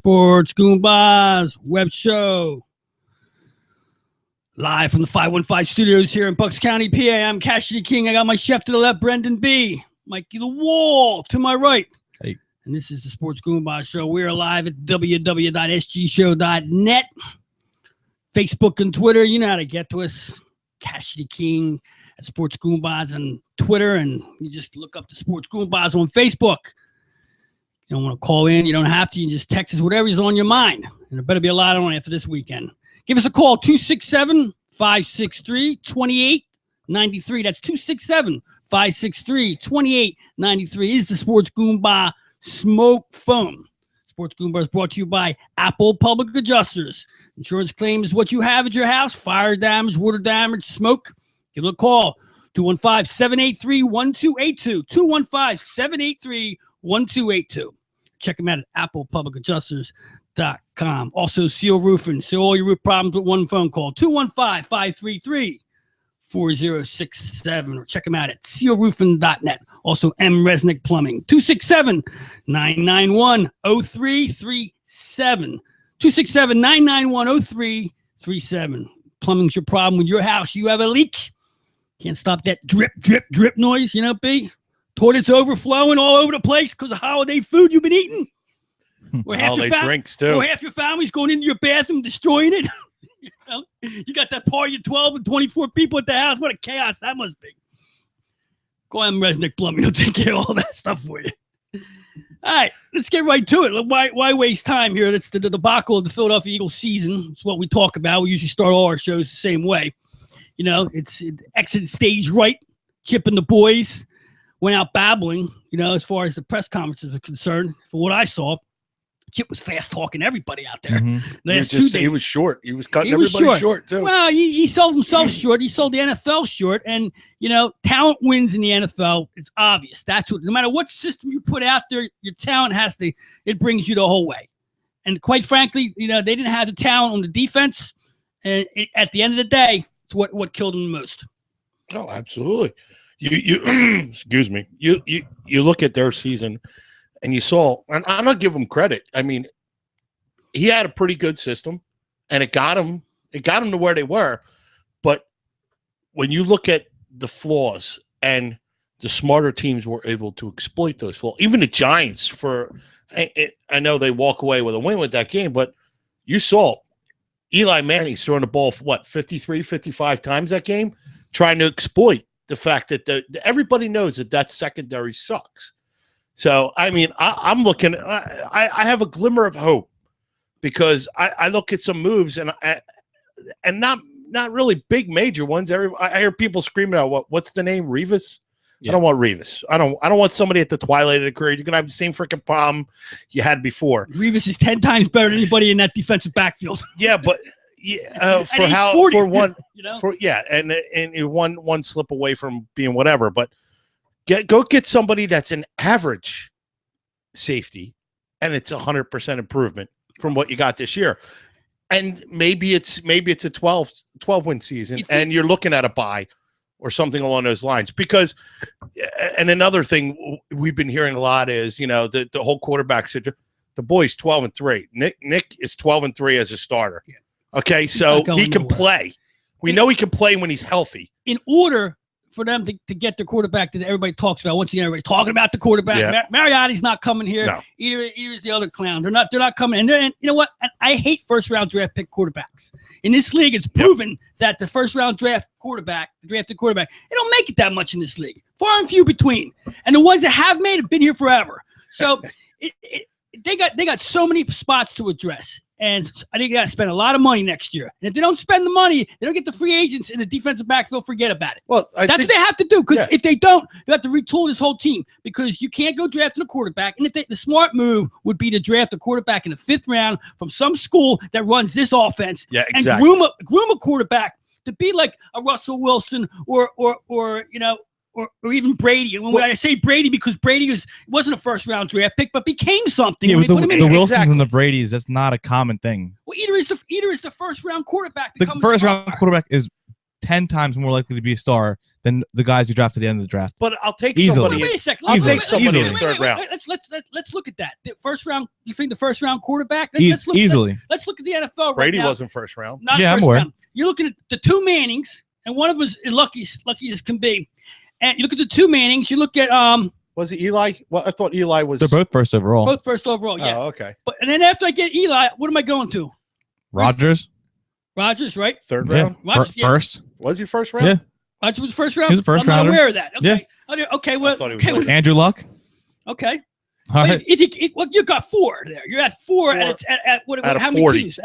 Sports Goombahs web show. Live from the 515 studios here in Bucks County, PA. I'm Cassidy King. I got my chef to the left, Brendan B. Mikey the Wall to my right. Hey. And this is the Sports Goombahs show. We are live at www.sgshow.net. Facebook and Twitter. You know how to get to us. Cassidy King at Sports Goombahs on Twitter. And you just look up the Sports Goombahs on Facebook. You don't want to call in. You don't have to. You can just text us whatever is on your mind. And there better be a lot on after this weekend. Give us a call, 267-563-2893. That's 267-563-2893 is the Sports Goombah Smoke Phone. Sports Goombah is brought to you by Apple Public Adjusters. Insurance claim is what you have at your house. Fire damage, water damage, smoke. Give it a call, 215-783-1282. 215-783-1282. Check them out at Apple Public Adjusters.com. Also, Seal Roofing. So all your roof problems with one phone call, 215-533-4067. Or check them out at sealroofing.net. Also, M. Resnick Plumbing, 267-991-0337. 267-991-0337. Plumbing's your problem with your house. You have a leak. Can't stop that drip, drip, drip noise, you know, B? Toilets overflowing all over the place because of holiday food you've been eating. Or holiday drinks, too. Or half your family's going into your bathroom, destroying it. You know? You got that party of 12 and 24 people at the house. What a chaos that must be. Go ahead, Resnick Plumbing. He'll take care of all that stuff for you. All right, let's get right to it. Why waste time here? That's the debacle of the Philadelphia Eagles season. It's what we talk about. We usually start all our shows the same way. You know, it's exit stage right. Chip and the boys went out babbling, you know, as far as the press conferences are concerned. For what I saw, Chip was fast talking everybody out there. Mm-hmm. He was short. He was cutting everybody short, too. Well, he sold himself short. He sold the NFL short. And, you know, talent wins in the NFL. It's obvious. That's what, no matter what system you put out there, your talent it brings you the whole way. And quite frankly, you know, they didn't have the talent on the defense. And at the end of the day, it's what killed them the most. Oh, absolutely. You excuse me. You look at their season and you saw, and I'm not giving him credit. I mean, he had a pretty good system and it got him to where they were. But when you look at the flaws and the smarter teams were able to exploit those flaws, even the Giants I know they walk away with a win with that game, but you saw Eli Manning's throwing the ball for 53, 55 times that game, trying to exploit the fact that everybody knows that secondary sucks. So, I mean, I'm looking. I have a glimmer of hope because I look at some moves and not really big major ones. I hear people screaming out, what's the name, Revis? Yeah. I don't want Revis. I don't want somebody at the twilight of their career. You're gonna have the same freaking problem you had before. Revis is 10 times better than anybody in that defensive backfield. Yeah, but and one slip away from being whatever. But go get somebody that's an average safety, and it's 100% improvement from what you got this year. And maybe it's a 12 win season, and you're looking at a bye or something along those lines. Because, and another thing we've been hearing a lot is, you know, the whole quarterback situation. The boy's 12-3. Nick is 12-3 as a starter. Yeah. Okay, so he can play. We know he can play when he's healthy. In order for them to get the quarterback that everybody talks about, once again, everybody talking about the quarterback. Yeah. Mariotti's not coming here. No. Either is the other clown. They're not coming. And you know what? I hate first-round draft pick quarterbacks. In this league, it's proven that the first-round drafted quarterback, they don't make it that much in this league. Far and few between. And the ones that have made have been here forever. So they got so many spots to address. And I think they got to spend a lot of money next year. And if they don't spend the money, they don't get the free agents in the defensive backfield, forget about it. Well, that's what they have to do. Because if they don't, they have to retool this whole team. Because you can't go drafting a quarterback. And the smart move would be to draft a quarterback in the 5th round from some school that runs this offense. Yeah, exactly. And groom a quarterback to be like a Russell Wilson or you know, or even Brady. And when I say Brady, because Brady wasn't a first-round draft pick, but became something. Yeah, the Wilsons and the Bradys, that's not a common thing. Well, either is the first-round quarterback. The first-round quarterback is 10 times more likely to be a star than the guys you drafted at the end of the draft. But I'll take Easily. somebody. Wait a second. I'll Easily. take somebody in the Easily. third round. Let's look at that. The first round. You think the first round quarterback? Easily. Let's look at the NFL right Brady now. wasn't first round. Not Yeah, first I'm aware. round. You're looking at the two Mannings, and one of them is lucky as can be. And you look at the two Mannings. You look at Was it Eli? Well, I thought Eli was. They're both first overall. both first overall. Yeah. Oh, okay. But and then after I get Eli, what am I going to? Rodgers. Rodgers, right? Third Yeah. round. Rodgers, yeah. First. Was he first round? Yeah. Rodgers was first round. He was a first I'm not rounder. aware of that. Okay. Yeah. Okay. Well. I thought he was Okay. later. Andrew Luck. Okay. All Well, right. well, you got four there. You're at four. Four. At what? Out of how many 40. teams?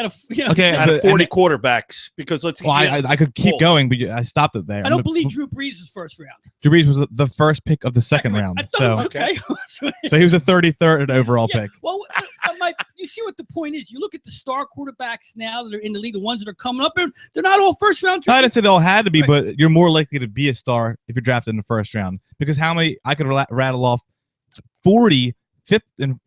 Okay. Out of but- 40 and- quarterbacks, because let's. Well, I could keep Cool. going, but I stopped it there. I don't believe Drew Brees is first round. Drew Brees was the first pick of the second round. I thought- So, okay. so he was a 33rd overall Yeah, pick. well, you see what the point is. You look at the star quarterbacks now that are in the league, the ones that are coming up, and they're not all first round. I didn't say they all had to be, Right. but you're more likely to be a star if you're drafted in the first round. Because how many I could rattle off 40 fifth and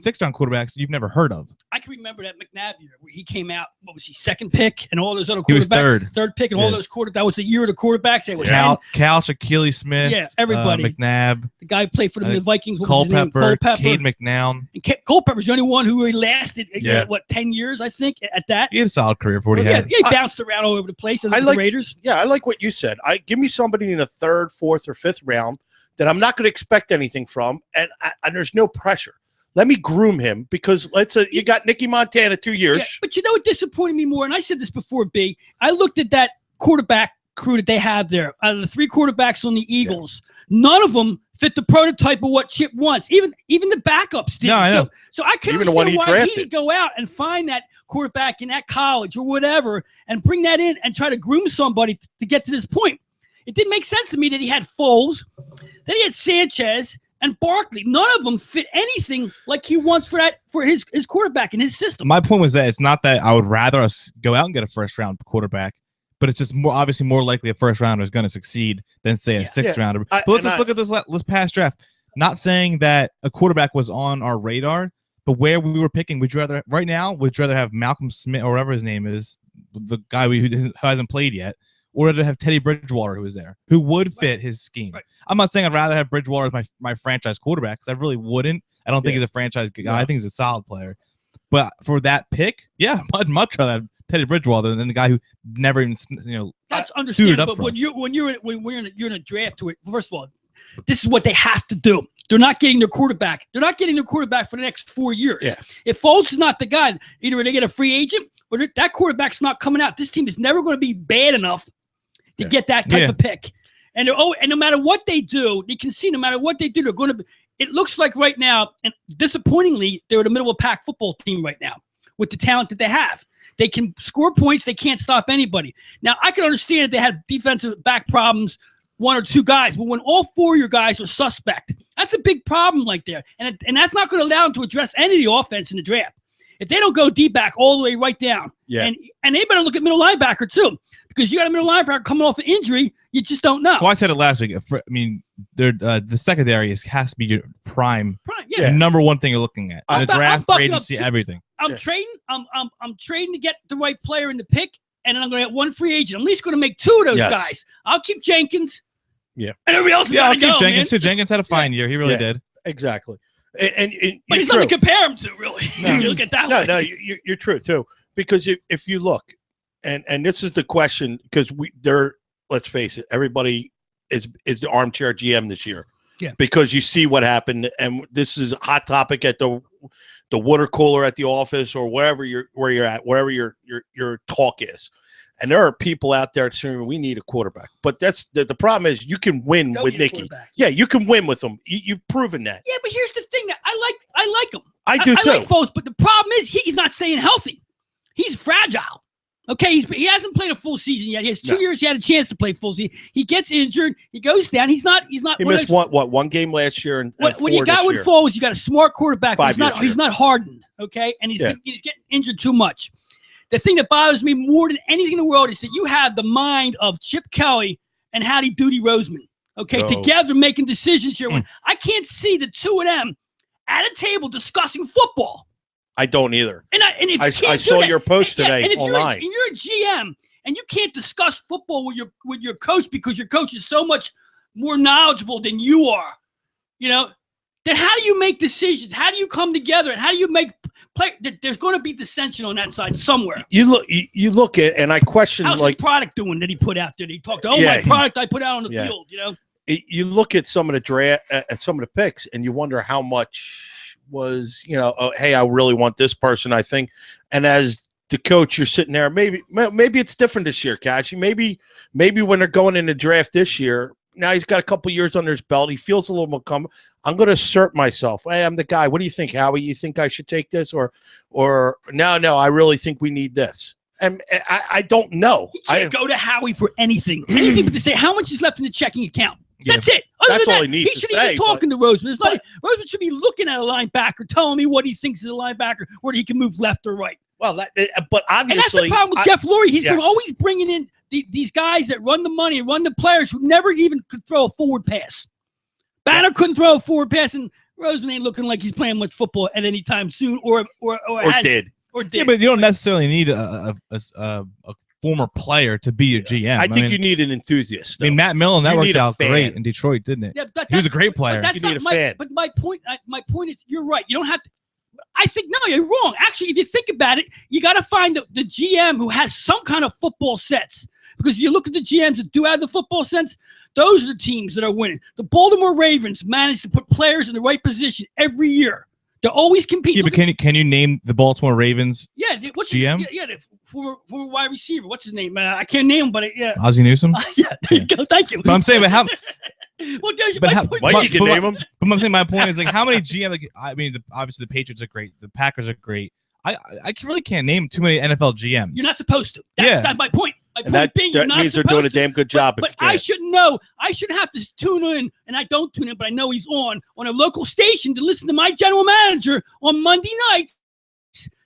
sixth round quarterbacks you've never heard of. I can remember that McNabb year where he came out. What was he, second pick, and all those other quarterbacks? He was third. Pick, and all Yeah. those quarterbacks. That was the year of the quarterbacks. They were Couch, Achilles Smith, yeah, everybody. McNabb, The guy who played for the Vikings. What was his name? Culpepper, Cade McNown. And Culpepper's the only one who really lasted. Yeah. 10 years, I think, at that. He had a solid career for what he Yeah, had. he bounced around all over the place as I the like- Raiders. Yeah, I like what you said. Give me somebody in the third, fourth, or fifth round that I'm not going to expect anything from, and there's no pressure. Let me groom him, because you got Nicky Montana 2 years. Yeah, but you know what disappointed me more, and I said this before, B. I looked at that quarterback crew that they have there. Out of the three quarterbacks on the Eagles, none of them fit the prototype of what Chip wants. Even the backups didn't. No, I know. So I couldn't Even the one understand he why drafted. he would go out and find that quarterback in that college or whatever and bring that in and try to groom somebody to get to this point. It didn't make sense to me that he had Foles, then he had Sanchez and Barkley. None of them fit anything like he wants for his quarterback in his system. My point was that it's not that I would rather us go out and get a first round quarterback, but it's just obviously more likely a first rounder is going to succeed than say a sixth rounder. But let's just look at this past draft. Not saying that a quarterback was on our radar, but where we were picking, would you rather have Malcolm Smith or whatever his name is, the guy who hasn't played yet, or to have Teddy Bridgewater, who was there, who would fit his scheme. Right. I'm not saying I'd rather have Bridgewater as my franchise quarterback, because I really wouldn't. I don't think he's a franchise guy. No. I think he's a solid player. But for that pick, yeah, I'd much rather have Teddy Bridgewater than the guy who never even that's understandable. But when you're in a draft to it, first of all, this is what they have to do. They're not getting their quarterback. They're not getting their quarterback for the next 4 years. Yeah. If Foles is not the guy, either they get a free agent or that quarterback's not coming out. This team is never going to be bad enough to get that type of pick. And no matter what they do, you can see no matter what they do, they're going to be. It looks like right now, and disappointingly, they're the middle of a pack football team right now with the talent that they have. They can score points. They can't stop anybody. Now, I can understand if they had defensive back problems, one or two guys, but when all four of your guys are suspect, that's a big problem right there. And that's not going to allow them to address any of the offense in the draft. If they don't go deep back all the way right down, and they better look at middle linebacker too, because you got a middle linebacker coming off an injury, you just don't know. Well, I said it last week. I mean, the secondary has to be your prime number one thing you're looking at. The draft, free agency, everything. I'm trading. I'm trading to get the right player in the pick, and then I'm going to get one free agent. I'm at least going to make two of those guys. I'll keep Jenkins. Yeah, and everybody else is I'll keep Jenkins too. Jenkins had a fine year. He really did. Exactly. And but he's not to compare him to, really. No. You look at that way. No, you're true too. Because if you look, and this is the question, because let's face it, everybody is the armchair GM this year. Yeah. Because you see what happened, and this is a hot topic at the water cooler at the office or wherever you're at, wherever your talk is. And there are people out there saying we need a quarterback, but that's the problem is you can win with Nicky. Yeah, you can win with him. You've proven that. Yeah, but here's the thing that I like him. I do too. I like Foles, but the problem is he's not staying healthy. He's fragile. Okay, he hasn't played a full season yet. He has 2 years. He had a chance to play full season. He gets injured. He goes down. He's not. He missed one game last year and when you got with Foles, you got a smart quarterback. He's not hardened. Okay, and he's getting injured too much. The thing that bothers me more than anything in the world is that you have the mind of Chip Kelly and Howdy Doody Roseman, together making decisions here. When I can't see the two of them at a table discussing football. I don't either. And I saw your post today and if online. You're a GM and you can't discuss football with your coach because your coach is so much more knowledgeable than you are, then how do you make decisions? How do you come together? And how do you make play? There's going to be dissension on that side somewhere. You look at, and I question, how's his product doing that he put out there? He talked, my product I put out on the field, You look at some of the draft, some of the picks, and you wonder how much was, hey, I really want this person, I think. And as the coach, you're sitting there, maybe it's different this year, Cashy. Maybe when they're going in the draft this year, now he's got a couple years under his belt. He feels a little more comfortable. I'm going to assert myself. Hey, I'm the guy. What do you think, Howie? You think I should take this? Or no, I really think we need this. And I don't know. You can't go to Howie for anything but to say how much is left in the checking account. That's it. That's all he needs to say. He shouldn't be talking to Roseman. Roseman should be looking at a linebacker, telling me what he thinks is a linebacker, whether he can move left or right. Well, but obviously, and that's the problem with Jeff Lurie. He's been always bringing in these guys that run the money and run the players who never even could throw a forward pass. Banner couldn't throw a forward pass, and Roseman ain't looking like he's playing much football at any time soon, or did. Yeah, but you don't necessarily need a former player to be a GM. I think you need an enthusiast. Though. I mean, Matt Millen, that worked out great in Detroit, didn't it? Yeah, he was a great player. You need a fan. But my point is, you're right. You don't have to. I think, no, you're wrong. Actually, if you think about it, you got to find the GM who has some kind of football sense. Because if you look at the GMs that do have the football sense, those are the teams that are winning. The Baltimore Ravens managed to put players in the right position every year. They're always competing. Yeah, but can you name the Baltimore Ravens GM? The former wide receiver. What's his name? I can't name him, but Ozzie Newsome? There you go. Thank you. But I'm saying, but how... Well, Mike, you can name them. But I'm saying my point is, like, how many GM? Like, I mean, obviously the Patriots are great. The Packers are great. I really can't name too many NFL GMs. You're not supposed to. That's my point. My point being, that means they're doing a damn good job. But I shouldn't know. I shouldn't have to tune in, and I don't tune in, but I know he's on a local station to listen to my general manager on Monday nights.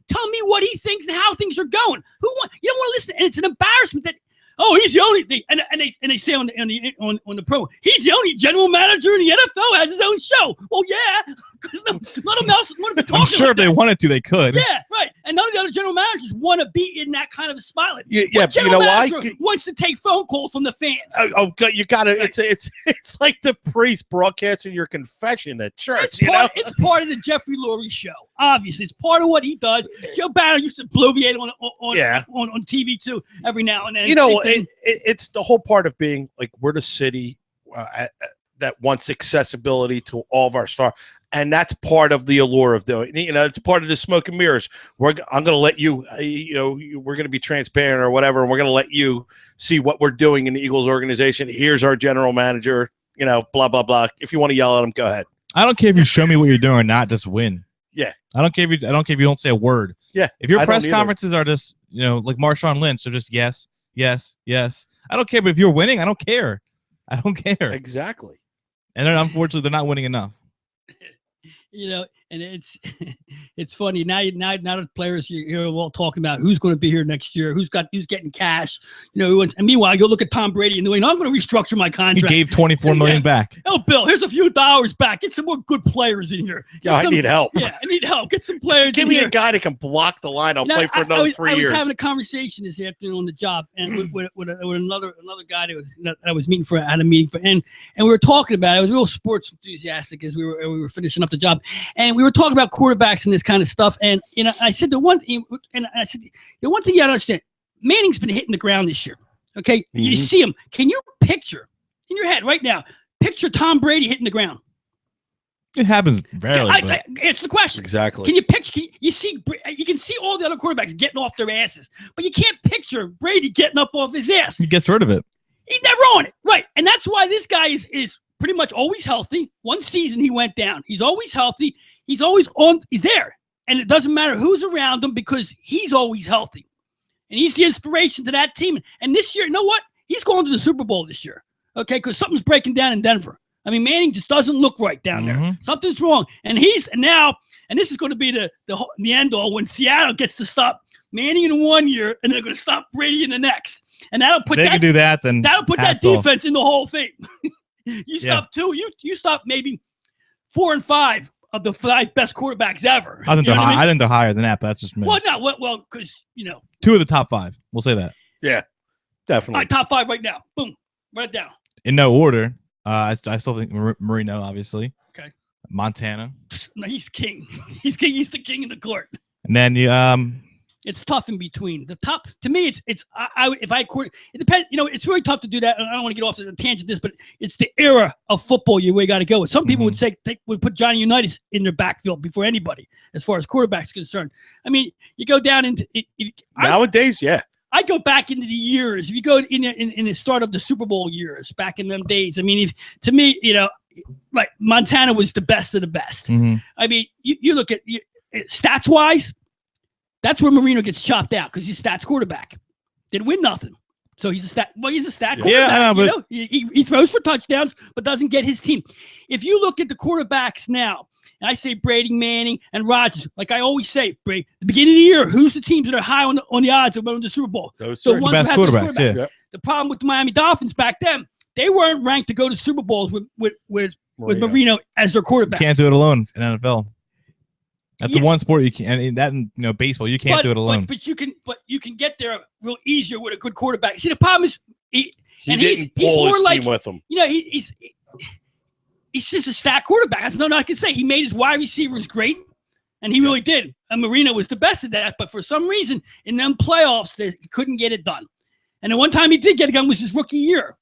Tell me what he thinks and how things are going. You don't want to listen, and it's an embarrassment that. Oh, he's the only and they say on the pro, he's the only general manager in the NFL has his own show. Well, yeah, because none of them else want to be talking. I'm sure if they wanted to, they could. Yeah, right. And none of the other general managers want to be in that kind of a spotlight. Yeah, but you know why? Wants to take phone calls from the fans. You got to. It's like the priest broadcasting your confession at church. It's part of the Jeffrey Lurie show. Obviously, it's part of what he does. Joe Banner used to bloviate on TV too every now and then. It's the whole part of being like, we're the city that wants accessibility to all of our stars, and that's part of the allure of doing. It's part of the smoke and mirrors. I'm going to let you. We're going to be transparent or whatever, and we're going to let you see what we're doing in the Eagles organization. Here's our general manager. Blah blah blah. If you want to yell at him, go ahead. I don't care if you show me what you're doing or not. Just win. Yeah. I don't care if you don't say a word. Yeah. If your press conferences are just like Marshawn Lynch, they're just yes. Yes, yes. I don't care, but if you're winning, I don't care. I don't care. Exactly. And then, unfortunately, they're not winning enough. And it's funny now the players you're all talking about who's going to be here next year, who's getting cash, and meanwhile you look at Tom Brady and I'm going to restructure my contract. He gave $24 million back. Oh, Bill, here's a few dollars back. Get some more good players in here. I need help. Yeah, I need help. Get some players. Give me a guy that can block the line. I'll play for another 3 years. I was having a conversation this afternoon on the job, and with another guy that I was meeting for, and we were talking about it. I was real sports enthusiastic as we were finishing up the job. And we were talking about quarterbacks and this kind of stuff. And I said the one thing you got to understand, Manning's been hitting the ground this year. Okay, You see him. Can you picture in your head right now? Picture Tom Brady hitting the ground. It happens rarely. It's the question. Exactly. Can you picture? You can see all the other quarterbacks getting off their asses, but you can't picture Brady getting up off his ass. He gets rid of it. He's never on it, right? And that's why this guy is pretty much always healthy. One season he went down. He's always healthy. He's always on. He's there. And it doesn't matter who's around him because he's always healthy. And he's the inspiration to that team. And this year, you know what? He's going to the Super Bowl this year. Okay, because something's breaking down in Denver. I mean, Manning just doesn't look right down there. Something's wrong. And this is going to be the end all when Seattle gets to stop Manning in 1 year and they're going to stop Brady in the next. And that'll put can do that. Then that'll put that defense in the Hall of Fame. You stop two. You stop maybe 4 and 5 of the 5 best quarterbacks ever. I think they're higher than that, but that's just me. Well, no, because 2 of the top 5. We'll say that. Yeah. Definitely. All right, top 5 right now. Boom. Write it down. In no order. I still think Marino, obviously. Okay. Montana. No, he's king. He's king. He's the king in the court. And then you It's tough in between. The top to me, it's if I court, it depends. It's really tough to do that. And I don't want to get off the tangent of this, but it's the era of football you got to go with. Some people would say they would put Johnny Unitas in their backfield before anybody, as far as quarterbacks concerned. I mean, you go down into nowadays, yeah. I go back into the years. If you go in the start of the Super Bowl years, back in them days, I mean, to me, like Montana was the best of the best. Mm-hmm. I mean, you look at stats wise. That's where Marino gets chopped out because he's a stats quarterback. Didn't win nothing. So he's a stat quarterback. Yeah, I know, but he throws for touchdowns, but doesn't get his team. If you look at the quarterbacks now, and I say Brady, Manning, and Rodgers, like I always say, Brady, the beginning of the year, who's the teams that are high on the odds of winning the Super Bowl? Those the are ones the best who have those quarterbacks. Yeah. Yep. The problem with the Miami Dolphins back then, they weren't ranked to go to Super Bowls with Marino as their quarterback. You can't do it alone in NFL. That's the one sport you can, and that baseball you can't do it alone. But you can get there real easier with a good quarterback. See, the problem is he didn't pull his team with him. He's just a stat quarterback. That's nothing I can say. He made his wide receivers great, and he really did. And Marino was the best at that. But for some reason, in them playoffs, he couldn't get it done. And the one time he did get it done was his rookie year,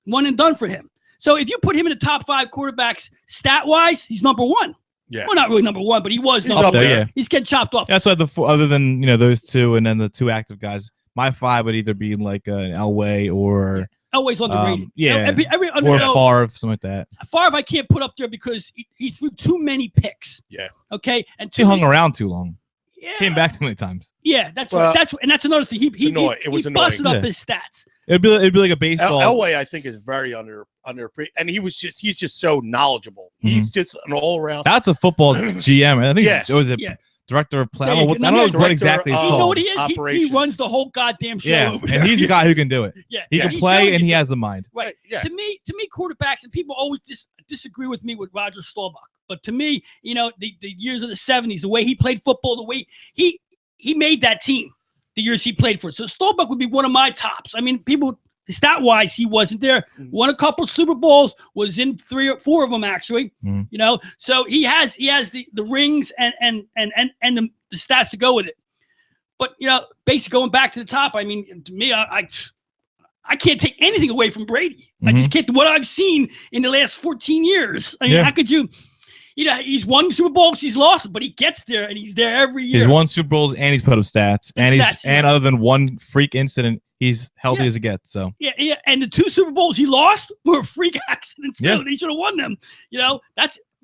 one and done for him. So if you put him in the top 5 quarterbacks stat wise, he's number 1. Yeah. Well, not really number 1, but he was He's number up 1. there. Yeah. He's getting chopped off. That's why other than those two, and then the 2 active guys. My 5 would either be like an Elway or Always underrated. Every or Favre, something like that. Favre I can't put up there because he threw too many picks. Yeah. Okay. And He hung around too long. Yeah. Came back too many times. Yeah, that's that's another thing. He busted up his stats. It'd be like a baseball. Elway, I think, is very under, and he's just so knowledgeable. Mm-hmm. He's just an all around. That's a football GM. I think he's director of play. I don't know what exactly he's You called. know what he is? He runs the whole goddamn show. Yeah, over and there. he's a guy who can do it. Yeah, he can play and he has the mind. Right. Yeah. To me, quarterbacks, and people always disagree with me with Roger Staubach, but to me, the years of the 70s, the way he played football, the way he made that team, the years he played for. So Staubach would be one of my tops. I mean, people. Stat wise, he wasn't there. Won a couple Super Bowls, was in 3 or 4 of them actually. So he has the rings and the stats to go with it. But basically going back to the top, I mean, to me, I can't take anything away from Brady. I just can't. What I've seen in the last 14 years. I mean, how could you? He's won Super Bowls, he's lost, but he gets there and he's there every year. He's won Super Bowls and he's put up stats, and other than one freak incident, he's healthy as it gets. So yeah, and the 2 Super Bowls he lost were freak accidents. Yeah. He should have won them.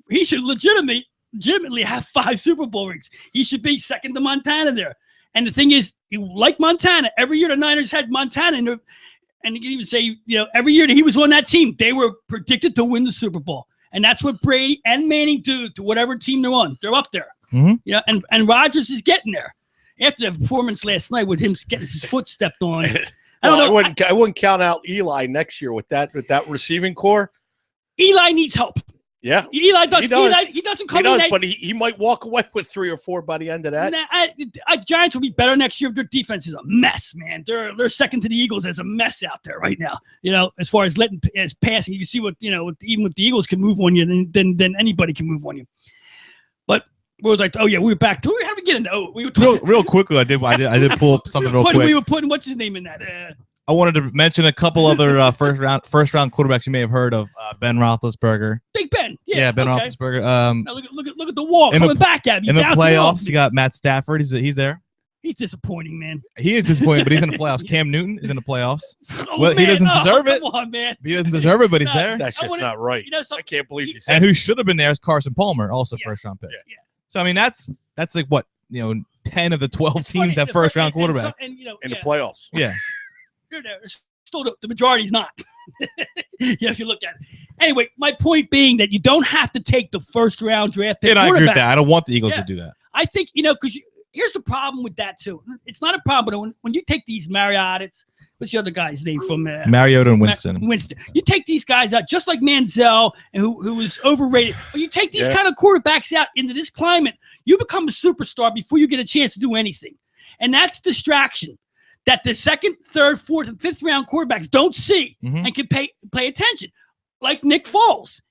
He should legitimately have 5 Super Bowl rings. He should be second to Montana there. And the thing is, like Montana, every year the Niners had Montana, and you can even say every year that he was on that team, they were predicted to win the Super Bowl. And that's what Brady and Manning do to whatever team they're on. They're up there. And Rodgers is getting there. After the performance last night with him getting his foot stepped on. I wouldn't count out Eli next year with that receiving core. Eli needs help. Yeah. Eli does. He doesn't come in. But he might walk away with 3 or 4 by the end of that. Giants will be better next year. Their defense is a mess, man. They're second to the Eagles as a mess out there right now. As far as passing, you see what even with the Eagles can move on you, then anybody can move on you. But we was like, oh yeah, we were back to. How did we get into? We were real quickly. I did pull up something real quick. We were putting what's his name in that. I wanted to mention a couple other first round quarterbacks you may have heard of. Ben Roethlisberger. Big Ben. Yeah, Ben Roethlisberger. Now look at the wall coming back at me. In the playoffs, you got Matt Stafford. He's there. He's disappointing, man. He is disappointing, but he's in the playoffs. Cam Newton is in the playoffs. He doesn't deserve it. Come on, man. He doesn't deserve it, but he's there. That's just not right. I can't believe you said. And who should have been there is Carson Palmer, also first round pick. Yeah. So I mean, that's like what 10 of the 12 teams have first round quarterbacks in the playoffs. Yeah. Still, the majority's not. If you look at it. Anyway, my point being that you don't have to take the first round draft pick. And I agree with that. I don't want the Eagles to do that. I think, because here's the problem with that, too. It's not a problem, but when you take these Mariott's, what's the other guy's name from Mariota and Winston. You take these guys out, just like Manziel, and who was overrated. But you take these kind of quarterbacks out into this climate, you become a superstar before you get a chance to do anything. And that's distraction. that the second, third, fourth, and fifth round quarterbacks don't see and can pay attention. Like Nick Foles.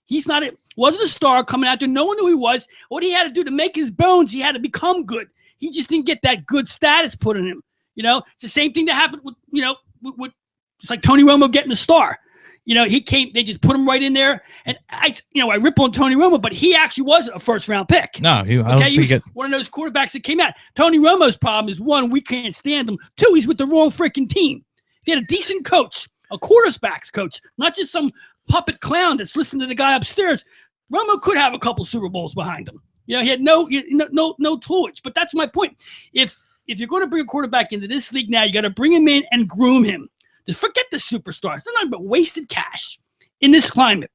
Wasn't a star coming out there. No one knew who he was. What he had to do to make his bones, he had to become good. He just didn't get that good status put on him. It's the same thing that happened with it's like Tony Romo getting a star. He came, they just put him right in there. And I rip on Tony Romo, but he actually was a first round pick. No, he was one of those quarterbacks that came out. Tony Romo's problem is, one, we can't stand him. Two, he's with the wrong freaking team. If he had a decent coach, a quarterback's coach, not just some puppet clown that's listening to the guy upstairs, Romo could have a couple Super Bowls behind him. He had no toolage. But that's my point. If you're going to bring a quarterback into this league now, you got to bring him in and groom him. Just forget the superstars. They're nothing but wasted cash in this climate.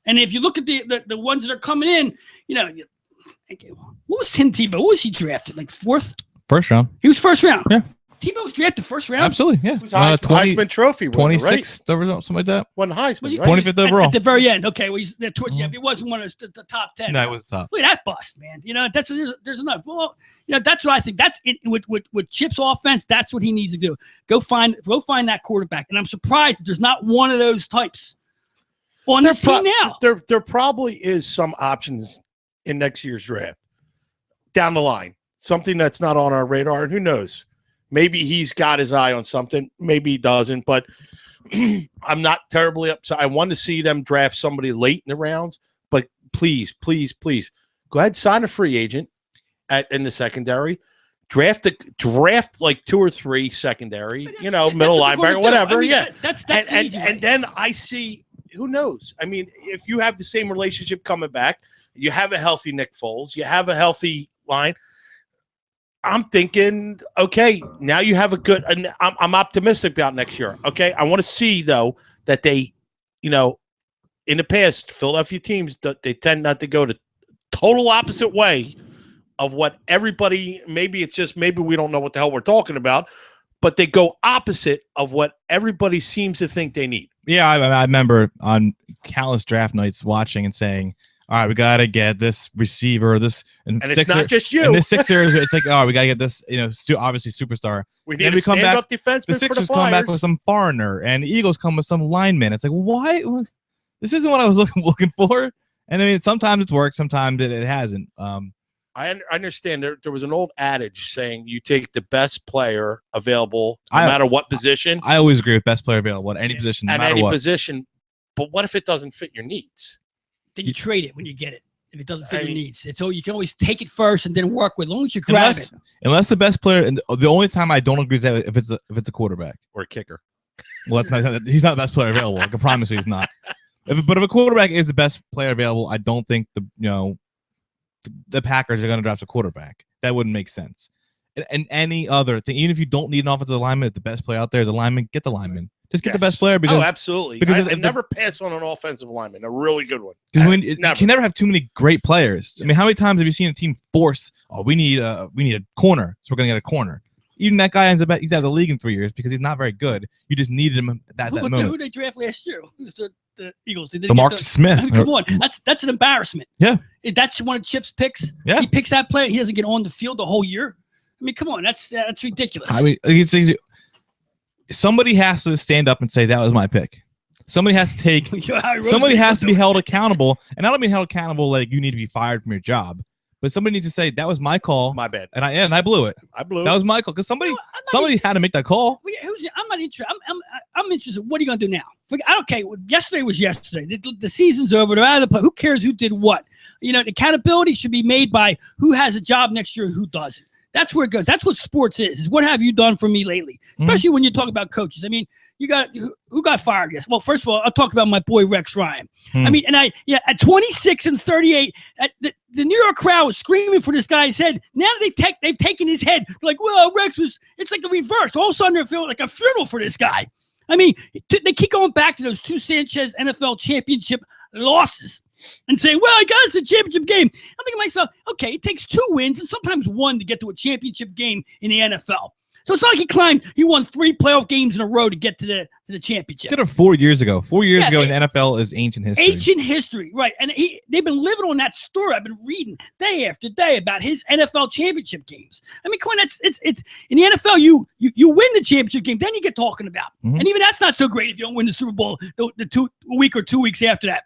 And if you look at the ones that are coming in, what was Tim Tebow? What was he drafted? Like fourth? First round. He was first round. Yeah. Tebow was drafted first round? Absolutely, yeah. It was Heisman Trophy winner, 26th, right? Something like that. Won Heisman, right? 25th overall. At the very end. Okay, well, it wasn't one of the top 10. No, it was top. Look at that bust, man. There's enough. Well, that's what I think. That's it, with Chip's offense. That's what he needs to do. Go find that quarterback. And I'm surprised that there's not one of those types on this team now. There probably is some options in next year's draft down the line. Something that's not on our radar, and who knows? Maybe he's got his eye on something. Maybe he doesn't. But I'm not terribly upset. I want to see them draft somebody late in the rounds. But please, please, please, go ahead, sign a free agent in the secondary. Draft like 2 or 3 secondary, middle linebacker, whatever. That's easy. And then I see, who knows? I mean, if you have the same relationship coming back, you have a healthy Nick Foles, you have a healthy line. I'm thinking, okay, now you have a good. I'm optimistic about next year. Okay, I want to see though that they, in the past, Philadelphia teams they tend not to go the total opposite way of what everybody. Maybe we don't know what the hell we're talking about, but they go opposite of what everybody seems to think they need. Yeah, I remember on countless draft nights watching and saying, all right, we got to get this receiver, and it's not just you. And the Sixers, it's like, oh, we got to get this, obviously superstar. We need a stand-up defenseman. The Sixers come back with some foreigner, and the Eagles come with some lineman. It's like, why? This isn't what I was looking for. And I mean, sometimes it's worked, sometimes it hasn't. I understand there was an old adage saying you take the best player available, no matter what position. I always agree with best player available at any position, no matter what position. But what if it doesn't fit your needs? Then you trade it when you get it. If it doesn't fit your needs, you can always take it first and then work with. As long as you grab it. Unless the best player, and the only time I don't agree is that if it's a quarterback or a kicker. Well, he's not the best player available. I can promise you, he's not. But if a quarterback is the best player available, I don't think the Packers are going to draft a quarterback. That wouldn't make sense. And any other thing, even if you don't need an offensive lineman, if the best player out there is a lineman, get the lineman. Just get the best player because absolutely. Because I never pass on an offensive lineman, a really good one. You can never have too many great players. I mean, how many times have you seen a team force? Oh, we need a corner, so we're gonna get a corner. Even that guy he's out of the league in 3 years because he's not very good. You just needed him at that moment. Who they draft last year? Who's the Eagles? Marcus Smith. I mean, come on, that's an embarrassment. Yeah, that's one of Chip's picks. Yeah, he picks that player. He doesn't get on the field the whole year. I mean, come on, that's ridiculous. I mean, it's easy. Somebody has to stand up and say that was my pick. Somebody has to take. Somebody has to be held accountable, and I don't mean held accountable like you need to be fired from your job, but somebody needs to say that was my call. My bad, and I blew it. That was my call because somebody had to make that call. I'm not interested. I'm interested. What are you gonna do now? I don't care. Yesterday was yesterday. The season's over. They're out of the play. Who cares who did what? The accountability should be made by who has a job next year and who doesn't. That's where it goes. That's what sports is what have you done for me lately? Especially when you talk about coaches. I mean, who got fired? Yes. Well, first of all, I'll talk about my boy Rex Ryan. I mean, at 26 and 38, the New York crowd was screaming for this guy's head. Now they've taken his head. They're like, well, Rex it's like the reverse. All of a sudden they're feeling like a funeral for this guy. I mean, they keep going back to those 2 Sanchez NFL championship losses and saying, well, I got us the championship game. I'm thinking to myself, okay, it takes 2 wins and sometimes 1 to get to a championship game in the NFL. So it's not like he won 3 playoff games in a row to get to the championship. Did it 4 years ago. 4 years ago in the NFL is ancient history. Ancient history, right. And they've been living on that story. I've been reading day after day about his NFL championship games. I mean, come on, it's in the NFL, you win the championship game, then you get talking about. Mm-hmm. And even that's not so great if you don't win the Super Bowl a week or 2 weeks after that.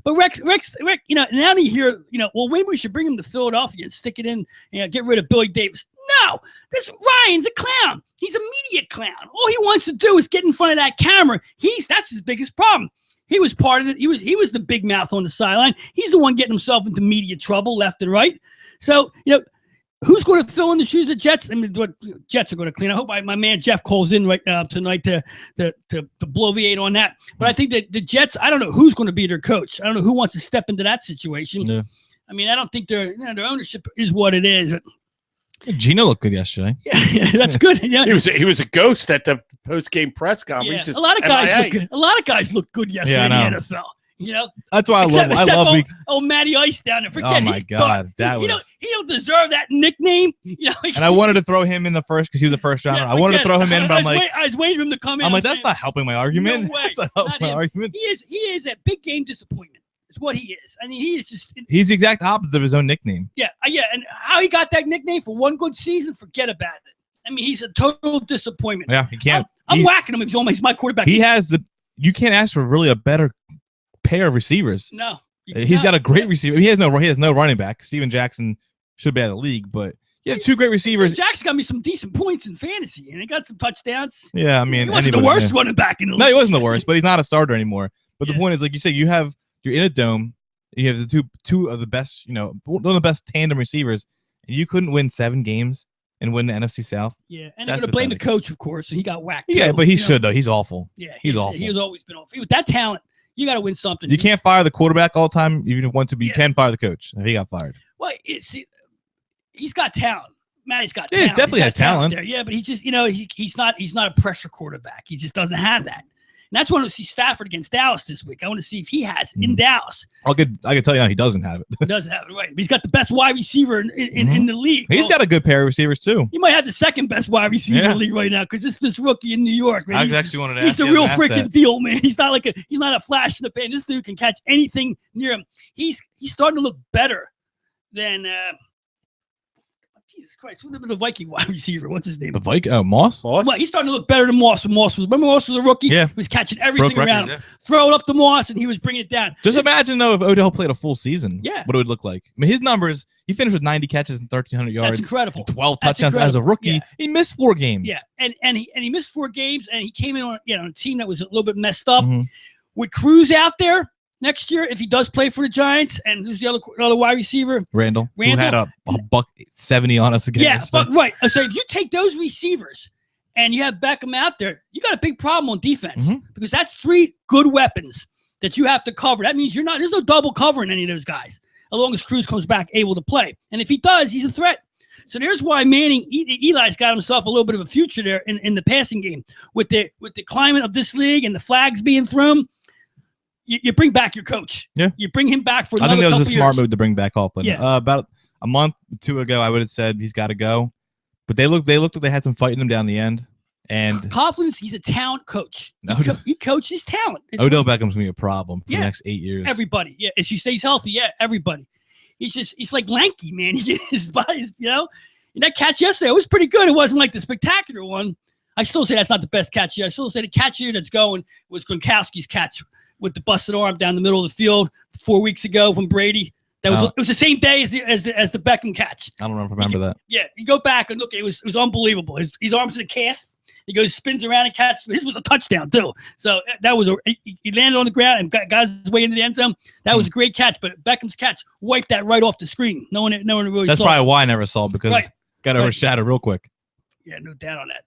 But Rex, now you hear, well, maybe we should bring him to Philadelphia and stick it in, get rid of Billy Davis. No, this Ryan's a clown. He's a media clown. All he wants to do is get in front of that camera. That's his biggest problem. He was part of it. He was the big mouth on the sideline. He's the one getting himself into media trouble left and right. So, who's going to fill in the shoes of the Jets? I mean, what Jets are going to clean. I hope my man Jeff calls in right tonight to bloviate on that. But I think that the Jets, I don't know who's going to be their coach. I don't know who wants to step into that situation. Yeah. I mean, I don't think their ownership is what it is. Gino looked good yesterday. Yeah, that's good. Yeah. He was a ghost at the post-game press conference. Yeah. A lot of guys look good. A lot of guys look good yesterday in the NFL. That's why I love Matty Ice down there. Forget oh my God, he don't deserve that nickname. And I wanted to throw him in the first because he was a first rounder. I wanted to throw him in, but I was waiting for him to come in. I'm like, that's not helping my argument. No way. That's not helping my argument. He is a big game disappointment. Is what he is. I mean, he is just. He's the exact opposite of his own nickname. Yeah. And how he got that nickname for one good season, forget about it. I mean, he's a total disappointment. Yeah, he can't. I'm whacking him if he's my quarterback. You can't ask for really a better pair of receivers. No. He's got a great receiver. He has no running back. Steven Jackson should be out of the league, but you have 2 great receivers. Jackson got me some decent points in fantasy, and he got some touchdowns. Yeah, I mean, he wasn't the worst running back in the league. No, he wasn't the worst, but he's not a starter anymore. But the point is, like you said, you're in a dome. You have the two of the best, one of the best tandem receivers, and you couldn't win 7 games and win the NFC South. Yeah, and they're going to blame the coach, of course, and he got whacked. Yeah, but he should though. He's awful. Yeah, he's awful. He's always been awful. With that talent, you got to win something. You can't fire the quarterback all the time, even if you want to. But you can fire the coach. He got fired. Well, he's got talent. Matty's got talent. Yeah, he definitely has talent there. Yeah, but he just, he's not a pressure quarterback. He just doesn't have that. And that's why I want to see Stafford against Dallas this week. I want to see if he has it in Dallas. I can tell you now, he doesn't have it. He doesn't have it, right. But he's got the best wide receiver in the league. He's got a good pair of receivers, too. He might have the second best wide receiver in the league right now because it's this rookie in New York. Man. I actually wanted to He's the real freaking deal, man. He's not a flash in the pan. This dude can catch anything near him. He's starting to look better than Jesus Christ, what the Viking wide receiver? What's his name? The Viking? Moss? Well, he's starting to look better than Moss. Remember Moss was a rookie? Yeah. He was catching everything around him. Throw it up to Moss, and he was bringing it down. Just imagine, though, if Odell played a full season. Yeah. What it would look like. I mean, his numbers, he finished with 90 catches and 1,300 yards. That's incredible. 12 touchdowns as a rookie. Yeah. He missed 4 games. Yeah, and he missed 4 games, and he came in on a team that was a little bit messed up. Mm-hmm. With Cruz out there, next year, if he does play for the Giants, and who's the other wide receiver? Randall, who had a $170 on us again. Yeah, but right. So if you take those receivers and you have Beckham out there, you got a big problem on defense because that's 3 good weapons that you have to cover. That means there's no double covering any of those guys as long as Cruz comes back able to play. And if he does, he's a threat. So there's why Eli's got himself a little bit of a future there in the passing game with the climate of this league and the flags being thrown. You bring back your coach. Yeah. You bring him back for another couple years. I think that was a smart move to bring back Hoffman. Yeah. About a month or 2 ago, I would have said he's got to go. But they looked like they had some fight in them down the end. And Coughlin, he's a talent coach. He coaches talent. Odell Beckham's going to be a problem for the next 8 years. Everybody. Yeah. If she stays healthy, everybody. He's like lanky, man. His body's, And that catch yesterday, it was pretty good. It wasn't like the spectacular one. I still say that's not the best catch yet. I still say the catch here that's going was Gronkowski's catch with the busted arm down the middle of the field 4 weeks ago from Brady. It was the same day as the Beckham catch. I don't remember that. Yeah, you go back and look. It was unbelievable. His arms in a cast. He goes, spins around and catches. His was a touchdown too. So that was he landed on the ground and got his way into the end zone. That was a great catch. But Beckham's catch wiped that right off the screen. No one really That's saw. That's probably why I never saw it because it got overshadowed real quick. Yeah, no doubt on that.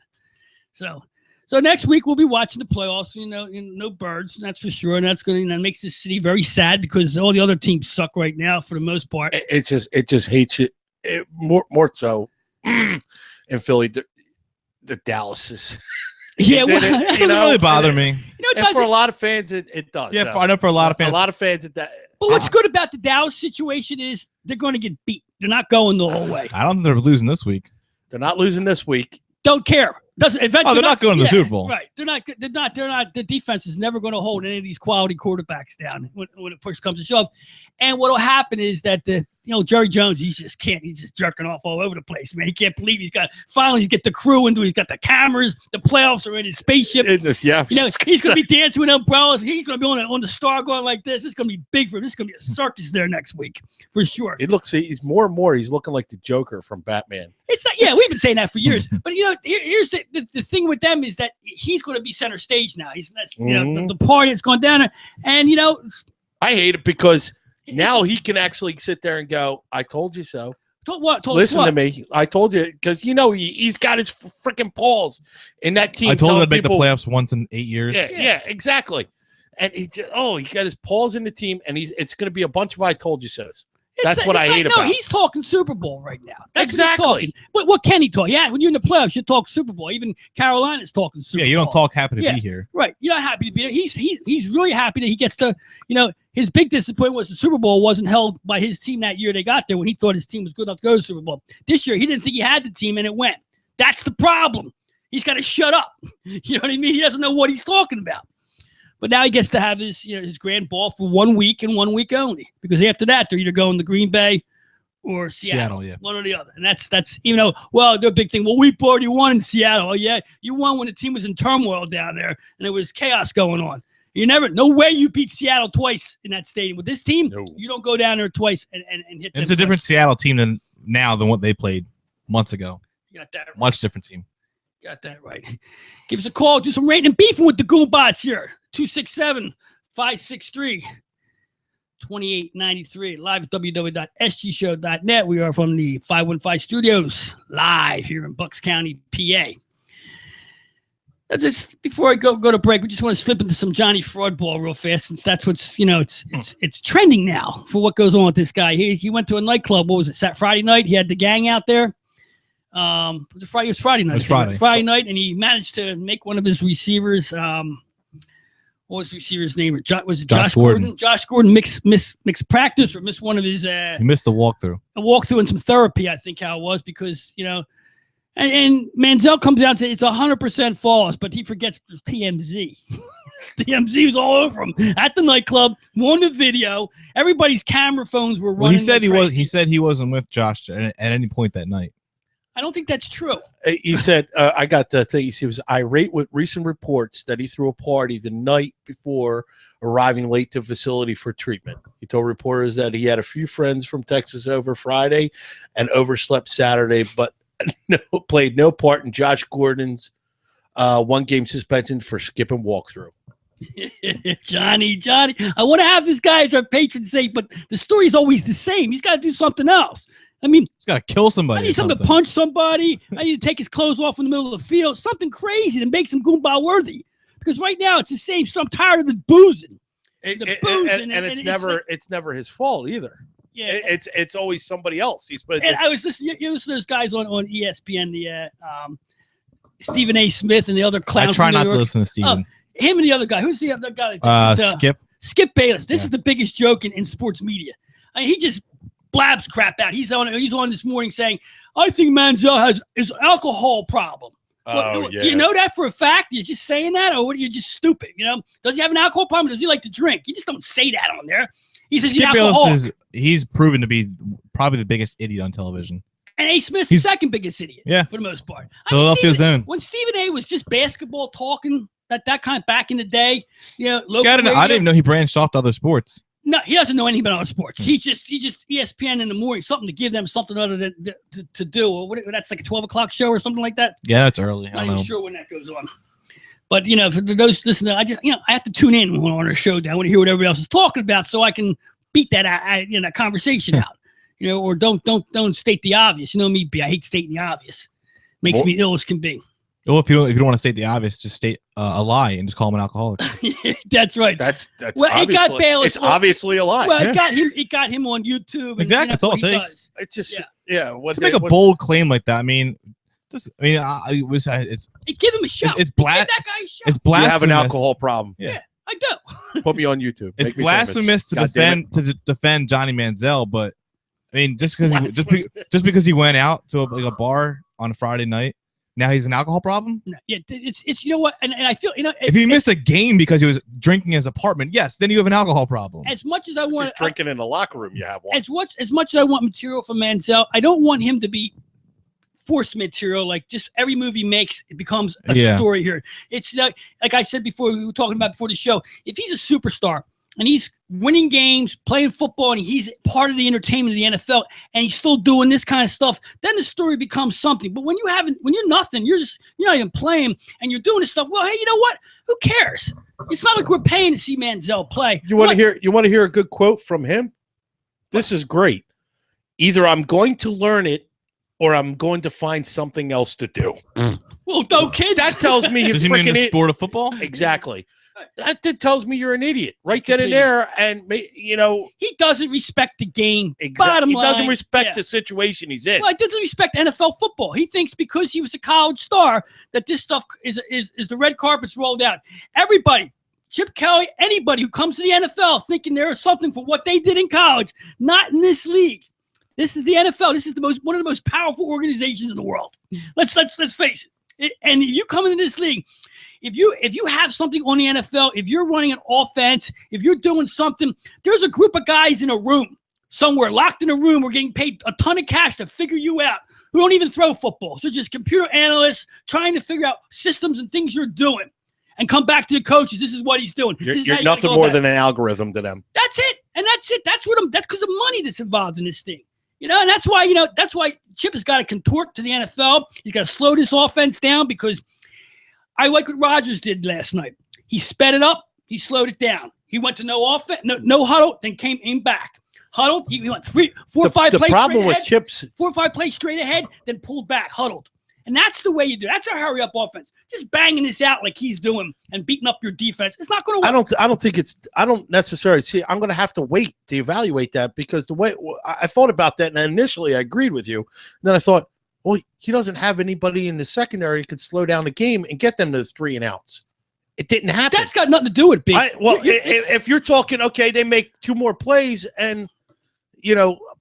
So next week we'll be watching the playoffs. No birds, that's for sure, and that's going to makes this city very sad because all the other teams suck right now for the most part. It just hates it. More so in Philly. The Dallas is. Yeah, it doesn't really bother me. For a lot of fans, it does. Yeah, I know for a lot of fans. A lot of fans, But what's good about the Dallas situation is they're going to get beat. They're not going the whole way. I don't think they're losing this week. They're not losing this week. Don't care. Doesn't. They're not going to the Super Bowl. Right. They're not. The defense is never going to hold any of these quality quarterbacks down when it push comes to shove. And what will happen is that Jerry Jones, he just can't. He's just jerking off all over the place, man. He can't believe he's got the crew into. He's got the cameras. The playoffs are in his spaceship. He's going to be dancing with umbrellas. He's going to be on the star going like this. It's going to be big for him. This is going to be a circus there next week for sure. He's more and more. He's looking like the Joker from Batman. It's not. Yeah, we've been saying that for years. But here's the thing with them is that he's going to be center stage now. The party that's going down there, and I hate it because now he can actually sit there and go, "I told you so." Listen to me. I told you because he's got his freaking paws in that team. I told him to make the playoffs once in 8 years. Yeah, exactly. And he's got his paws in the team, and it's going to be a bunch of "I told you so's." That's what I hate about. No, he's talking Super Bowl right now. That's exactly. What can he talk? Yeah, when you're in the playoffs, you talk Super Bowl. Even Carolina's talking Super Bowl. Yeah, you don't talk happy to be here. Right. You're not happy to be there. He's really happy that he gets to, his big disappointment was the Super Bowl wasn't held by his team that year they got there when he thought his team was good enough to go to the Super Bowl. This year, he didn't think he had the team, and it went. That's the problem. He's got to shut up. You know what I mean? He doesn't know what he's talking about. But now he gets to have his grand ball for 1 week and 1 week only. Because after that, they're either going to Green Bay or Seattle, yeah. One or the other. And that's their big thing. Well, we've already won in Seattle. Oh, yeah, you won when the team was in turmoil down there and there was chaos going on. No way you beat Seattle twice in that stadium. With this team, You don't go down there twice and hit them. It's a different Seattle team than what they played months ago. You got that right. Much different team. Got that right. Give us a call. Do some rating and beefing with the Goombahs here. 267-563-2893. Live at www.sgshow.net. We are from the 515 studios, live here in Bucks County, PA. Just before I go to break, we just want to slip into some Johnny Fraudball real fast, since that's what's it's trending now for what goes on with this guy. He went to a nightclub. What was it? Friday night. He had the gang out there. It was Friday night. It was Friday night, and he managed to make one of his receivers. What was the receiver's name? Was it Josh Gordon? Josh Gordon mixed practice or missed one of his. He missed a walkthrough. A walkthrough and some therapy, I think how it was, because and Manziel comes out and says it's 100% false, but he forgets TMZ. TMZ was all over him at the nightclub. Won the video. Everybody's camera phones were running. Well, he said he wasn't with Josh at any point that night. I don't think that's true. He said, I got the thing. He was irate with recent reports that he threw a party the night before arriving late to facility for treatment. He told reporters that he had a few friends from Texas over Friday and overslept Saturday, but played no part in Josh Gordon's 1-game suspension for skipping walkthrough. Johnny, I want to have this guy as our patron saint, but the story's always the same. He's got to do something else. I mean, he's got to kill somebody. I need something to punch somebody. I need to take his clothes off in the middle of the field. Something crazy that makes him Goombah worthy. Because right now it's the same stuff. I'm tired of the boozing. And it's never his fault either. Yeah, it's always somebody else. I was listening. You listen to those guys on ESPN, the Stephen A. Smith and the other clowns. I try not to listen to Stephen. Him and the other guy. Who's the other guy? Skip Bayless. This is the biggest joke in sports media. I mean, he just blabs crap out. He's on this morning saying, I think Manziel has his alcohol problem. Yeah. Do you know that for a fact? You're just saying that, or what? Are you just stupid? Does he have an alcohol problem? Or does he like to drink? You just don't say that on there. He says Skip Bayless he's proven to be probably the biggest idiot on television. And A. Smith's the second biggest idiot. Yeah, for the most part. Philadelphia's own. When Stephen A. was just basketball talking, that kind of back in the day, I didn't even know he branched off to other sports. No, he doesn't know anything about other sports. He just ESPN in the morning, something to give them something other than to do. Or that's like a 12 o'clock show or something like that. Yeah, that's early. I'm not even sure when that goes on. But for those listening, I have to tune in on our show. I want to hear what everybody else is talking about, so I can beat that conversation out. Or don't state the obvious. You know me, I hate stating the obvious. Makes me ill as can be. Well, if you don't want to state the obvious, just state a lie and just call him an alcoholic. That's right. That's it's obviously a lie. Well, it got him on YouTube. Exactly. That's all it takes. It's just to make a bold claim like that. I mean, it's give him a shot. It's give that guy a shot. It's blasphemous. You have an alcohol problem. Yeah, I do. Put me on YouTube. It's blasphemous to defend Johnny Manziel, but I mean, just because he went out to a bar on a Friday night Now he's an alcohol problem? No, yeah, it's you know what, and I feel if he missed a game because he was drinking in his apartment, yes, then you have an alcohol problem. As much as I want drinking in the locker room, you have one. As much as I want material from Manziel, I don't want him to be forced material. Like just every movie he makes, it becomes a story here. It's like I said before, we were talking about before the show. If he's a superstar and he's winning games, playing football, and he's part of the entertainment of the NFL, and he's still doing this kind of stuff, then the story becomes something. But when you're nothing, you're not even playing, and you're doing this stuff. Well, hey, you know what? Who cares? It's not like we're paying to see Manziel play. You want to hear a good quote from him? This is great. Either I'm going to learn it, or I'm going to find something else to do. Well, no kid. That tells me Does he mean the sport of football? Exactly. That tells me you're an idiot right then and there. And, you know. He doesn't respect the game. Exactly. Bottom line. He doesn't respect the situation he's in. Well, he doesn't respect NFL football. He thinks because he was a college star that this stuff is the red carpet's rolled out. Everybody, Chip Kelly, anybody who comes to the NFL thinking there is something for what they did in college, not in this league. This is the NFL. This is one of the most powerful organizations in the world. Let's face it. And if you come into this league, if you have something on the NFL, if you're running an offense, if you're doing something, there's a group of guys in a room somewhere, locked in a room, we're getting paid a ton of cash to figure you out, who don't even throw football. So just computer analysts trying to figure out systems and things you're doing and come back to the coaches. This is what he's doing. You're nothing more than an algorithm to them. That's it. And that's it. That's because of money that's involved in this thing. You know, and that's why Chip has got to contort to the NFL. He's got to slow this offense down because I like what Rodgers did last night. He sped it up. He slowed it down. He went to no offense, no huddle, then came in back. Huddled. He went 4 or 5 plays. The problem with Chip's 4 or 5 plays straight ahead, then pulled back, huddled. And that's the way you do it. That's a hurry-up offense. Just banging this out like he's doing and beating up your defense. It's not going to work. I don't necessarily see. I'm going to have to wait to evaluate that because the way I thought about that, and initially I agreed with you. And then I thought, well, he doesn't have anybody in the secondary who could slow down the game and get them to 3 and outs. It didn't happen. That's got nothing to do with it, Big. If you're talking, okay, they make 2 more plays and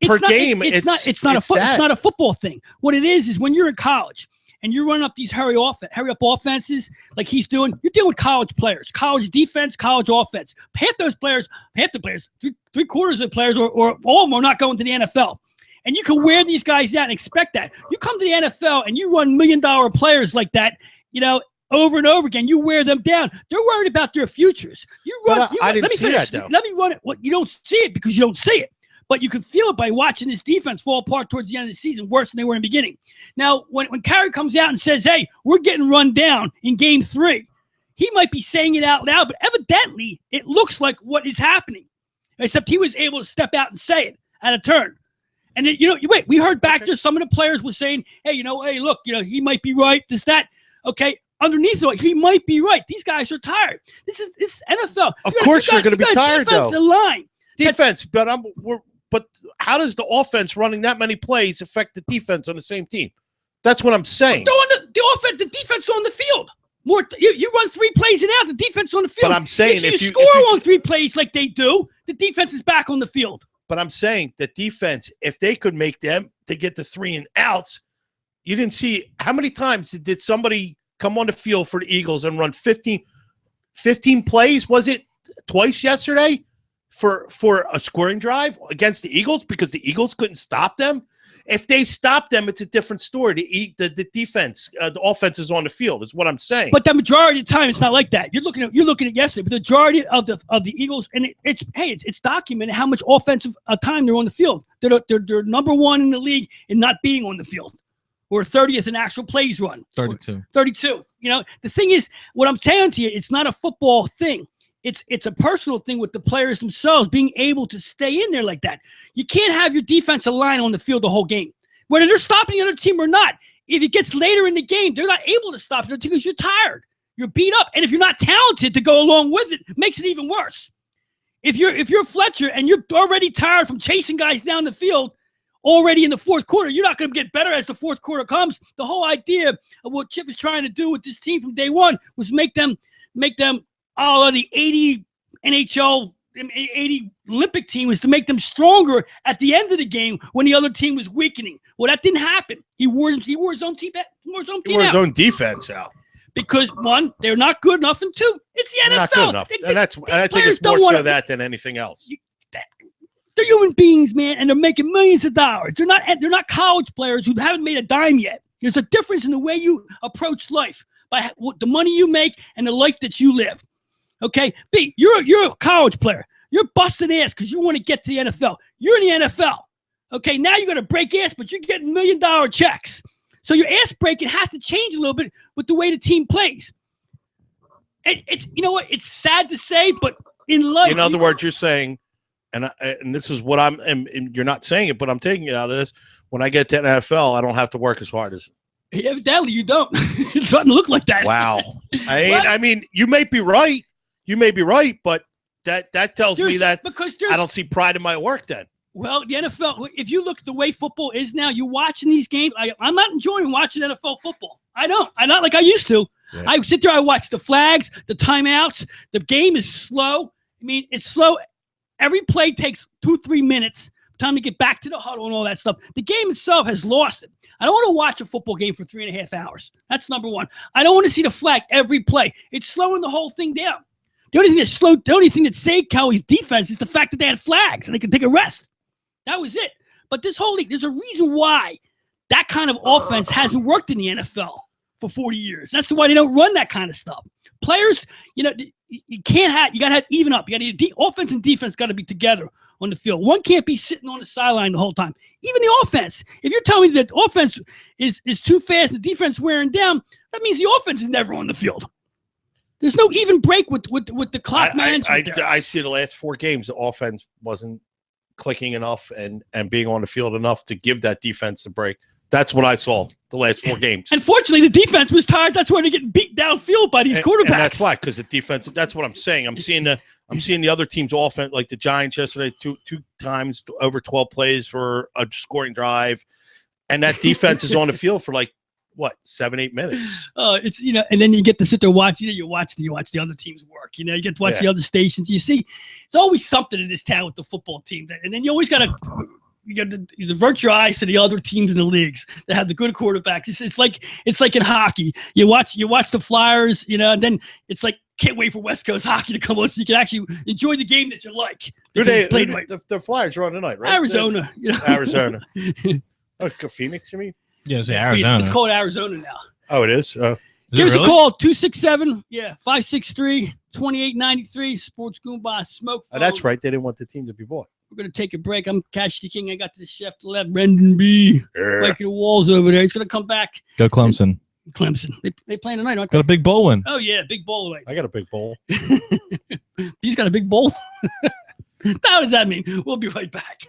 per game, it's not a football thing. What it is when you're in college and you're running up these hurry up offenses like he's doing, you're dealing with college players, college defense, college offense. Half the players, 3/4 of the players, or all of them are not going to the NFL. And you can wear these guys out and expect that. You come to the NFL and you run $1 million players like that, over and over again. You wear them down. They're worried about their futures. I didn't see that, though. Let me run it. Well, you don't see it because you don't see it. But you can feel it by watching this defense fall apart towards the end of the season, worse than they were in the beginning. Now, when Carey comes out and says, hey, we're getting run down in game 3, he might be saying it out loud, but evidently it looks like what is happening, except he was able to step out and say it at a turn. And then, we heard back there some of the players were saying, hey, look, he might be right, this, that. Okay, underneath it, he might be right. These guys are tired. This is NFL. Of course you're going to be tired, though. Line. Defense, but how does the offense running that many plays affect the defense on the same team? That's what I'm saying. The defense on the field. You run 3 plays and out, the defense on the field. But I'm saying if you score on 3 plays like they do, the defense is back on the field. But I'm saying the defense, if they could make them to get the 3 and outs, you didn't see how many times did somebody come on the field for the Eagles and run 15 plays? Was it twice yesterday? For a scoring drive against the Eagles because the Eagles couldn't stop them. If they stop them, it's a different story. The defense, the offense is on the field. Is what I'm saying. But the majority of the time, it's not like that. You're looking at yesterday, but the majority of the Eagles, and it's documented how much offensive time they're on the field. They're number 1 in the league in not being on the field, or 30th in actual plays run. 32. The thing is, what I'm telling to you, it's not a football thing. It's a personal thing with the players themselves being able to stay in there like that. You can't have your defensive line on the field the whole game. Whether they're stopping the other team or not, if it gets later in the game, they're not able to stop the other team because you're tired. You're beat up. And if you're not talented to go along with it, it makes it even worse. If you're Fletcher and you're already tired from chasing guys down the field already in the 4th quarter, you're not going to get better as the 4th quarter comes. The whole idea of what Chip is trying to do with this team from day one was make them all of the 80 NHL '80 Olympic team was to make them stronger at the end of the game when the other team was weakening. Well, that didn't happen. He wore his own team out. He wore his own defense out. Because one, they're not good enough, and two, it's the NFL. They're not good enough. And I think it's more so that than anything else. They're human beings, man, and they're making millions of dollars. They're not college players who haven't made a dime yet. There's a difference in the way you approach life by the money you make and the life that you live. Okay, B, you're a college player. You're busting ass because you want to get to the NFL. You're in the NFL. Okay, now you're going to break ass, but you're getting $1 million checks. So your ass breaking has to change a little bit with the way the team plays. And it's, you know what? It's sad to say, but in life. In other words, you're saying, and this is what and you're not saying it, but I'm taking it out of this. When I get to the NFL, I don't have to work as hard as. Evidently, you don't. It's starting to look like that. Wow. I mean, you may be right. You may be right, but that tells me that I don't see pride in my work then. Well, the NFL, if you look at the way football is now, you're watching these games. I'm not enjoying watching NFL football. I don't. I'm not like I used to. Yeah. I sit there, I watch the flags, the timeouts. The game is slow. I mean, it's slow. Every play takes 2-3 minutes, time to get back to the huddle and all that stuff. The game itself has lost it. I don't want to watch a football game for 3.5 hours. That's number one. I don't want to see the flag every play. It's slowing the whole thing down. The only thing that saved Cowboys' defense is the fact that they had flags and they could take a rest. That was it. But this whole league, there's a reason why that kind of offense hasn't worked in the NFL for 40 years. That's why they don't run that kind of stuff. Players, you got to have even up. You got to offense and defense got to be together on the field. One can't be sitting on the sideline the whole time. Even the offense. If you're telling me that the offense is too fast and the defense wearing down, that means the offense is never on the field. There's no even break with the clock management. I see the last 4 games, the offense wasn't clicking enough and being on the field enough to give that defense a break. That's what I saw the last 4 games. Unfortunately, the defense was tired. That's why they're getting beat downfield by these quarterbacks. And that's why, because the defense. That's what I'm saying. I'm seeing the other team's offense, like the Giants yesterday, two times over 12 plays for a scoring drive, and that defense is on the field for 7-8 minutes. It's and then you get to sit there watch. You watch the other teams work. You get to watch the other stations. You see, it's always something in this town with the football team, and then you always got to. You got to divert your eyes to the other teams in the leagues that have the good quarterbacks. It's like in hockey. You watch the Flyers, and then it's like can't wait for West Coast hockey to come on so you can actually enjoy the game that you like. The Flyers are on tonight, right? Arizona. Arizona. Phoenix, you mean? Yeah, it's Arizona. It's called Arizona now. Oh, it is? Give us a call, 267-563-2893. Sports Goombahs Smoke phone. That's right. They didn't want the team to be bought. We're going to take a break. I'm Cash the King. I got to the chef to the left, Brendan B. Breaking the walls over there. He's going to come back. Go Clemson. Clemson. They playing tonight, aren't they? Got a big bowl win. Oh, yeah, big bowl win. I got a big bowl. He's got a big bowl? How does that mean? We'll be right back.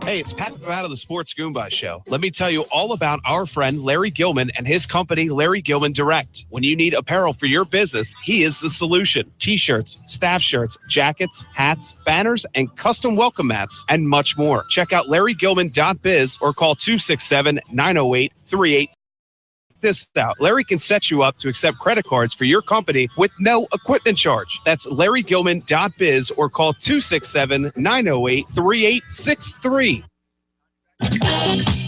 Hey, it's Pat out of the Sports Goombahs Show. Let me tell you all about our friend Larry Gilman and his company, Larry Gilman Direct. When you need apparel for your business, he is the solution. T-shirts, staff shirts, jackets, hats, banners, and custom welcome mats, and much more. Check out LarryGilman.biz or call 267-908-38. This out. Larry can set you up to accept credit cards for your company with no equipment charge. That's LarryGilman.biz or call 267-908-3863.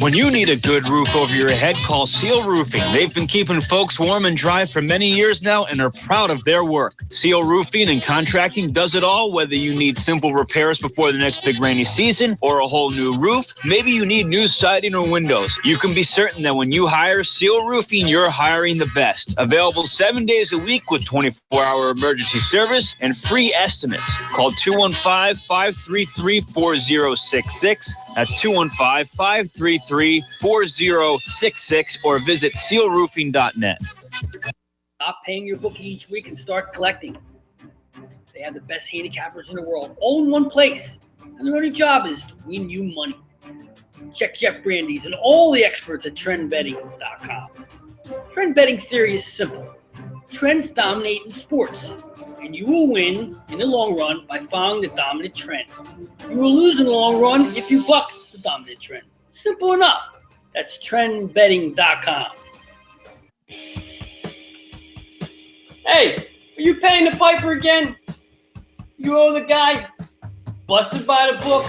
When you need a good roof over your head, call Seal Roofing. They've been keeping folks warm and dry for many years now and are proud of their work. Seal Roofing and Contracting does it all, whether you need simple repairs before the next big rainy season or a whole new roof. Maybe you need new siding or windows. You can be certain that when you hire Seal Roofing, you're hiring the best. Available 7 days a week with 24-hour emergency service and free estimates. Call 215-533-4066. That's 215-533-4066 or visit sealroofing.net. Stop paying your bookie each week and start collecting. They have the best handicappers in the world, all in one place. And their only job is to win you money. Check Jeff Brandy's and all the experts at trendbetting.com. Trend betting theory is simple. Trends dominate in sports, and you will win in the long run by following the dominant trend. You will lose in the long run if you buck the dominant trend. Simple enough. That's trendbetting.com. Hey, are you paying the piper again? You owe the guy? Busted by the book?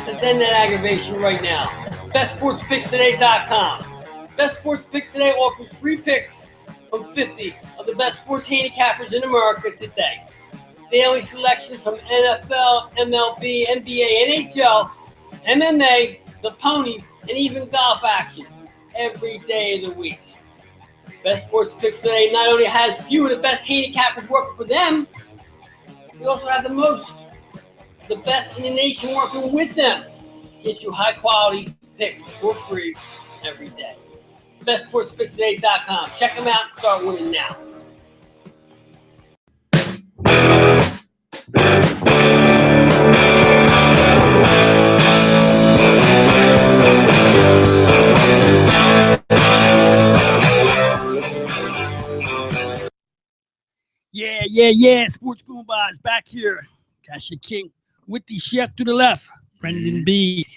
Let's end that aggravation right now. BestSportsPicksToday.com. Best Sports Picks Today offers free picks from 50 of the best sports handicappers in America today. Daily selections from NFL, MLB, NBA, NHL, MMA, the ponies, and even golf action every day of the week. Best Sports Picks Today not only has few of the best handicappers working for them, we also have the best in the nation working with them. Get you high quality picks for free every day. BestSportsPicksToday.com. Check them out and start winning now. Yeah. Sports Goombahs back here. Cash the King with the chef to the left, Brendan B.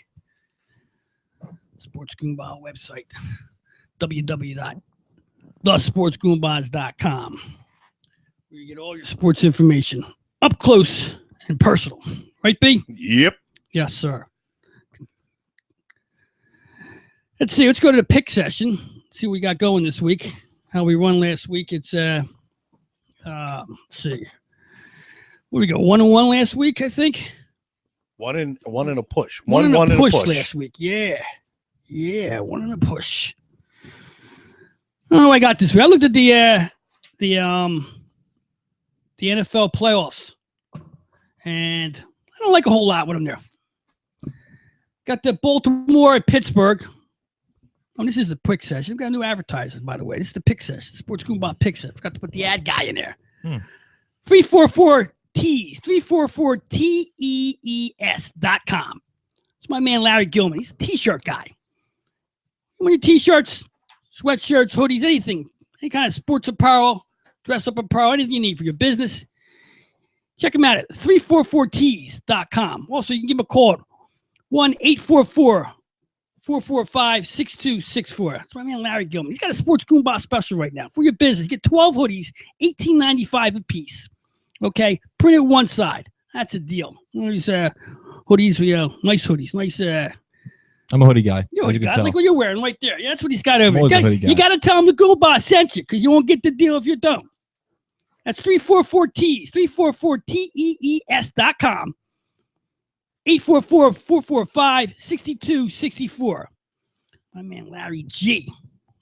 Sports Goombah website, www.thesportsgoombahs.com, where you get all your sports information up close and personal. Right, B? Yep. Yes, sir. Let's see. Let's go to the pick session. See what we got going this week. How we run last week. It's let's see. What did we go? 1-1 last week, I think. One in a push. One in a push push last week. Yeah, one in a push. Oh, I got this. I looked at the NFL playoffs, and I don't like a whole lot with them there. Got the Baltimore at Pittsburgh. Oh, this is the pick session. We've got new advertisers, by the way. This is the pick session. Sports Goombah pick session. Forgot to put the ad guy in there. 344Tees. 344Tees.com. It's my man Larry Gilman. He's a t-shirt guy. You want your t-shirts, sweatshirts, hoodies, anything, any kind of sports apparel, dress-up apparel, anything you need for your business, check him out at 344Tees.com. Also, you can give him a call at 1-844-445-6264. That's my man Larry Gilman. He's got a Sports Goombah special right now for your business. Get 12 hoodies, $18.95 a piece. Okay, print it one side. That's a deal. One of these hoodies, nice hoodies, nice. I'm a hoodie guy. You're a hoodie guy. Like what you're wearing right there. Yeah, that's what he's got over there. You got to tell him the Goombah sent you, because you won't get the deal if you don't. That's 344Tees, 344Tees.com. 844-445-6264. My man Larry G.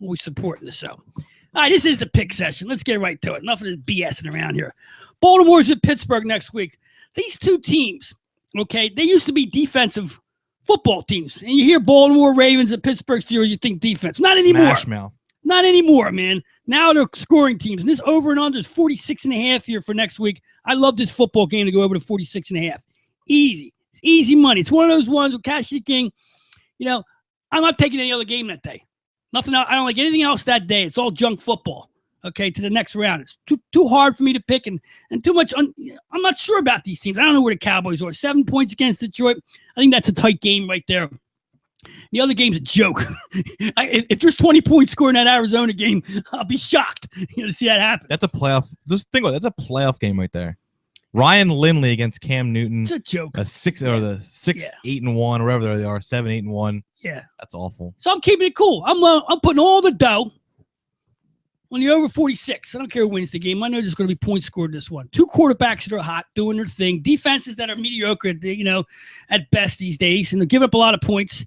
Always supporting the show. All right, this is the pick session. Let's get right to it. Enough of this BSing around here. Baltimore's at Pittsburgh next week. These two teams, okay, they used to be defensive football teams. And you hear Baltimore Ravens and Pittsburgh Steelers, you think defense. Not anymore. Smash mouth. Not anymore, man. Now they're scoring teams. And this over and under is 46.5 here for next week. I love this football game to go over to 46.5. Easy. It's easy money. It's one of those ones with Cash the King. You know, I'm not taking any other game that day. Nothing else. I don't like anything else that day. It's all junk football. Okay, to the next round. It's too hard for me to pick and too much. I'm not sure about these teams. I don't know where the Cowboys are. 7 points against Detroit. I think that's a tight game right there. The other game's a joke. If there's 20 points scored in that Arizona game, I'll be shocked to see that happen. That's a playoff. Just think about it. That's a playoff game right there. Ryan Lindley against Cam Newton. It's a joke. The 8-1, wherever they are, 7-8-1. Yeah, that's awful. So I'm keeping it cool. I'm putting all the dough on the over 46. I don't care who wins the game. I know there's going to be points scored in this one. Two quarterbacks that are hot, doing their thing. Defenses that are mediocre, at best these days, and they're giving up a lot of points.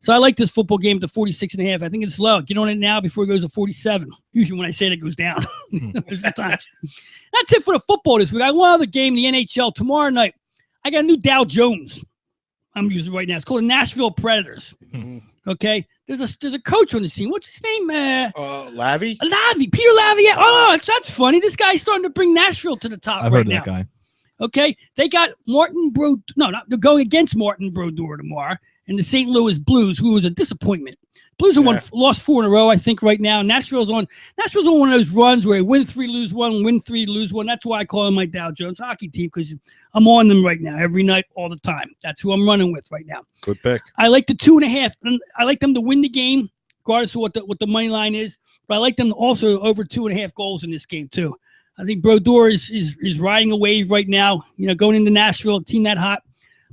So I like this football game at the 46.5. I think it's low. Get on it now before it goes to 47. Usually when I say it, it goes down. There's the times. That's it for the football this week. I got one other game, the NHL. Tomorrow night, I got a new Dow Jones I'm using right now. It's called the Nashville Predators. Okay? There's a coach on this team. What's his name? Lavi? Lavi. Peter Lavi. Oh, that's funny. This guy's starting to bring Nashville to the top I've right heard of now. That guy. Okay? They got they're going against Martin Brodeur tomorrow and the St. Louis Blues, who was a disappointment. Blues are lost 4 in a row, I think, right now. Nashville's on one of those runs where they win 3, lose 1, win 3, lose 1. That's why I call them my Dow Jones hockey team, because I'm on them right now, every night, all the time. That's who I'm running with right now. Good pick. I like the 2.5. I like them to win the game, regardless of what the money line is. But I like them also over 2.5 goals in this game too. I think Brodeur is riding a wave right now. Going into Nashville, a team that hot.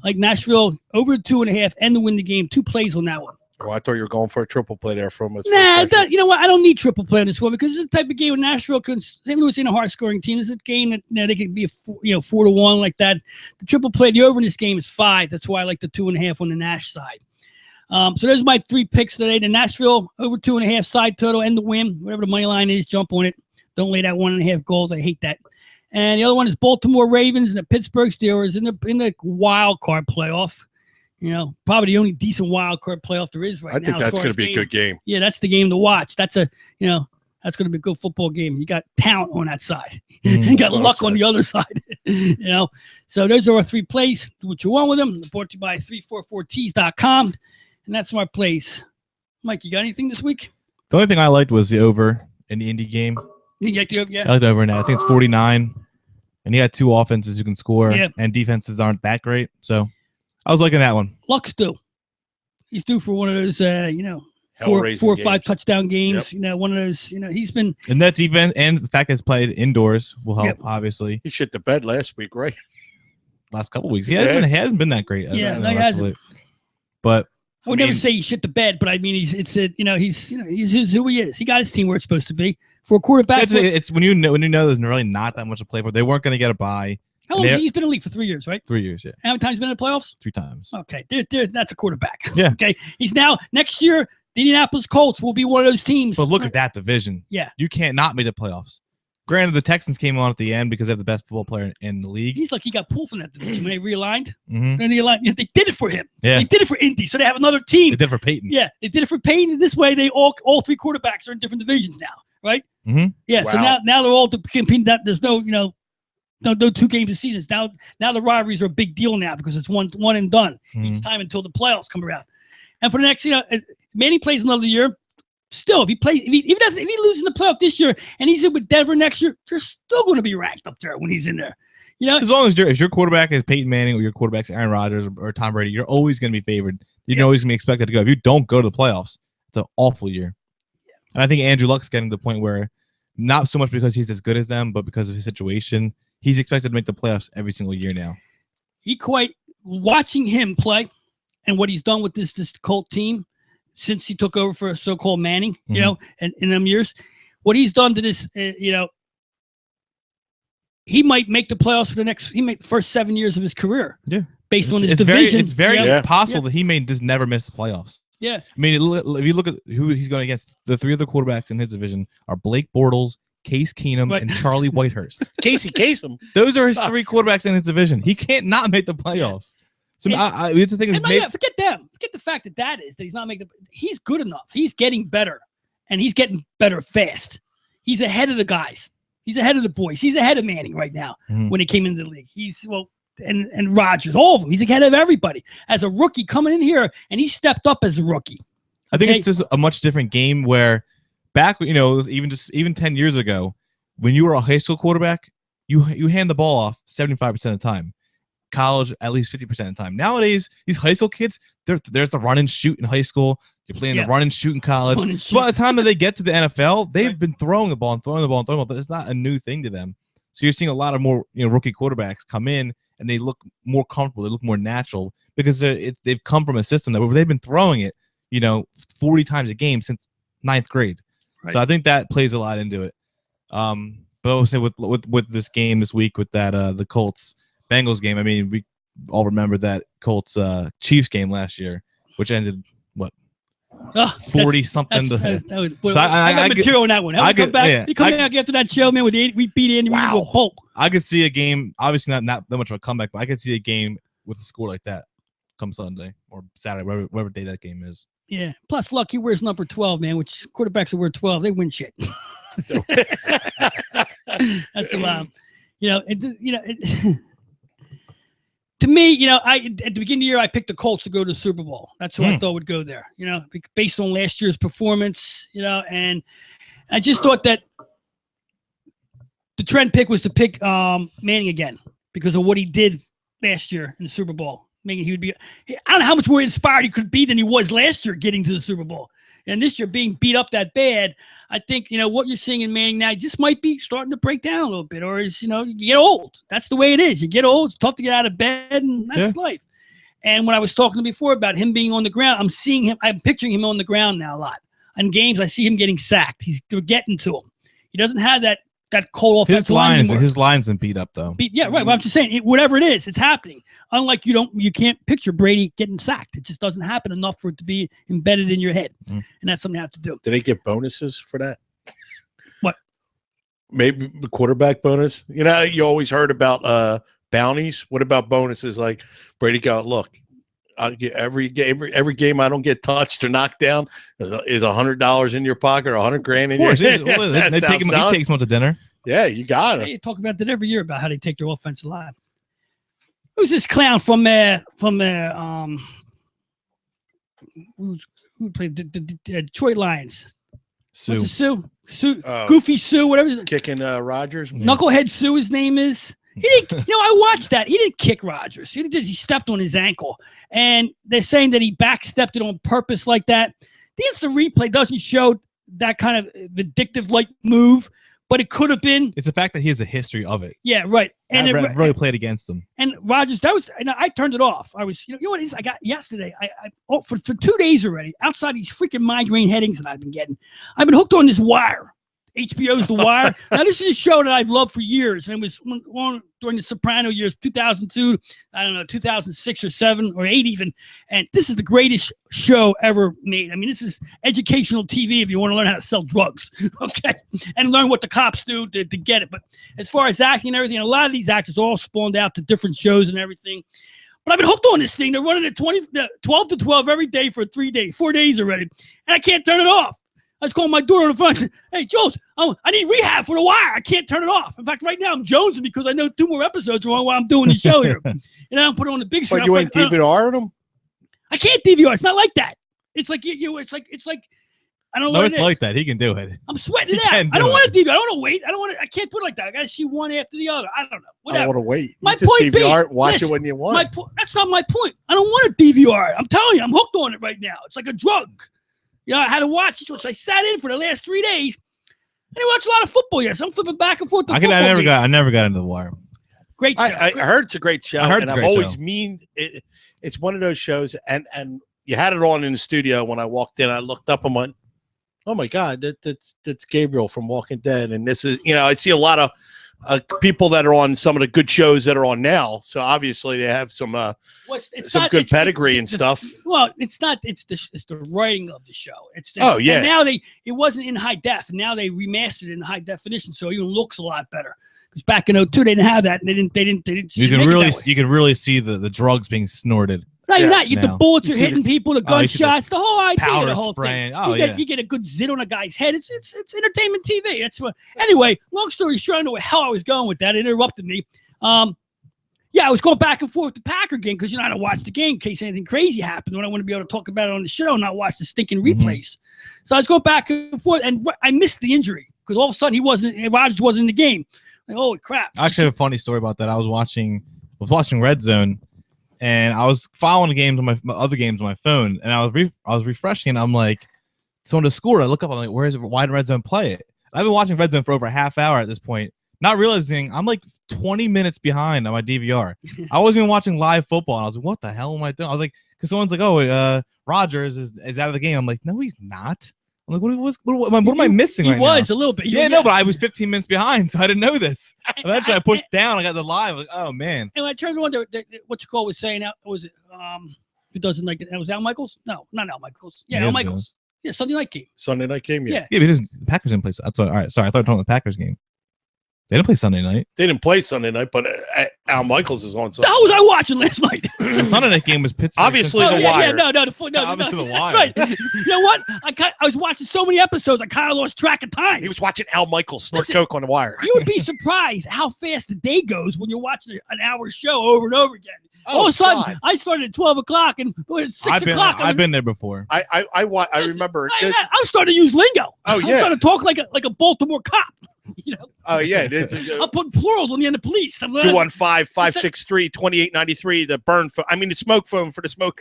I like Nashville over 2.5 and to win the game. 2 plays on that one. Oh, I thought you were going for a triple play there from us. Nah, you know what? I don't need triple play on this one because it's the type of game with Nashville. Because St. Louis ain't a hard scoring team. It's a game that they could be 4-1 like that. The triple play, the over in this game is 5. That's why I like the 2.5 on the Nash side. So there's my 3 picks today. The Nashville over 2.5 side total and the win. Whatever the money line is, jump on it. Don't lay that 1.5 goals. I hate that. And the other one is Baltimore Ravens and the Pittsburgh Steelers in the wild card playoff. Probably the only decent wild card playoff there is right now. I think that's going to be a good game. Yeah, that's the game to watch. That's going to be a good football game. You got talent on that side. You got luck on the other side. So those are our 3 plays. Do what you want with them. Brought to you by 344tees.com. And that's my plays. Mike, you got anything this week? The only thing I liked was the over in the Indy game. You like the over? Yeah. I like the over now. I think it's 49. And you got 2 offenses you can score. Yeah. And defenses aren't that great. So I was liking that one. Luck's due. He's due for one of those, 4 or 5 touchdown games. Yep. One of those, he's been. And that defense and the fact that it's played indoors will help, obviously. He shit the bed last week, right? Last couple weeks. He hasn't been that great. He hasn't. But I would never say he shit the bed, but I mean, he's who he is. He got his team where it's supposed to be. For a quarterback. It's when you know there's really not that much to play for. They weren't going to get a bye. How long? He's been in the league for 3 years, right? 3 years, yeah. How many times has he been in the playoffs? 3 times. Okay, that's a quarterback. Yeah. Okay, he's now next year. The Indianapolis Colts will be one of those teams. But look at that division. Yeah, you can't not make the playoffs. Granted, the Texans came on at the end because they have the best football player in the league. He's like he got pulled from that division when they realigned. Mm-hmm. Then they did it for him. Yeah. They did it for Indy, so they have another team. They did it for Peyton. Yeah, they did it for Peyton. This way, they all 3 quarterbacks are in different divisions now, right? Mm-hmm. Yeah. Wow. So now they're all competing. That there's no 2 games a season. Now the rivalries are a big deal now because it's one and done each time until the playoffs come around. And for the next, Manny plays another year. Still, if he loses in the playoff this year and he's in with Denver next year, you're still going to be ranked up there when he's in there. As long as if your quarterback is Peyton Manning or your quarterback's Aaron Rodgers or Tom Brady, you're always going to be favored. You're always going to be expected to go. If you don't go to the playoffs, it's an awful year. Yeah. And I think Andrew Luck's getting to the point where not so much because he's as good as them, but because of his situation, he's expected to make the playoffs every single year now. Watching him play and what he's done with this Colt team since he took over for so-called Manning, and in them years, what he's done to this, he might make the playoffs for the first 7 years of his career. Yeah. Based on his division. It's very possible that he may just never miss the playoffs. Yeah. I mean, if you look at who he's going against, the 3 other quarterbacks in his division are Blake Bortles, Case Keenum, and Charlie Whitehurst. Casey Kasem. Those are his 3 quarterbacks in his division. He can't not make the playoffs. So we have to think. Forget them. Forget the fact that he's not making. He's good enough. He's getting better, and he's getting better fast. He's ahead of the guys. He's ahead of the boys. He's ahead of Manning right now when he came into the league. And Rodgers, all of them. He's ahead of everybody as a rookie coming in here, and he stepped up as a rookie. I think it's just a much different game where back, even 10 years ago, when you were a high school quarterback, you hand the ball off 75% of the time. College, at least 50% of the time. Nowadays, these high school kids, there's the run and shoot in high school. You're playing the run and shoot in college. So by the time that they get to the NFL, they've been throwing the ball and throwing the ball and throwing the ball. It's not a new thing to them. So you're seeing a lot of more rookie quarterbacks come in and they look more comfortable. They look more natural because they've come from a system that where they've been throwing it, 40 times a game since 9th grade. Right. So I think that plays a lot into it. But I would say with this game this week with that the Colts Bengals game, I mean, we all remember that Colts Chiefs game last year, which ended 40 something. I got material on that one. You come back after that show, man. We beat Andy Reid to a pulp. I could see a game, obviously not that much of a comeback, but I could see a game with a score like that come Sunday or Saturday, whatever day that game is. Yeah. Plus, Lucky wears number 12, man. Which quarterbacks that wear 12, they win shit. That's the to me, at the beginning of the year, I picked the Colts to go to the Super Bowl. That's who I thought would go there, based on last year's performance, and I just thought that the trend pick was to pick Manning again because of what he did last year in the Super Bowl. I don't know how much more inspired he could be than he was last year getting to the Super Bowl. And this year being beat up that bad, I think, what you're seeing in Manning now just might be starting to break down a little bit, or is, you get old. That's the way it is. You get old, it's tough to get out of bed, and that's life. And when I was talking before about him being on the ground, I'm picturing him on the ground now a lot. In games, I see him getting sacked. They're getting to him. He doesn't have that cold offensive line anymore. His line's been beat up, though. Yeah, right. But I'm just saying, whatever it is, it's happening. Unlike you can't picture Brady getting sacked. It just doesn't happen enough for it to be embedded in your head, and that's something you have to do. Do they get bonuses for that? What? Maybe the quarterback bonus. You always heard about bounties. What about bonuses? Like Brady got, look, I'll get every game I don't get touched or knocked down is $100 in your pocket or $100,000 in your. He takes them to dinner. Yeah, you got it. You talk about that every year about how they take their offensive line. Who's this clown from who played the Detroit Lions? Sue. What's it, Sue? Goofy Sue, whatever. Kicking Rodgers. Knucklehead Sue, his name is. He didn't. I watched that. He didn't kick Rodgers. He stepped on his ankle, and they're saying that he backstepped it on purpose like that. The instant replay doesn't show that kind of vindictive like move. But it could have been. It's the fact that he has a history of it. Yeah, right. And it really played against him. And Rodgers, I turned it off. I was, you know what it is? I got yesterday. For 2 days already. Outside these freaking migraine headaches that I've been getting, I've been hooked on this Wire. HBO's The Wire. Now this is a show that I've loved for years, and it was on during the Soprano years, 2002. I don't know, 2006 or 7 or 8 even. And this is the greatest show ever made. I mean, this is educational TV if you want to learn how to sell drugs, okay, and learn what the cops do to get it. But as far as acting and everything, a lot of these actors all spawned out to different shows and everything. But I've been hooked on this thing. They're running it 12 to 12 every day for 4 days already, and I can't turn it off. I was calling my daughter on the phone. I said, hey, Jules, I need rehab for The Wire. I can't turn it off. In fact, right now I'm jonesing because I know 2 more episodes are on while I'm doing the show here. And I don't put it on the big screen. But you ain't DVR them? I can't DVR. It's not like that. It's like it's like I don't know. No, what it's like that. He can do it. I'm sweating it out. I don't want to DVR. I don't want to wait. I can't put it like that. I got to see one after the other. I don't know. Whatever. I don't want to wait. My just point DVR being, watch it when you want. That's not my point. I don't want to DVR. I'm telling you, I'm hooked on it right now. It's like a drug. I had to watch it. So I sat in for the last 3 days. And I watched a lot of football. Yes, I'm flipping back and forth. I never got into The Wire. Great show. I heard it's a great show. And I've always it's one of those shows. And you had it on in the studio when I walked in. I looked up and went, oh my God, that's Gabriel from Walking Dead. And this is, I see a lot of people that are on some of the good shows that are on now. So obviously they have some good pedigree and stuff. Well, it's not. It's the writing of the show. And now it wasn't in high def. Now they remastered it in high definition, so it even looks a lot better. Because back in 2002 they didn't have that, and they didn't. You can really see the drugs being snorted. No, you're not. The bullets are hitting people, the gunshots, the whole idea, powder the whole spraying. thing. You get a good zit on a guy's head. It's entertainment TV. That's what. Anyway, long story short, I don't know where the hell I was going with that. It interrupted me. I was going back and forth with the Packer game because I don't watch the game in case anything crazy happens when I want to be able to talk about it on the show and not watch the stinking replays. So I was going back and forth, and I missed the injury because all of a sudden Rodgers wasn't in the game. Like, holy crap! I actually have a funny story about that. I was watching Red Zone. And I was following the games on my other games on my phone, and I was refreshing. And I'm like, someone just scored. I look up. I'm like, where is it? Why didn't Red Zone play it? I've been watching Red Zone for over a half hour at this point, not realizing I'm like 20 minutes behind on my DVR. I wasn't even watching live football, and I was like, what the hell am I doing? I was like, because someone's like, oh, Rodgers is out of the game. I'm like, no, he's not. I'm like, what am I missing right now? He was a little bit. No, but I was 15 minutes behind, so I didn't know this. Eventually, I pushed down. I got the live. Like, oh, man. And I turned on what you call was saying, was it, who doesn't like it? Was Al Michaels? No, not Al Michaels. Yeah, Al Michaels. Yeah, Sunday night game. Sunday night game, yeah. Yeah, because the Packers didn't play. That's all right. Sorry, I thought you were talking about the Packers game. They didn't play Sunday night. They didn't play Sunday night, but Al Michaels is on Sunday. How was I watching last night? The Sunday night game was Pittsburgh. Obviously, The Wire. Yeah, obviously, The Wire. That's right. You know what? I was watching so many episodes, I kind of lost track of time. He was watching Al Michaels snort coke on The Wire. You would be surprised how fast the day goes when you're watching an hour show over and over again. All of a sudden, I started at 12 o'clock and at 6 o'clock. I've been there before. I remember. I'm starting to use lingo. Oh, yeah. I'm starting to talk like a Baltimore cop. You know? Oh, yeah. It is. I'll put plurals on the end of police. 215-563-2893, the burn phone. I mean, the smoke phone for the smoke.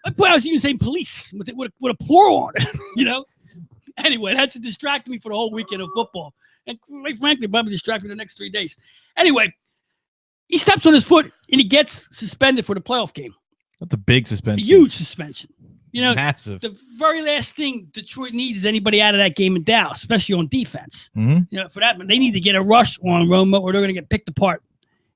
I was even saying police with a plural on it, you know? Anyway, that's to distract me for the whole weekend of football. And quite frankly, probably distract me the next 3 days. Anyway, he steps on his foot and he gets suspended for the playoff game. That's a big suspension. A huge suspension. You know, massive. The very last thing Detroit needs is anybody out of that game in Dallas, especially on defense. Mm-hmm. You know, for that, they need to get a rush on Romo, or they're going to get picked apart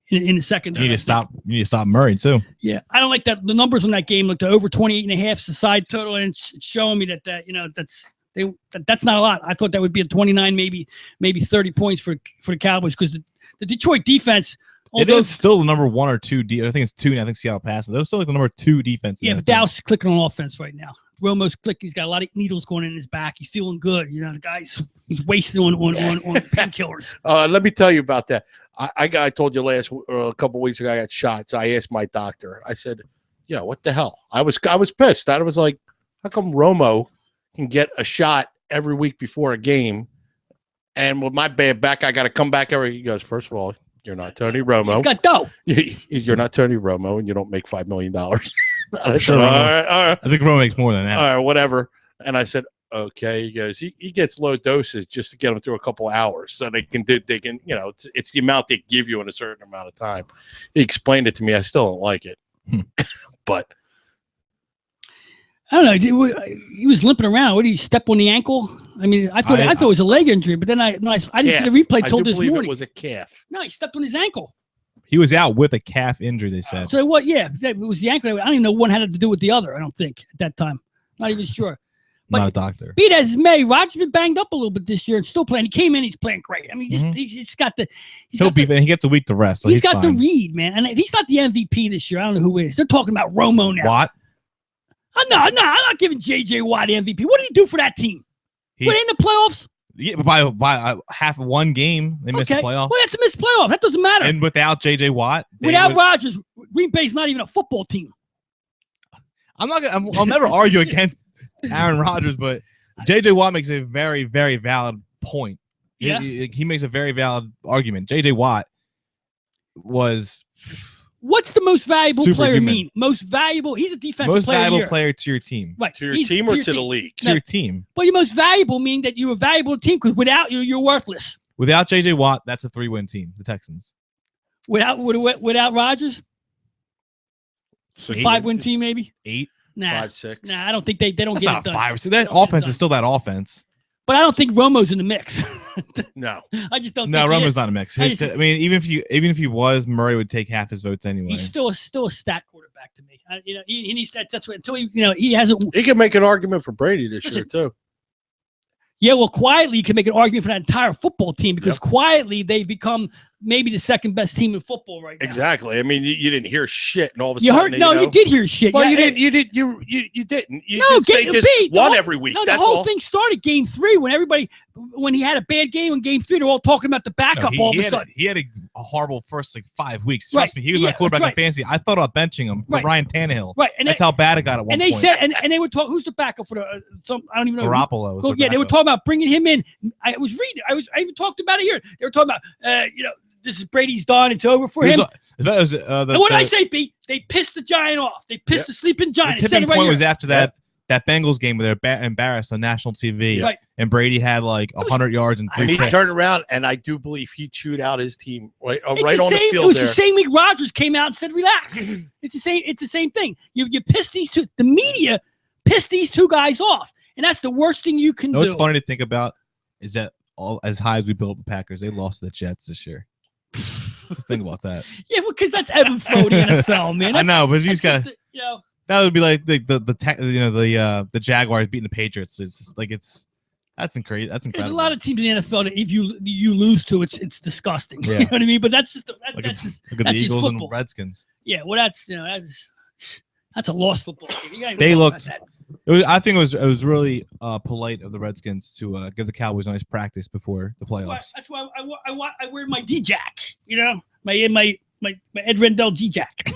in the second. You need to stop Murray too. Yeah, I don't like that. The numbers on that game look over 28.5 is the side total, and it's showing me that that's not a lot. I thought that would be a 29, maybe 30 points for the Cowboys, because the Detroit defense. It is still the number 1 or 2. I think it's 2, and I think Seattle passed, but they're still like the number 2 defense. Yeah, but Dallas is clicking on offense right now. Romo's clicking. He's got a lot of needles going in his back. He's feeling good. You know, the guy's wasted on painkillers. Let me tell you about that. I told you a couple weeks ago I got shots. I asked my doctor. I said, "Yeah, what the hell?" I was pissed. I was like, "How come Romo can get a shot every week before a game, and with my bad back, I got to come back every?" He goes, "First of all, you're not Tony Romo. He's got dough. You're not Tony Romo, and you don't make $5 million." I said, all right. I think Romo makes more than that. All right, whatever. And I said, okay. He goes, he gets low doses just to get him through a couple hours, so they can, you know, it's the amount they give you in a certain amount of time. He explained it to me. I still don't like it, but I don't know. He was limping around. What did he step on the ankle? I mean, I thought it was a leg injury, but then I didn't see the replay till this morning. It was a calf. No, he stepped on his ankle. He was out with a calf injury, they said. So what? Yeah, it was the ankle. I don't even know one had to do with the other. I don't think at that time. Not even sure. But not a doctor. Be it as may, Rodgers been banged up a little bit this year and still playing. He came in, he's playing great. I mean, he's got the. And he gets a week to rest. So he's got fine. the read, man. And if he's not the MVP this year, I don't know who is. They're talking about Romo now. Watt? No, I'm not giving J.J. Watt the MVP. What did he do for that team? Were they in the playoffs? Yeah, by half of one game, they missed the playoffs. Well, that's a missed playoff. That doesn't matter. And without J.J. Watt, without Rodgers, Green Bay's not even a football team. I'll never argue against Aaron Rodgers, but J.J. Watt makes a very, very valid point. Yeah. He makes a very valid argument. J.J. Watt was. What's the most valuable player mean? Most valuable. He's a defensive most player. Most valuable to player to your team. Right. To your team or to the league? To your team. Well, your most valuable mean that you're a valuable team, because without you, you're worthless. Without J.J. Watt, that's a 3-win team, the Texans. Without Rodgers? 5-win team, maybe? 8? Nah. 5, 6. Nah, I don't think they don't that's get not it done. 5. So that offense is still that offense. But I don't think Romo's in the mix. No. I just don't think Romo's not in the mix. I mean, even if he was, Murray would take half his votes anyway. He's still a stat quarterback to me. He needs that. That's what until he hasn't. He can make an argument for Brady this year too. Yeah, well, quietly you can make an argument for that entire football team, because quietly they've become maybe the second best team in football right now. Exactly. I mean, you didn't hear shit, and all of a sudden you did hear shit. Well, you didn't. You didn't. They just won every week. No, the whole thing started game 3 when he had a bad game in game 3. They're all talking about the backup all of a sudden. He had a horrible first 5 weeks. Trust me, he was my quarterback in fantasy. I thought about benching him for Ryan Tannehill. Right, and that's how bad it got at one point. And they said, and they were talking. Who's the backup for the? I don't even know. Garoppolo. They were talking about bringing him in. I even talked about it here. They were talking about this is Brady's done. It's over for him. And what did I say, B? They pissed the Giant off. They pissed the sleeping Giant. The tipping point was after that Bengals game where they're embarrassed on national TV. Right. And Brady had like 100 yards and 3 picks. And he turned around, and I do believe he chewed out his team right on the field. It was the same week Rodgers came out and said, "Relax." It's the same thing. You pissed these two. The media pissed these two guys off, and that's the worst thing you can do. What's funny to think about is that as high as we built the Packers, they lost the Jets this year. Just think about that. Yeah, because that's ebb and flow the NFL, man. I know, but you just got that would be like the Jaguars beating the Patriots. It's just like that's incredible. That's incredible. There's a lot of teams in the NFL that if you lose to, it's disgusting. Yeah. You know what I mean? But that's just that's just the Eagles and Redskins. Yeah, well, that's a lost football game. They looked. I think it was really polite of the Redskins to give the Cowboys a nice practice before the playoffs. That's why I wear my D-Jack. You know, my my Ed Rendell G-Jack.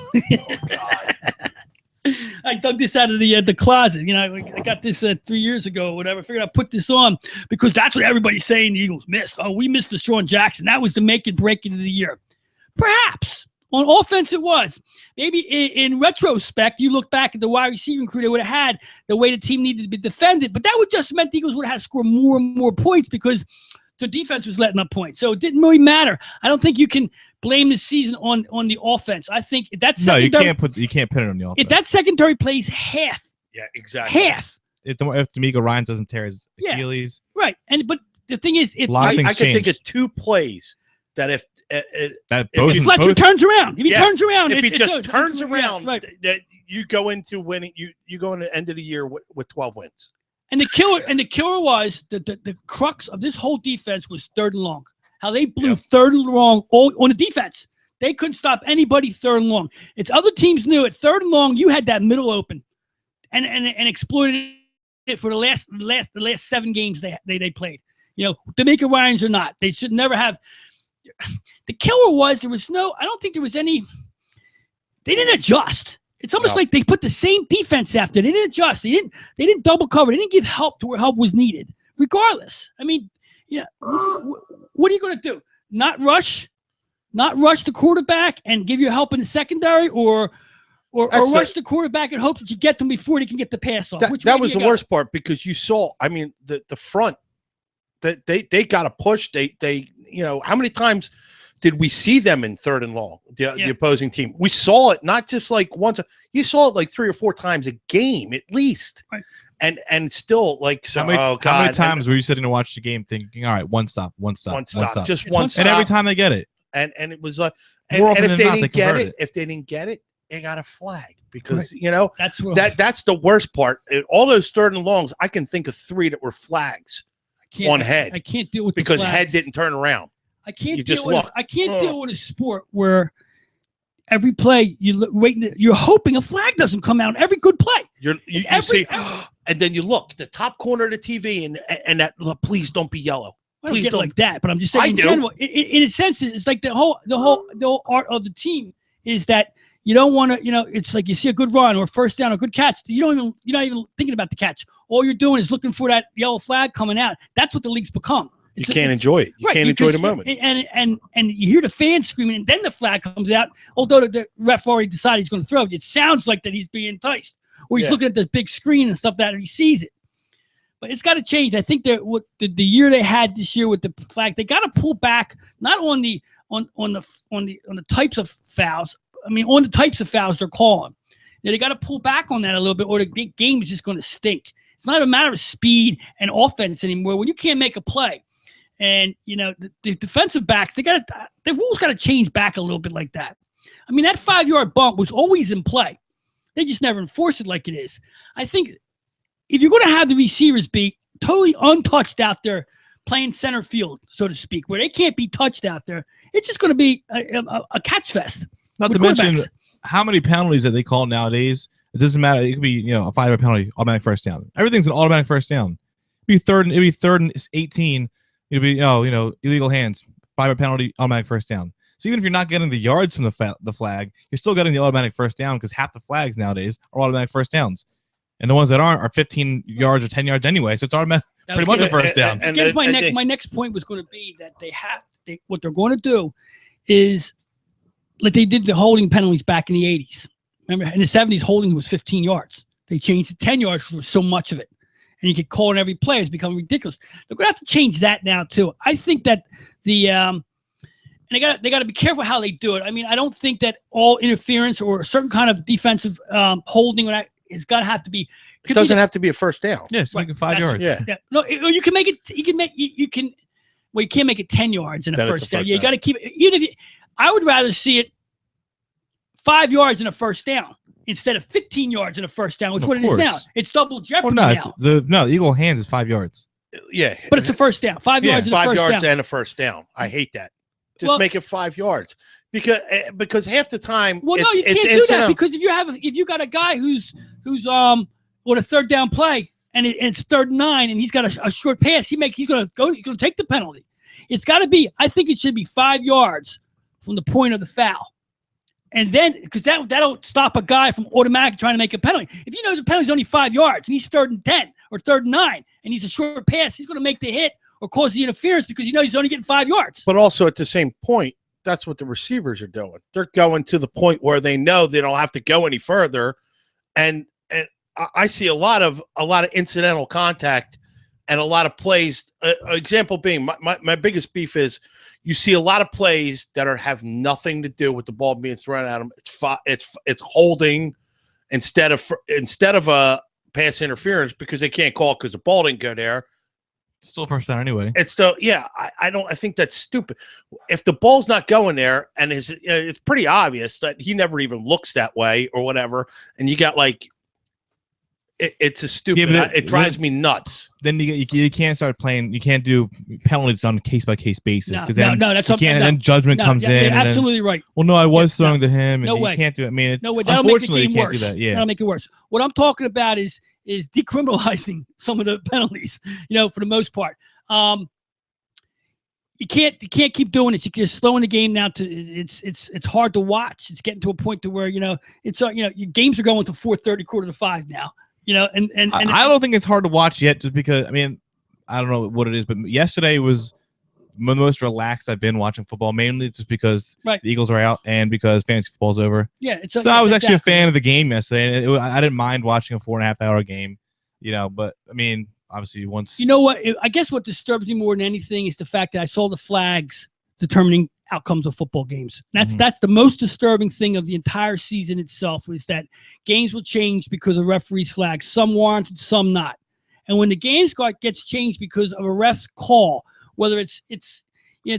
I dug this out of the closet. You know, I got this 3 years ago or whatever. I figured I'd put this on because that's what everybody's saying the Eagles missed. Oh, we missed the Sean Jackson. That was the make and break of the year. Perhaps. On offense, it was. Maybe in retrospect, you look back at the wide receiving crew they would have had, the way the team needed to be defended. But that would just meant the Eagles would have had to score more and more points because the defense was letting up points. So it didn't really matter. I don't think you can blame the season on the offense. I think that's you can't put it on the offense. If that secondary plays half. Yeah, exactly. Half. If D'Amico Ryans doesn't tear his Achilles. Right. But the thing is, if I can think of 2 plays that if Fletcher turns around. If he turns around, if he just turns around, right. That you go into winning. You go into the end of the year with 12 wins. And the killer was the crux of this whole defense was 3rd and long. How they blew 3rd and long on the defense. They couldn't stop anybody 3rd and long. It's other teams knew at 3rd and long you had that middle open, and exploited it for the last 7 games they played. You know, D'Amico Ryans or not, they should never have. The killer was there was no. I don't think there was any. They didn't adjust. It's almost like they put the same defense after. They didn't adjust. They didn't double cover. They didn't give help to where help was needed. Regardless, I mean, what are you going to do? Not rush the quarterback and give you help in the secondary, or rush the quarterback and hope that you get them before they can get the pass off. That was the worst part because you saw. I mean, the front. That they got to push. They how many times did we see them in 3rd and long? The opposing team. We saw it not just like once. You saw it like 3 or 4 times a game at least. Right. And still like so. How many times were you sitting to watch the game thinking, all right, one stop, just one stop. And every time they get it, and it was like, and if they didn't get it, they got a flag because that's the worst part. All those 3rd and longs, I can think of 3 that were flags. On Head. I can't deal with because Head didn't turn around. I can't deal with a sport where every play you're hoping a flag doesn't come out. Every good play. You see, and then you look the top corner of the TV and that please don't be yellow. Please don't like that. But I'm just saying in general. In a sense, it's like the whole art of the team is that you don't want to. It's like you see a good run or first down or good catch. You're not even thinking about the catch. All you're doing is looking for that yellow flag coming out. That's what the league's become. You can't enjoy it. You can't enjoy the moment. And you hear the fans screaming, and then the flag comes out. Although the ref already decided he's going to throw it, it sounds like that he's being enticed, or he's looking at the big screen and stuff that he sees it. But it's got to change. I think that the year they had this year with the flag, they got to pull back not on the types of fouls. I mean, on the types of fouls they're calling. They got to pull back on that a little bit, or the game is just going to stink. It's not a matter of speed and offense anymore. When you can't make a play, and the defensive backs, the rules got to change back a little bit like that. I mean, that 5-yard bump was always in play. They just never enforce it like it is. I think if you're going to have the receivers be totally untouched out there, playing center field, so to speak, where they can't be touched out there, it's just going to be a catch fest. Not to mention how many penalties that they call nowadays. It doesn't matter. It could be a 5-yard penalty, automatic first down. Everything's an automatic first down. It'd be third and 18. It'd be illegal hands, 5-yard penalty, automatic first down. So even if you're not getting the yards from the flag, you're still getting the automatic first down because half the flags nowadays are automatic first downs, and the ones that aren't are 15 yards or 10 yards anyway. So it's automatic, pretty much a first down. My next point was going to be that what they're going to do is like they did the holding penalties back in the 80s. Remember, in the 70s, holding was 15 yards. They changed to 10 yards because there was so much of it. And you get called on every play. It's become ridiculous. They're going to have to change that now, too. I think that and they got to be careful how they do it. I mean, I don't think that all interference or a certain kind of defensive holding is going to have to be. It doesn't have to be a first down. Yes, make it 5 yards. Yeah. No, you can make it. You can. Well, you can't make it 10 yards in a first down. You got to keep it. Even if I would rather see it 5 yards in a first down instead of 15 yards in a first down, which is what it is now. It's double jeopardy now. The illegal hands is 5 yards. Yeah. But it's a first down. 5 yards in a first down. 5 yards and a first down. I hate that. Just make it 5 yards. Because half the time you can't do that because if you got a guy who's on a third down play and it's 3rd and 9 and he's got a short pass, he's going to take the penalty. It's got to be. I think it should be 5 yards from the point of the foul. And then, because that'll stop a guy from automatically trying to make a penalty. If he knows the penalty's only 5 yards and he's 3rd and 10 or 3rd and 9 and he's a short pass, he's going to make the hit or cause the interference because he knows he's only getting 5 yards. But also at the same point, that's what the receivers are doing. They're going to the point where they know they don't have to go any further. And I see a lot of incidental contact and a lot of plays. Example being, my biggest beef is you see a lot of plays that have nothing to do with the ball being thrown at them. It's holding instead of a pass interference because they can't call because the ball didn't go there. Still first down anyway. It's still, yeah. I think that's stupid. If the ball's not going there, and it's pretty obvious that he never even looks that way or whatever, and you got like, it's a stupid. Yeah, it drives me nuts. Then you can't start playing. You can't do penalties on a case by case basis because then then judgment comes in. You're absolutely right. Well, no, I was throwing to him, and no way. You can't do it. I mean, it's no way. That'll make the game you can't worse. do that. Yeah, that'll make it worse. What I'm talking about is decriminalizing some of the penalties. For the most part, you can't keep doing it. You're slowing the game down to it's hard to watch. It's getting to a point to where your games are going to 4:30, 4:45 now. And I don't think it's hard to watch yet, just because I don't know what it is, but yesterday was the most relaxed I've been watching football, mainly just because the Eagles are out and because fantasy football's over. Yeah, so I was actually a fan of the game yesterday, and I didn't mind watching a 4.5 hour game, but obviously once. You know what? I guess what disturbs me more than anything is the fact that I saw the flags determining outcomes of football games. That's the most disturbing thing of the entire season itself, is that games will change because of referees' flags. Some warranted, some not. And when the game gets changed because of a ref's call, whether it's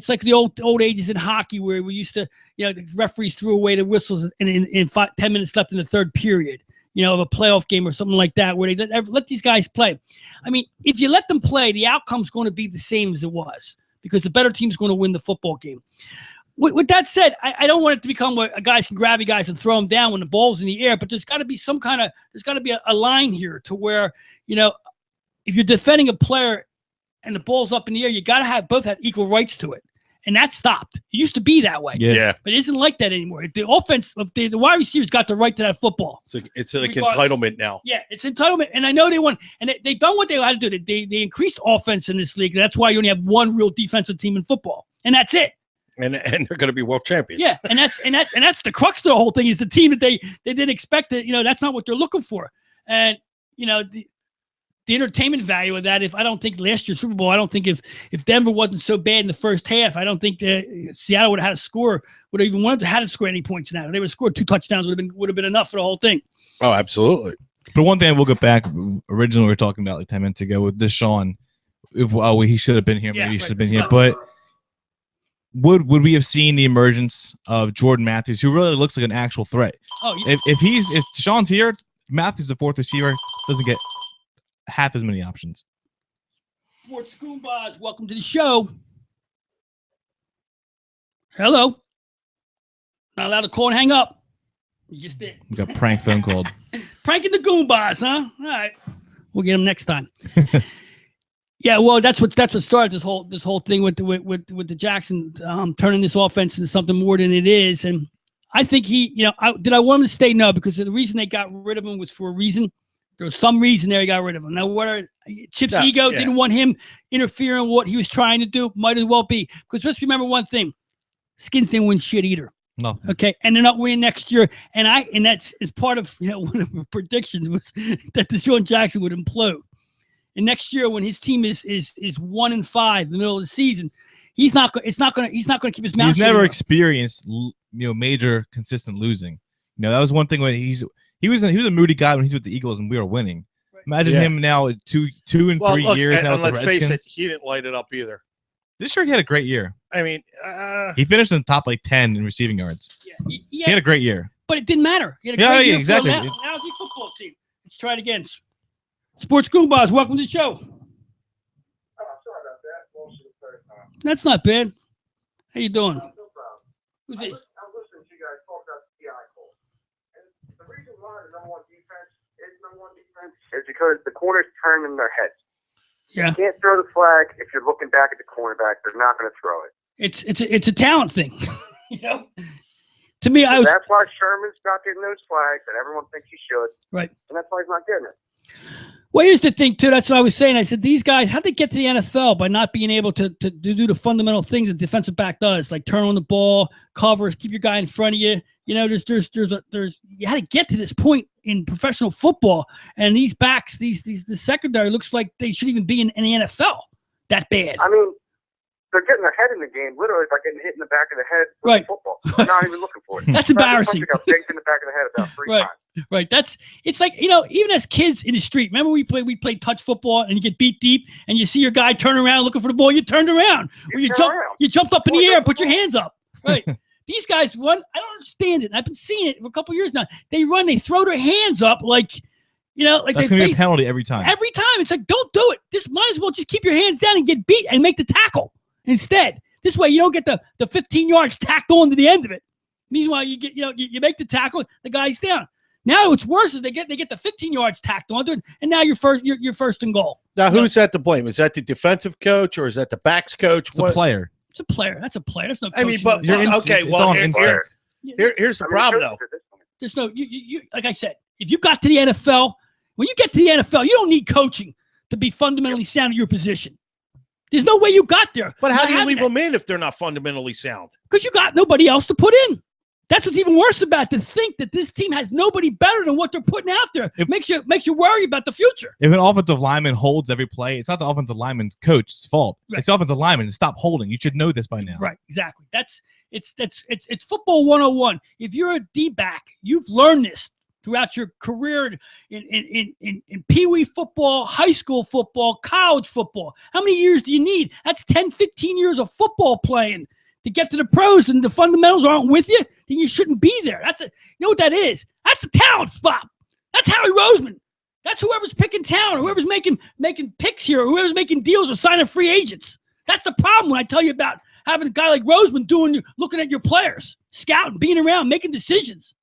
like the old ages in hockey where we used to, the referees threw away the whistles in 10 minutes left in the third period, of a playoff game or something like that, where they let these guys play. If you let them play, the outcome's going to be the same as it was, because the better team's going to win the football game. With that said, I don't want it to become where guys can grab you guys and throw them down when the ball's in the air, but there's got to be a line here to where, if you're defending a player and the ball's up in the air, you got to both have equal rights to it. And that stopped. It used to be that way. Yeah. But it isn't like that anymore. The offense, the wide receivers got the right to that football. It's like entitlement now. Yeah, it's entitlement. And I know they won. And they've done what they had to do. They increased offense in this league. That's why you only have one real defensive team in football. And that's it. And they're going to be world champions. Yeah, and that's the crux of the whole thing, is the team that they didn't expect it. That's not what they're looking for. And, the entertainment value of that, if I don't think last year's Super Bowl, I don't think if Denver wasn't so bad in the first half, I don't think that Seattle would have had a score, would have even wanted to have to score any points now. They would have scored 2 touchdowns, would have been enough for the whole thing. Oh, absolutely. But one thing we'll get back, originally we were talking about like 10 minutes ago with Deshaun, he should have been here, maybe he should have been here, but would we have seen the emergence of Jordan Matthews, who really looks like an actual threat? Oh, yeah. If Deshaun's here, Matthews, the fourth receiver, doesn't get half as many options. Sports Goombahs, welcome to the show. Hello. Not allowed to call and hang up. You just did. We got prank phone called. Pranking the Goombahs, huh? All right. We'll get them next time. Yeah, well, that's what started this whole thing with the Jackson turning this offense into something more than it is. And I think did I want him to stay? No, because the reason they got rid of him was for a reason. There was some reason there he got rid of him. Now, Chip's ego didn't want him interfering in what he was trying to do. Might as well be. Because let's remember one thing. Skins didn't win shit either. No. Okay, and they're not winning next year. And that's part of one of the predictions was that Deshaun Jackson would implode. And next year, when his team is 1-5 in the middle of the season, he's not going to keep his mouth shut. He's never experienced major consistent losing. That was one thing when he was a moody guy when he's with the Eagles and we were winning. Imagine him now 2 and 3 years now. And let's face it, he didn't light it up either. This year he had a great year. He finished in the top 10 in receiving yards. Yeah. He had a great year. But it didn't matter. He had a great year exactly. For a lousy football team. Let's try it again. Sports Goombahs, welcome to the show. Sorry about that. That's not bad. How you doing? No problem. Who's this? I'm listening to you guys talk about the PI call. And the reason why the number one defense is because the corners turn in their heads. Yeah. You can't throw the flag if you're looking back at the cornerback. They're not going to throw it. It's a talent thing. To me, That's why Sherman's not getting those flags, and everyone thinks he should. Right. And that's why he's not getting it. Well, here's the thing, too. That's what I was saying. I said, these guys, how'd they get to the NFL by not being able to do the fundamental things a defensive back does, like turn on the ball, covers, keep your guy in front of you. You know, there's you had to get to this point in professional football, and these backs, the secondary looks like they should even be in the NFL. That bad. I mean, they're getting their head in the game, literally by getting hit in the back of the head with right. football. They're not even looking for it. That's embarrassing. Got baked in the back of the head about 3 right. times. Right. It's like, even as kids in the street, remember we played touch football and you get beat deep and you see your guy turn around looking for the ball, you turned around. Or you jumped up in the air and put your hands up. Right. These guys run, I don't understand it. I've been seeing it for a couple of years now. They run, they throw their hands up like like that's gonna be a penalty every time. Every time. It's like, don't do it. Just might as well just keep your hands down and get beat and make the tackle instead. This way you don't get the 15 yards tacked on to the end of it. Meanwhile, you get you make the tackle, the guy's down. Now what's worse is they get the 15 yards tacked onto it, and now you're first and goal. Now who's that to blame? Is that the defensive coach or is that the backs coach? It's a player. It's a player. That's a player. That's no. I mean, but okay. Well, here's the problem though. There's no you like I said. If you got to the NFL, when you get to the NFL, you don't need coaching to be fundamentally sound in your position. There's no way you got there. But how do you leave them in if they're not fundamentally sound? Because you got nobody else to put in. That's what's even worse about it, to think that this team has nobody better than what they're putting out there. It makes you worry about the future. If an offensive lineman holds every play, it's not the offensive lineman's coach's fault. Right. It's the offensive lineman to stop holding. You should know this by now. Right, exactly. It's football 101. If you're a D-back, you've learned this throughout your career in Pee-wee football, high school football, college football. How many years do you need? That's 10, 15 years of football playing to get to the pros, and the fundamentals aren't with you, then you shouldn't be there. You know what that is? That's a talent spot. That's Howie Roseman. That's whoever's picking talent, whoever's making picks here, or whoever's making deals or signing free agents. That's the problem when I tell you about having a guy like Roseman looking at your players, scouting, being around, making decisions.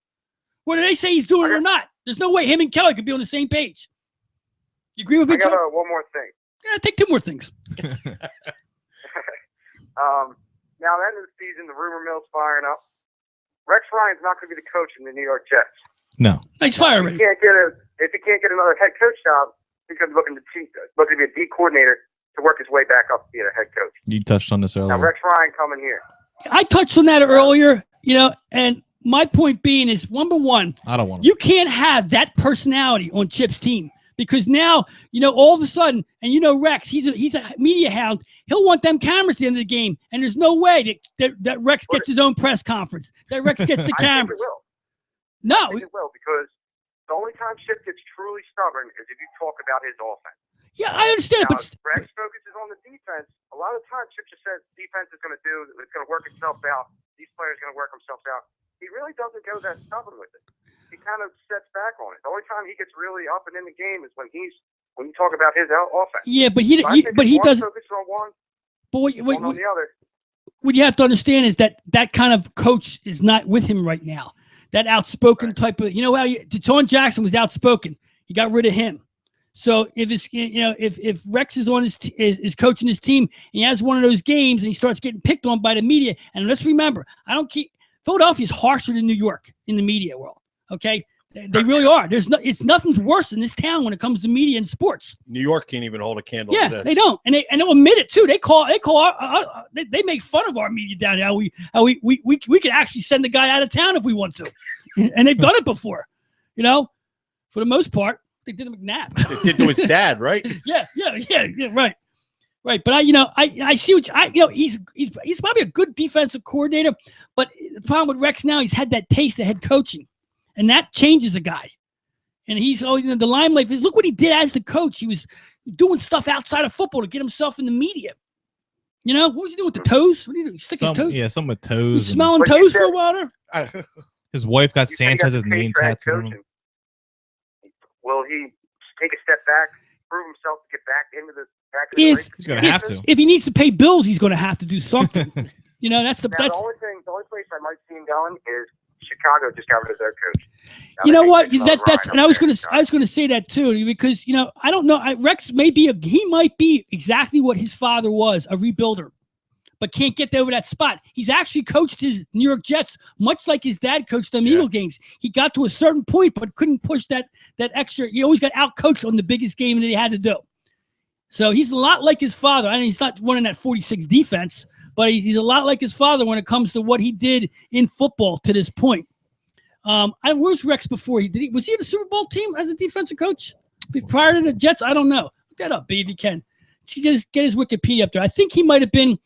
Whether they say he's doing it or not, there's no way him and Kelly could be on the same page. You agree with me? I got one more thing. Yeah, take 2 more things. Now, at the end of the season, the rumor mill's firing up. Rex Ryan's not going to be the coach in the New York Jets. No. He's fired already. If he can't get another head coach job, he's going to be looking to be a D coordinator to work his way back up to be a head coach. You touched on this earlier. Now, Rex Ryan coming here. I touched on that earlier, and my point being is, number one, I don't want you can't have that personality on Chip's team. Because now, all of a sudden, and Rex, he's a media hound. He'll want them cameras at the end of the game, and there's no way that Rex gets his own press conference. That Rex gets the cameras. I think it will. No, I think it will, because the only time Chip gets truly stubborn is if you talk about his offense. Yeah, I understand, now, but Rex focuses on the defense. A lot of times, Chip just says defense is going to work itself out. These players are going to work themselves out. He really doesn't go that stubborn with it. He kind of sets back on it. The only time he gets really up and in the game is when you talk about his offense. Yeah, but he doesn't focus on one. But one on the other. What you have to understand is that kind of coach is not with him right now. That outspoken type of, how Deshaun Jackson was outspoken. He got rid of him. So if Rex is on is coaching his team and he has one of those games and he starts getting picked on by the media, and let's remember, Philadelphia's harsher than New York in the media world. Okay, they really are. Nothing's worse in this town when it comes to media and sports. New York can't even hold a candle to this. They don't, and they'll admit it too. They make fun of our media down here. We can actually send the guy out of town if we want to, and they've done it before. For the most part, they did to McNabb. They did to his dad, right? Yeah, right. But I see what he's probably a good defensive coordinator, but the problem with Rex now, he's had that taste of head coaching. And that changes a guy. And he's the limelight is, look what he did as the coach. He was doing stuff outside of football to get himself in the media. What was he doing with the toes? What did he do? Stick his toes? Yeah, some with toes. He was smelling toes for a while. His wife got Sanchez's name tattooed on him. Will he take a step back, prove himself to get back into the race? He's going to have to. If he needs to pay bills, he's going to have to do something. The only place I might see him going is Chicago just got rid of their coach. You know what? And I was going to say that too, because I don't know. Rex might be exactly what his father was, a rebuilder. but can't get over that spot. He's actually coached his New York Jets much like his dad coached them Eagle games. He got to a certain point, but couldn't push that extra. He always got out-coached on the biggest game that he had to do. So he's a lot like his father. I mean, he's not running that 46 defense, but he's a lot like his father when it comes to what he did in football to this point. Where's Rex before? Was he in the Super Bowl team as a defensive coach prior to the Jets? I don't know. Look that up, B, if you can. Get his Wikipedia up there. I think he might have been.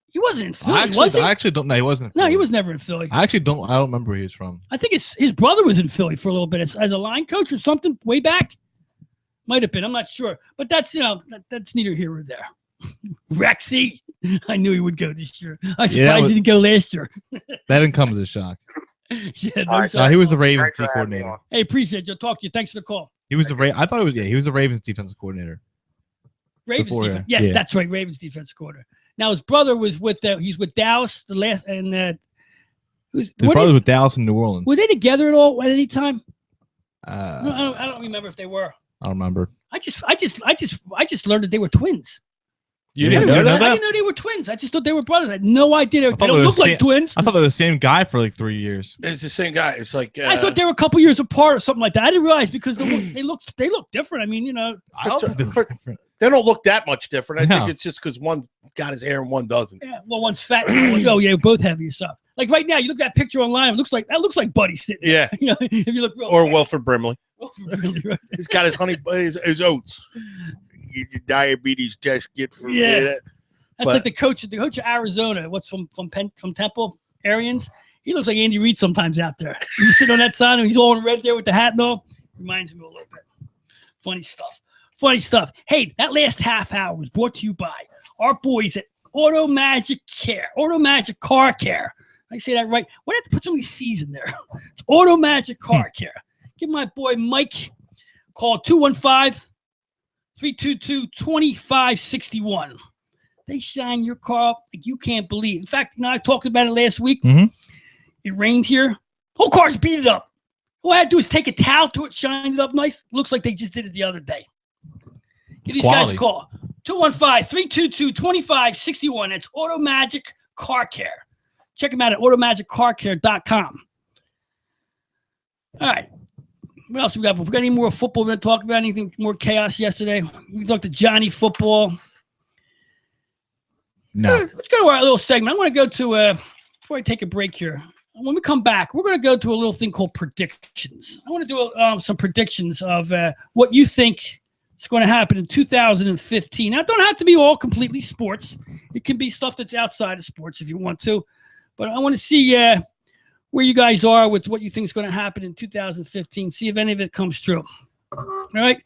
He wasn't in Philly, was he? I actually don't know. He wasn't in Philly. No, he was never in Philly. I don't remember where he was from. I think his brother was in Philly for a little bit as a line coach or something way back. Might have been. I'm not sure. But that's neither here nor there. Rexy. I knew he would go this year. I'm surprised he didn't go last year. That didn't come as a shock. Yeah, he was the Ravens D coordinator. Hey, appreciate you. I'll talk to you. Thanks for the call. He was I thought it was he was the Ravens defensive coordinator. Ravens defense. Yes, that's right. Ravens defense coordinator. Now his brother was he's with Dallas the last his brother with Dallas and New Orleans. Were they together at all at any time? I don't remember if they were. I don't remember. I just learned that they were twins. You didn't know that? I didn't know they were twins. I just thought they were brothers. I had no idea. They don't look like twins. I thought they were the same guy for like 3 years. It's the same guy. It's like I thought they were a couple years apart or something like that. I didn't realize because they look different. I mean, they don't look that much different. I think it's just because one's got his hair and one doesn't. Yeah, well, one's fat. They're both have yourself. Like right now, you look at that picture online. It looks like Buddy sitting there. Yeah, if you look real or fat. Wilford Brimley. He's got his his oats. Your diabetes test get from That's like the coach of Arizona. What's from Temple? Arians. He looks like Andy Reid sometimes out there. He's sitting on that sign and he's all in red there with the hat and all. Reminds me a little bit. Funny stuff. Hey, that last half hour was brought to you by our boys at Auto Magic Car Care. I say that right. Why do I have to put so many C's in there? It's Auto Magic Car Care. Give my boy Mike call 215-322-2561. They shine your car up like you can't believe. In fact, I talked about it last week. Mm-hmm. It rained here. Whole car's beat it up. All I had to do is take a towel to it, shine it up nice. Looks like they just did it the other day. Give these guys a call. 215-322-2561. That's Auto Magic Car Care. Check them out at automagiccarcare.com. All right. What else we got? If we got any more football to talk about, anything more chaos yesterday? We talked to Johnny Football. No. Let's go to our little segment. I want to go to, before I take a break here, when we come back, we're going to go to a little thing called predictions. I want to do some predictions of what you think is going to happen in 2015. Now, it don't have to be all completely sports. It can be stuff that's outside of sports if you want to. But I want to see where you guys are with what you think is going to happen in 2015. See if any of it comes true. All right?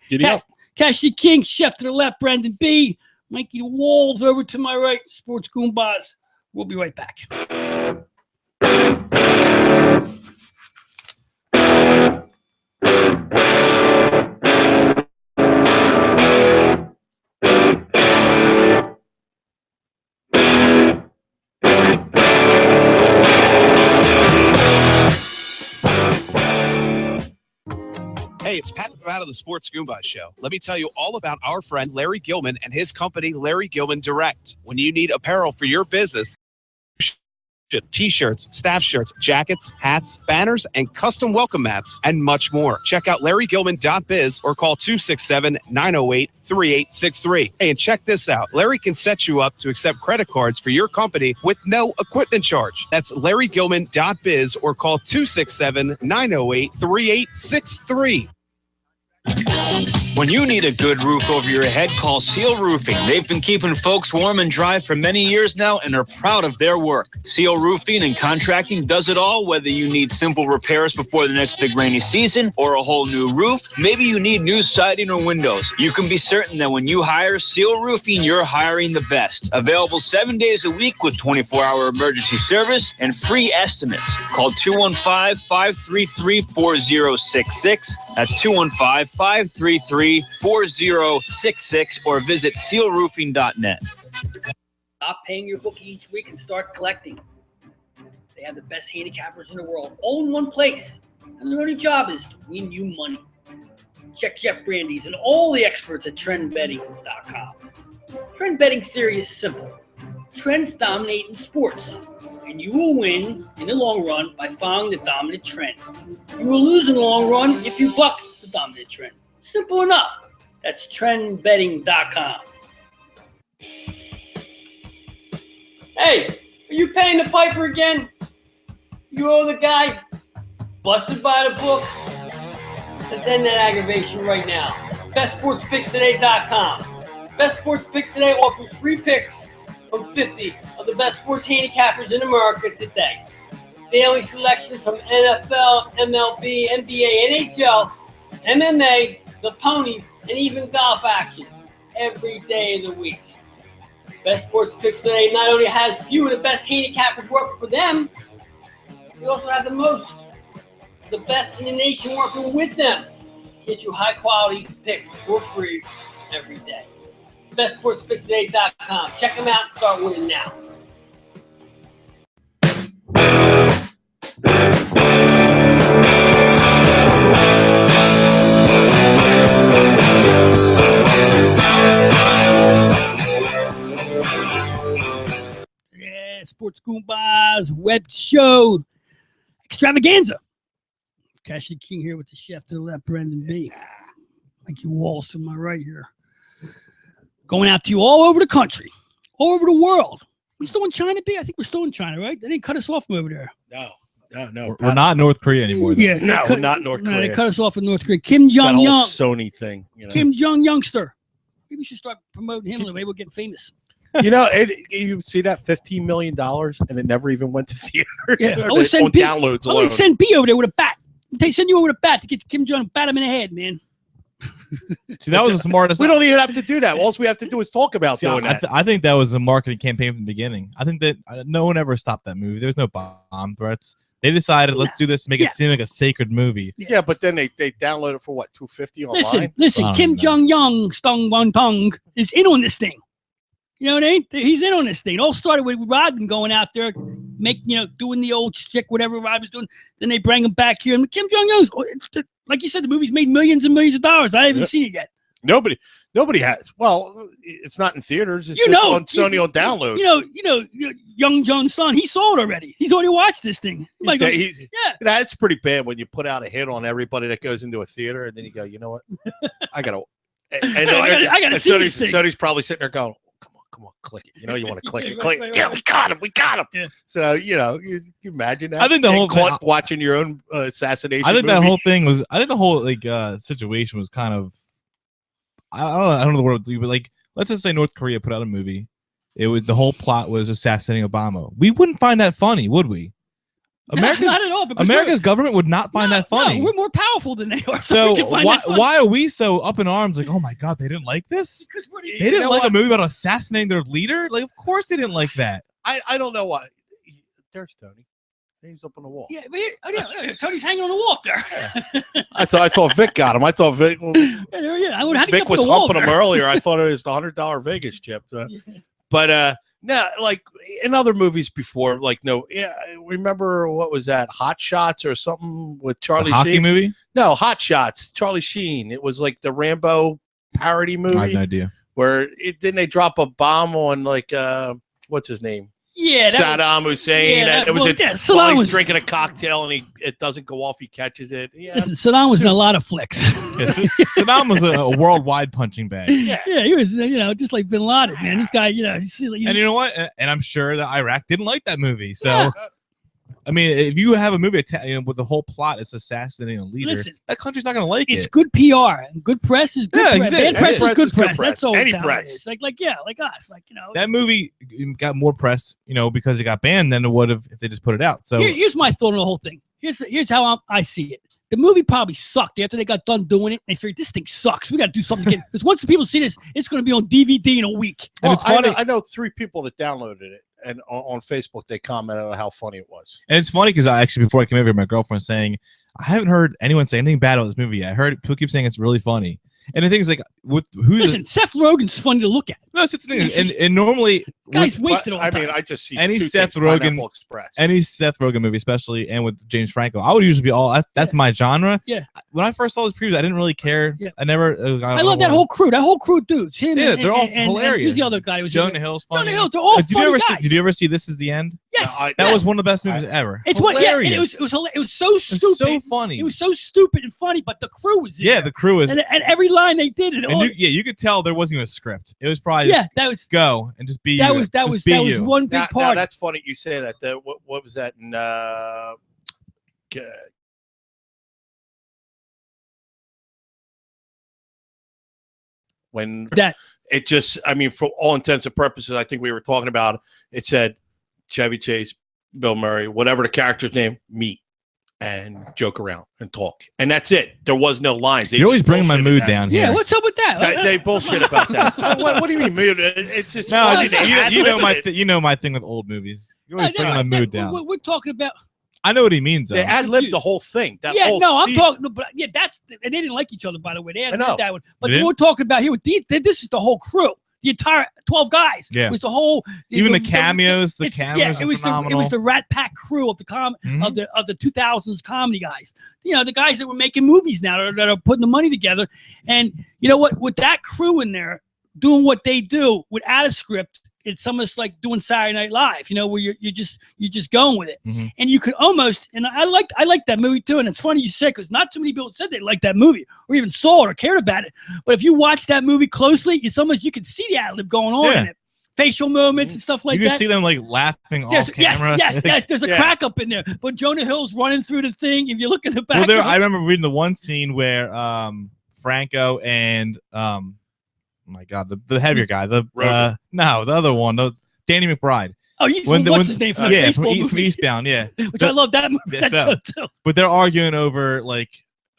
Cashy King, Chef to the left, Brandon B., Mikey the Walls over to my right, Sports Goombahs. We'll be right back. Hey, it's Pat out of the Sports Goombahs Show. Let me tell you all about our friend Larry Gilman and his company, Larry Gilman Direct. When you need apparel for your business, T-shirts, staff shirts, jackets, hats, banners, and custom welcome mats, and much more. Check out LarryGilman.biz or call 267-908-3863. Hey, and check this out. Larry can set you up to accept credit cards for your company with no equipment charge. That's LarryGilman.biz or call 267-908-3863. When you need a good roof over your head, call Seal Roofing. They've been keeping folks warm and dry for many years now and are proud of their work. Seal Roofing and Contracting does it all, whether you need simple repairs before the next big rainy season or a whole new roof. Maybe you need new siding or windows. You can be certain that when you hire Seal Roofing, you're hiring the best. Available 7 days a week with 24-hour emergency service and free estimates. Call 215-533-4066. That's 215-533-4066 or visit sealroofing.net. Stop paying your bookie each week and start collecting. They have the best handicappers in the world, all in one place. And their only job is to win you money. Check Jeff Brandy's and all the experts at trendbetting.com. Trend betting theory is simple. Trends dominate in sports, and you will win in the long run by following the dominant trend. You will lose in the long run if you buck the dominant trend. Simple enough. That's trendbetting.com. Hey, are you paying the piper again? You owe the guy? Busted by the book? Let's end that aggravation right now. BestSportsPicksToday.com. Best Sports Picks Today offers free picks from 50 of the best sports handicappers in America today. Daily selections from NFL, MLB, NBA, NHL, MMA, the ponies, and even golf action every day of the week. Best Sports Picks Today not only has few of the best handicappers working for them, we also have the best in the nation working with them. Get you high quality picks for free every day. BestSportsPicksToday.com. Check them out and start winning now. Yeah, Sports Goombahs web show extravaganza. Cash the King here with the chef to the left, Brendan B. Like you walls to my right here. Going out to you all over the country, all over the world. We still in China, B? I think we're still in China, right? They didn't cut us off from over there. No. We're not North Korea anymore. Though. Yeah, no, we're not North Korea. No, they cut us off in North Korea. Kim Jong That whole Young. Sony thing. You know? Kim Jong Youngster. Maybe we should start promoting him. Maybe we'll get famous. You know, you see that $15 million and it never even went to theaters. Yeah, I always send B. Downloads I always send B over there with a bat. They send you over with a bat to get Kim Jong, bat him in the head, man. See, that was the smartest. We don't even have to do that. All we have to do is talk about doing that. I think that was a marketing campaign from the beginning. I think that no one ever stopped that movie. There's no bomb threats. They decided, let's do this to make it seem like a sacred movie. Yeah, but then they download it for what, $250 online? Listen, Kim Jong Young, Stung Won Tong is in on this thing. You know what I mean? He's in on this thing. It all started with Rodman going out there, doing the old shtick, whatever Rodman was doing. Then they bring him back here. And Kim Jong Young's, like you said, the movie's made millions and millions of dollars. I haven't seen it yet. Nobody has. Well, it's not in theaters. It's on Sony on download. Young John's son, he saw it already. He's already watched this thing. That's pretty bad when you put out a hit on everybody that goes into a theater, and then you go, you know what? I gotta see this thing. Sony's probably sitting there going, come on, click it. You want to click it. Click it. Yeah, we got him. Yeah. So, you imagine that. I think the whole caught watching your own assassination. I think movie. that whole thing was. I think the whole situation was kind of. I don't know the word, but let's just say North Korea put out a movie. The whole plot was assassinating Obama. We wouldn't find that funny, would we? Not at all. America's government would not find that funny. No, we're more powerful than they are. So why are we so up in arms? Like, oh my God, they didn't like this. Because they didn't like a movie about assassinating their leader. Like, of course they didn't like that. I don't know why. There's Tony. He's up on the wall. Yeah, Tony's hanging on the wall up there. I thought Vic got him. I thought Vic. Vic was humping him earlier. I thought it was the $100 Vegas chip. But no, like in other movies before, remember what was that? Hot Shots or something with Charlie Sheen? Hockey movie? No, Hot Shots. Charlie Sheen. It was like the Rambo parody movie. I have no idea. Where didn't they drop a bomb on what's his name? Yeah, Saddam Hussein. While he's drinking a cocktail and it doesn't go off, he catches it. Yeah. Listen, Saddam was in a lot of flicks. Saddam was a worldwide punching bag. Yeah, he was, just like Bin Laden, man. This guy, and you know what? And I'm sure that Iraq didn't like that movie. So, I mean, if you have a movie with the whole plot, it's assassinating a leader. Listen, that country's not going to like it. It's good PR. And good press is good press. Bad press is good press. That's all. Any press. It's like us. That movie got more press, because it got banned than it would have if they just put it out. So here's my thought on the whole thing. Here's how I see it. The movie probably sucked after they got done doing it. They figured this thing sucks. We got to do something again. Because once the people see this, it's going to be on DVD in a week. Well, and it's funny. I know 3 people that downloaded it. And on Facebook, they commented on how funny it was. And it's funny because before I came over here, my girlfriend saying, I haven't heard anyone say anything bad about this movie yet. I heard people keep saying it's really funny. And the thing is, like, with who? Listen, Seth Rogen's funny to look at. No, it's the thing. And normally, guys wasted all the time. I mean, I just see any two Seth things, Rogen, Pineapple Express. any Seth Rogen movie, especially, and with James Franco, I would usually be all. That's my genre. Yeah. When I first saw this preview, I didn't really care. Yeah. I never. I love that whole crew. That whole crew, dudes. Him Yeah, and, they're all and hilarious. Who's the other guy? Jonah Hill's funny. Jonah Hill. They're all funny guys. Did you ever see This Is the End? Yes. No, That was one of the best movies ever. It's what? Yeah. And it was so stupid. It was so funny. It was so stupid and funny, but the crew was in Yeah, there. the crew was. And every line they did, You could tell there wasn't even a script. It was probably that was go and just be that you. was that Just was be that was you. one big Now part. that's funny you say that. What was that in when that it just, I mean, for all intents and purposes, I think we were talking about, it said Chevy Chase, Bill Murray, whatever the character's name, meet and joke around and talk. And that's it. There was no lines. You're always bringing my mood down here. Yeah, what's up with that? They bullshit about that. What do you mean mood? It's just No, funny. you know my thing with old movies. You're always bringing my mood down. We're talking about. I know what he means, though. They ad-libbed the whole thing. That Yeah, whole no, I'm scene. talking. No, but yeah, that's and they didn't like each other, by the way. They had know. that one, but They didn't? we're talking about here with these. This is the whole crew. The entire 12 guys. Yeah. Was the whole Even the cameos. The it's- cameos yeah, are it was phenomenal. it was the Rat Pack crew of the Mhm. of the 2000s comedy guys. You know, the guys that were making movies now that are putting the money together. And you know what? With that crew in there doing what they do without a script, it's almost like doing Saturday Night Live. You know, where you're just going with it. Mhm. And you could almost, and I like that movie too. And it's funny you said, because not too many people said they liked that movie or even saw it or cared about it. But if you watch that movie closely, it's almost, you can see the ad lib going on Yeah. in it, facial moments and stuff like you can that. see them like laughing off camera. Yes, there's a Yeah. crack up in there. But Jonah Hill's running through the thing. If you look at the back, Well, I remember reading the one scene where Franco and my God, the heavier guy, the other one, Danny McBride. oh, what's his name from the baseball from movie? Eastbound, yeah. Which I love that movie. Yeah, That so- show too. But they're arguing over like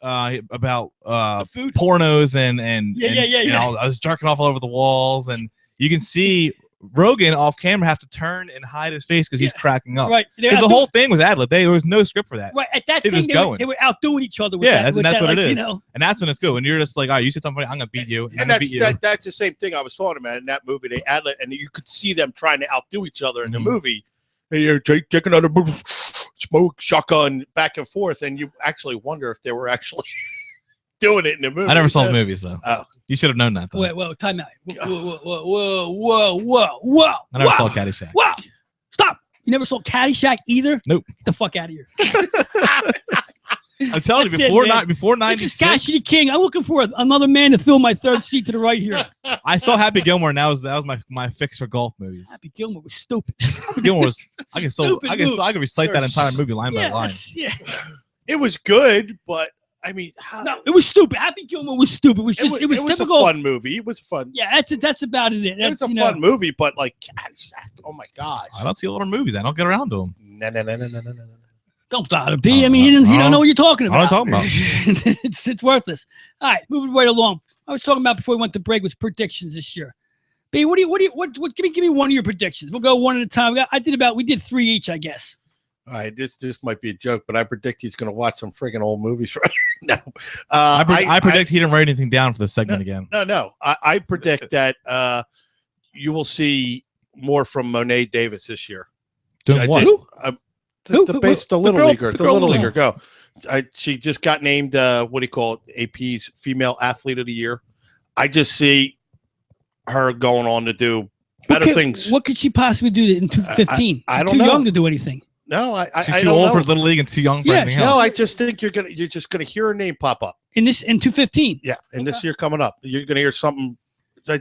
about The food. pornos and Yeah. I was jerking off all over the walls, and you can see Rogan off camera have to turn and hide his face because he's cracking up. Right. Because the whole thing was ad lib. There was no script for that. Right. At that It was thing, going. they were outdoing each other with Yeah, that. and With that's that, what it like, is. You know, And that's when it's good. When you're just like, all right, you said something, I'm gonna beat you. And that's the same thing I was talking about in that movie. They ad-lib, and you could see them trying to outdo each other in the Mhm. movie. And you're taking another smoke shotgun back and forth, and you actually wonder if they were actually doing it in the movie. I never saw the movies though. Oh. You should have known that though. whoa, time out. Whoa. I never saw Caddyshack. Wow. Stop. You never saw Caddyshack either? Nope. Get the fuck out of here. I'm telling you, That's it, man. before This is 96, Cassidy King. I'm looking for another man to fill my third seat to the right here. I saw Happy Gilmore, and that was my fix for golf movies. Happy Gilmore was stupid. Happy Gilmore was I can Stupid movie. recite that entire movie line by line. Yeah. It was good, but I mean, No, it was stupid. Happy Gilmore was stupid. It was just it was typical. a fun movie. It was fun. Yeah, that's about it. It was a fun movie, but like, Caddyshack, oh my gosh. I don't see a lot of movies. I don't get around to them. No. Don't bother B. I mean, he don't know what you're talking about. I don't know what I'm talking about. it's worthless. All right, moving right along. I was talking about before we went to break was predictions this year. B, what give me one of your predictions. We'll go one at a time. We did 3 each, I guess. All right, this might be a joke, but I predict he's going to watch some friggin' old movies right now. I predict he didn't write anything down for the segment again. No. I predict that you will see more from Monet Davis this year. Doing what? The little leaguer. The little leaguer. girl. Go. She just got named what do you call it? AP's Female Athlete of the Year. I just see her going on to do better things. What could she possibly do in 2015? I She's don't too know. young to do anything. No, She's I too don't old know. for Little League and too young for Yeah, anything no, else. No, I just think you're just gonna hear her name pop up. In 2015. Yeah, and this year coming up, you're gonna hear something.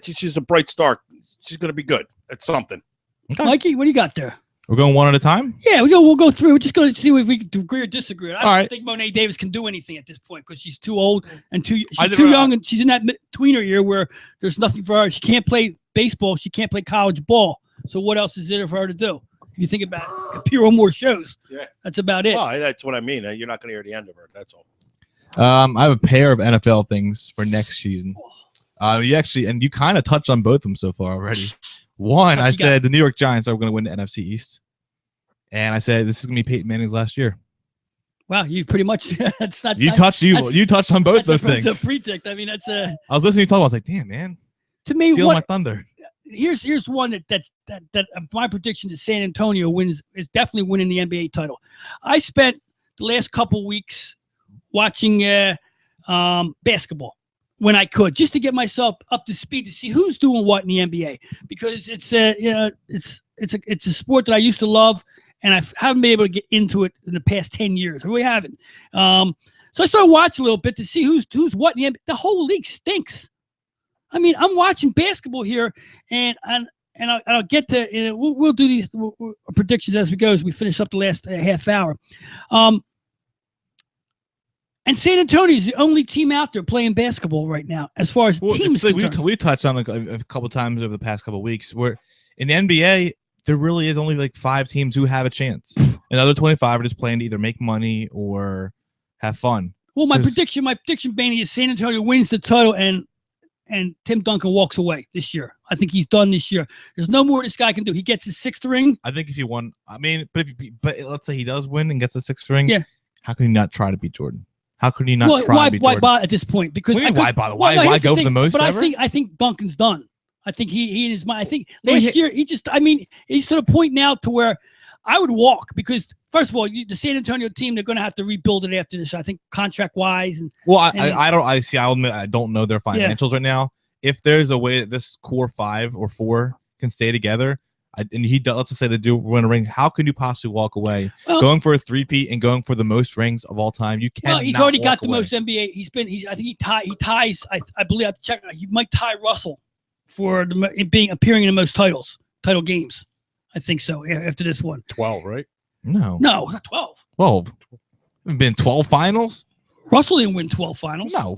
She's a bright star. She's gonna be good at something. Okay. Mikey, what do you got there? We're going one at a time? Yeah, we'll go through. We're just going to see if we can agree or disagree. I don't right. think Monet Davis can do anything at this point because she's too old and she's I too did- young, and she's in that tweener year where there's nothing for her. She can't play baseball. She can't play college ball. So what else is there for her to do? If you think about it, appear on more shows. Yeah. That's about it. Well, that's what I mean. You're not gonna hear the end of her. That's all. I have a pair of NFL things for next season. You kind of touched on both of them so far already. One, I said the New York Giants are going to win the NFC East. And I said this is going to be Peyton Manning's last year. Wow, you pretty much that's not you touched on both those things. That's a predict. I mean, that's a. I was listening to you talk. I was like, damn, man. To me, stealing my thunder. Here's one that my prediction is San Antonio is definitely winning the NBA title. I spent the last couple weeks watching basketball when I could, just to get myself up to speed to see who's doing what in the NBA, because it's a sport that I used to love. And I haven't been able to get into it in the past 10 years. I really haven't. So I started watching a little bit to see who's what. The whole league stinks. I mean, I'm watching basketball here, and I'll get to. We'll do these predictions as we go, as we finish up the last half hour. And San Antonio is the only team out there playing basketball right now, as far as teams concerned. We touched on a couple times over the past couple of weeks where in the NBA. There really is only like 5 teams who have a chance. Another 25 are just playing to either make money or have fun. Well, my prediction, Benny, is San Antonio wins the title and Tim Duncan walks away this year. I think he's done this year. There's no more this guy can do. He gets his 6th ring. I think if he won, I mean, but let's say he does win and gets the 6th ring. Yeah. How can he not try to beat Jordan? How could he not try to beat Jordan? Why bother at this point? Because why bother? Why go for the most? But ever? I think Duncan's done. I think he in his mind. I think last year he's to the point now to where I would walk, because first of all, the San Antonio team, they're going to have to rebuild it after this. I think contract wise I'll admit I don't know their financials right now. If there's a way that this core 5 or 4 can stay together, let's just say they do win a ring, how can you possibly walk away going for a 3-peat and going for the most rings of all time? You can't. Well, he's already got the most NBA. I think he ties. I believe I have to check. He might tie Russell for appearing in the most title games. I think so. Yeah, after this one. 12, right? No, not 12. 12. Been 12 finals. Russell didn't win 12 finals. No.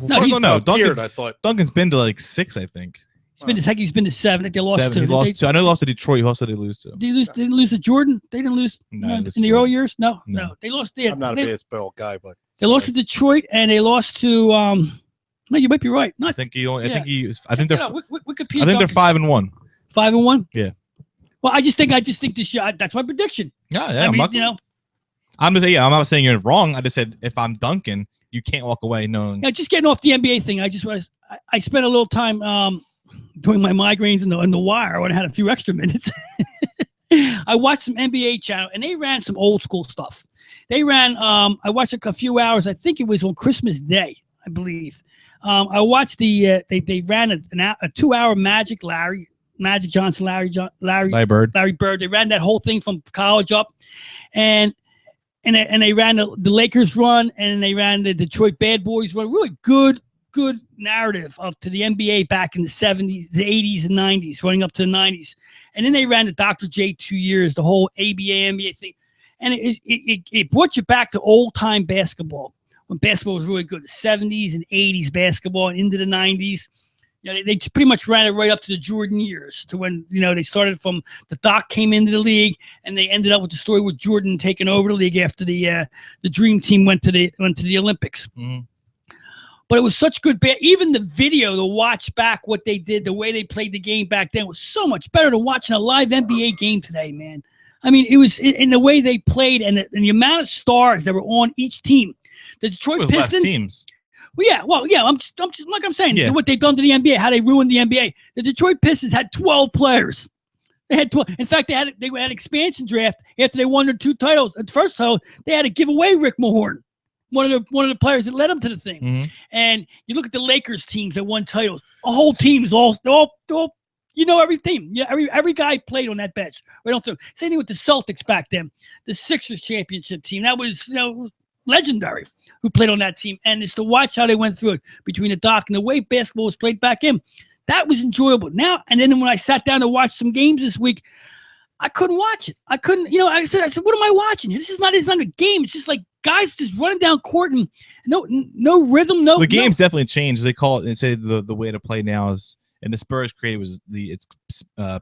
Duncan's been to like 6, I think. He's been to 7. They lost 7. I know he lost to Detroit. Who else did they lose to? They didn't lose to Jordan. They didn't lose in the early years. No. They lost. I'm not a baseball guy, but they lost to Detroit, and they lost to. No, you might be right. I think they're 5-1. 5-1. 5-1. Yeah. Well, I just think this year. That's my prediction. Yeah. I mean, I'm not saying you're wrong. I just said if I'm Duncan, you can't walk away knowing. Yeah, just getting off the NBA thing. I spent a little time doing my migraines in the wire when I had a few extra minutes. I watched some NBA channel, and they ran some old school stuff. They ran. I watched a few hours. I think it was on Christmas Day, I believe. I watched they ran a 2-hour Magic Johnson, Larry Bird. They ran that whole thing from college up, and they ran the Lakers run, and they ran the Detroit Bad Boys run. Really good narrative to the NBA back in the 70s, the 80s, and 90s, running up to the 90s. And then they ran the Dr. J 2 years, the whole ABA, NBA thing. And it brought you back to old-time basketball, when basketball was really good, the 70s and 80s basketball and into the 90s. They pretty much ran it right up to the Jordan years, to when they started from the Doc came into the league, and they ended up with the story with Jordan taking over the league after the Dream Team went to the Olympics. Mm-hmm. But it was such good. Even the video to watch back what they did, the way they played the game back then, was so much better than watching a live NBA game today, man. I mean, it was in the way they played and the amount of stars that were on each team. The Detroit Pistons. Teams. Well, yeah. I'm just like I'm saying, what they've done to the NBA, how they ruined the NBA. The Detroit Pistons had 12 players. They had 12. In fact, they had expansion draft after they won their 2 titles. At the first title, they had to give away Rick Mahorn, one of the players that led them to the thing. Mm-hmm. And you look at the Lakers teams that won titles. A whole team is all every team. Yeah, every guy played on that bench. Same thing with the Celtics back then. The Sixers championship team, that was legendary, who played on that team. And it's to watch how they went through it between the Doc and the way basketball was played back in. That was enjoyable. Now, and then when I sat down to watch some games this week, I couldn't watch it. I couldn't, I said, what am I watching here? It's not a game. It's just like guys just running down court and no rhythm. The game's definitely changed. They call it, and say the way to play now is, and the Spurs created was it's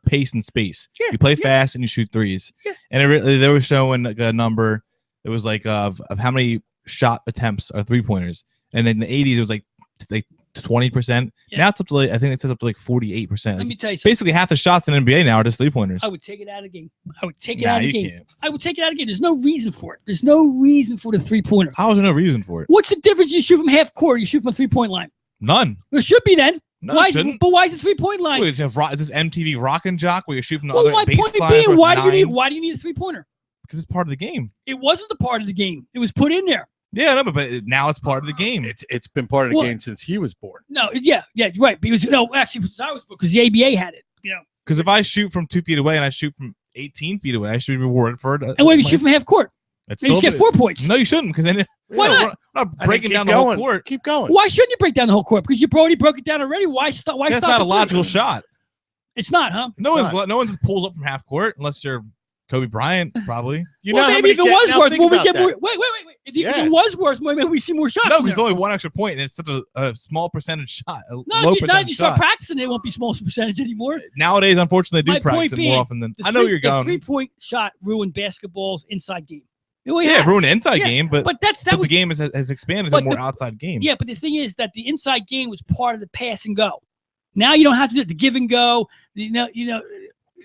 pace and space. Yeah, you play fast and you shoot threes. Yeah. And they were showing like a number. It was like of how many shot attempts are 3-pointers. And in the 80s, it was like 20%. Yeah. Now it's up to I think it's up to 48%. Let me tell you something. Basically, half the shots in NBA now are just 3-pointers. I would take it out of the game. I would take it out of the game. Can't. I would take it out of the game. There's no reason for it. There's no reason for the 3-pointer. How is there no reason for it? What's the difference? You shoot from half court, you shoot from a 3-point line. None. There should be then. No, why? shouldn't. But why is it 3-point line? Wait, is this MTV Rock and Jock where you're shooting from the Well, other my point baselines being, with why 9? do you need a 3-pointer? Because it's part of the game. It wasn't the part of the game. It was put in there. Yeah, no, but now it's part of the game. It's been part of the game since he was born. No, yeah, right. Because actually, because the ABA had it. Because if I shoot from 2 feet away and I shoot from 18 feet away, I should be rewarded for it. And what if you shoot from half court? You get 4 points. No, you shouldn't, because then why not? We're not breaking down the whole court. Keep going. Why shouldn't you break down the whole court? Because you already broke it down already. Why stop? Why That's stop? not a logical shot. It's not, huh? No one just pulls up from half court unless you're Kobe Bryant, probably. Maybe if it was worth, will we get more? Wait. If it was worth more, maybe we see more shots. No, because only 1 extra point, and it's such a small percentage shot. If you start practicing, it won't be small percentage anymore. Nowadays, unfortunately, they do practice it more often than. I know where you're going. The 3-point shot ruined basketball's inside game. It ruined the inside game, but the game has expanded to a more outside game. Yeah, but the thing is that the inside game was part of the pass and go. Now you don't have to do the give and go.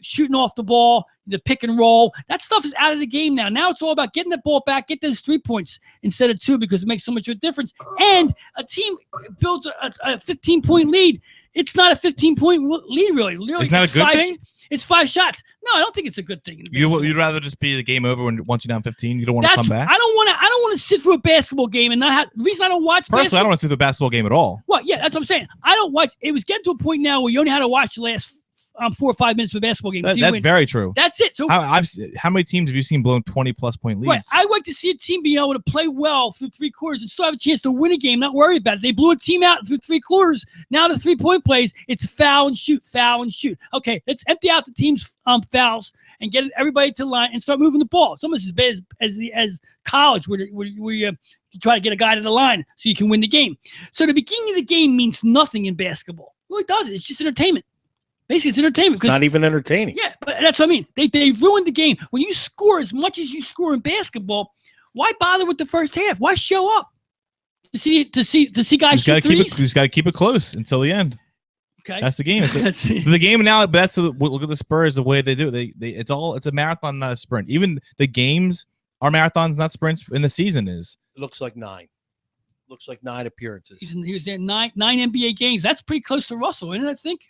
Shooting off the ball, the pick and roll. That stuff is out of the game now. Now it's all about getting the ball back, get those 3 points instead of 2 because it makes so much of a difference. And a team builds a 15-point lead. It's not a 15-point lead, really. Literally, isn't that a good thing? It's 5 shots. No, I don't think it's a good thing. You'd rather just be the game over once you're down 15. You don't want to come back. I don't want to sit through a basketball game and not have. The reason I don't watch. Personally, I don't want to see the basketball game at all. Well, yeah, that's what I'm saying. I don't watch. It was getting to a point now where you only had to watch the last 4 or 5 minutes of a basketball game. That's very true. That's it. So how many teams have you seen blown 20+ point leads? Right. I like to see a team being able to play well through 3 quarters and still have a chance to win a game, not worry about it. They blew a team out through 3 quarters. Now the 3-point plays, it's foul and shoot. Okay, let's empty out the team's fouls and get everybody to the line and start moving the ball. It's almost as bad as college where you try to get a guy to the line so you can win the game. So the beginning of the game means nothing in basketball. Well, it doesn't. It's just entertainment. Basically, it's entertainment. It's not even entertaining. Yeah, but that's what I mean. They ruined the game. When you score as much as you score in basketball, why bother with the first half? Why show up to see guys shoot threes? You just got to keep it close until the end. Okay, that's the game. The game now. Look at the Spurs. The way they do it. It's a marathon, not a sprint. Even the games are marathons, not sprints. In the season is. It looks like 9. Looks like 9 appearances. He was there 9 NBA games. That's pretty close to Russell, isn't it? I think.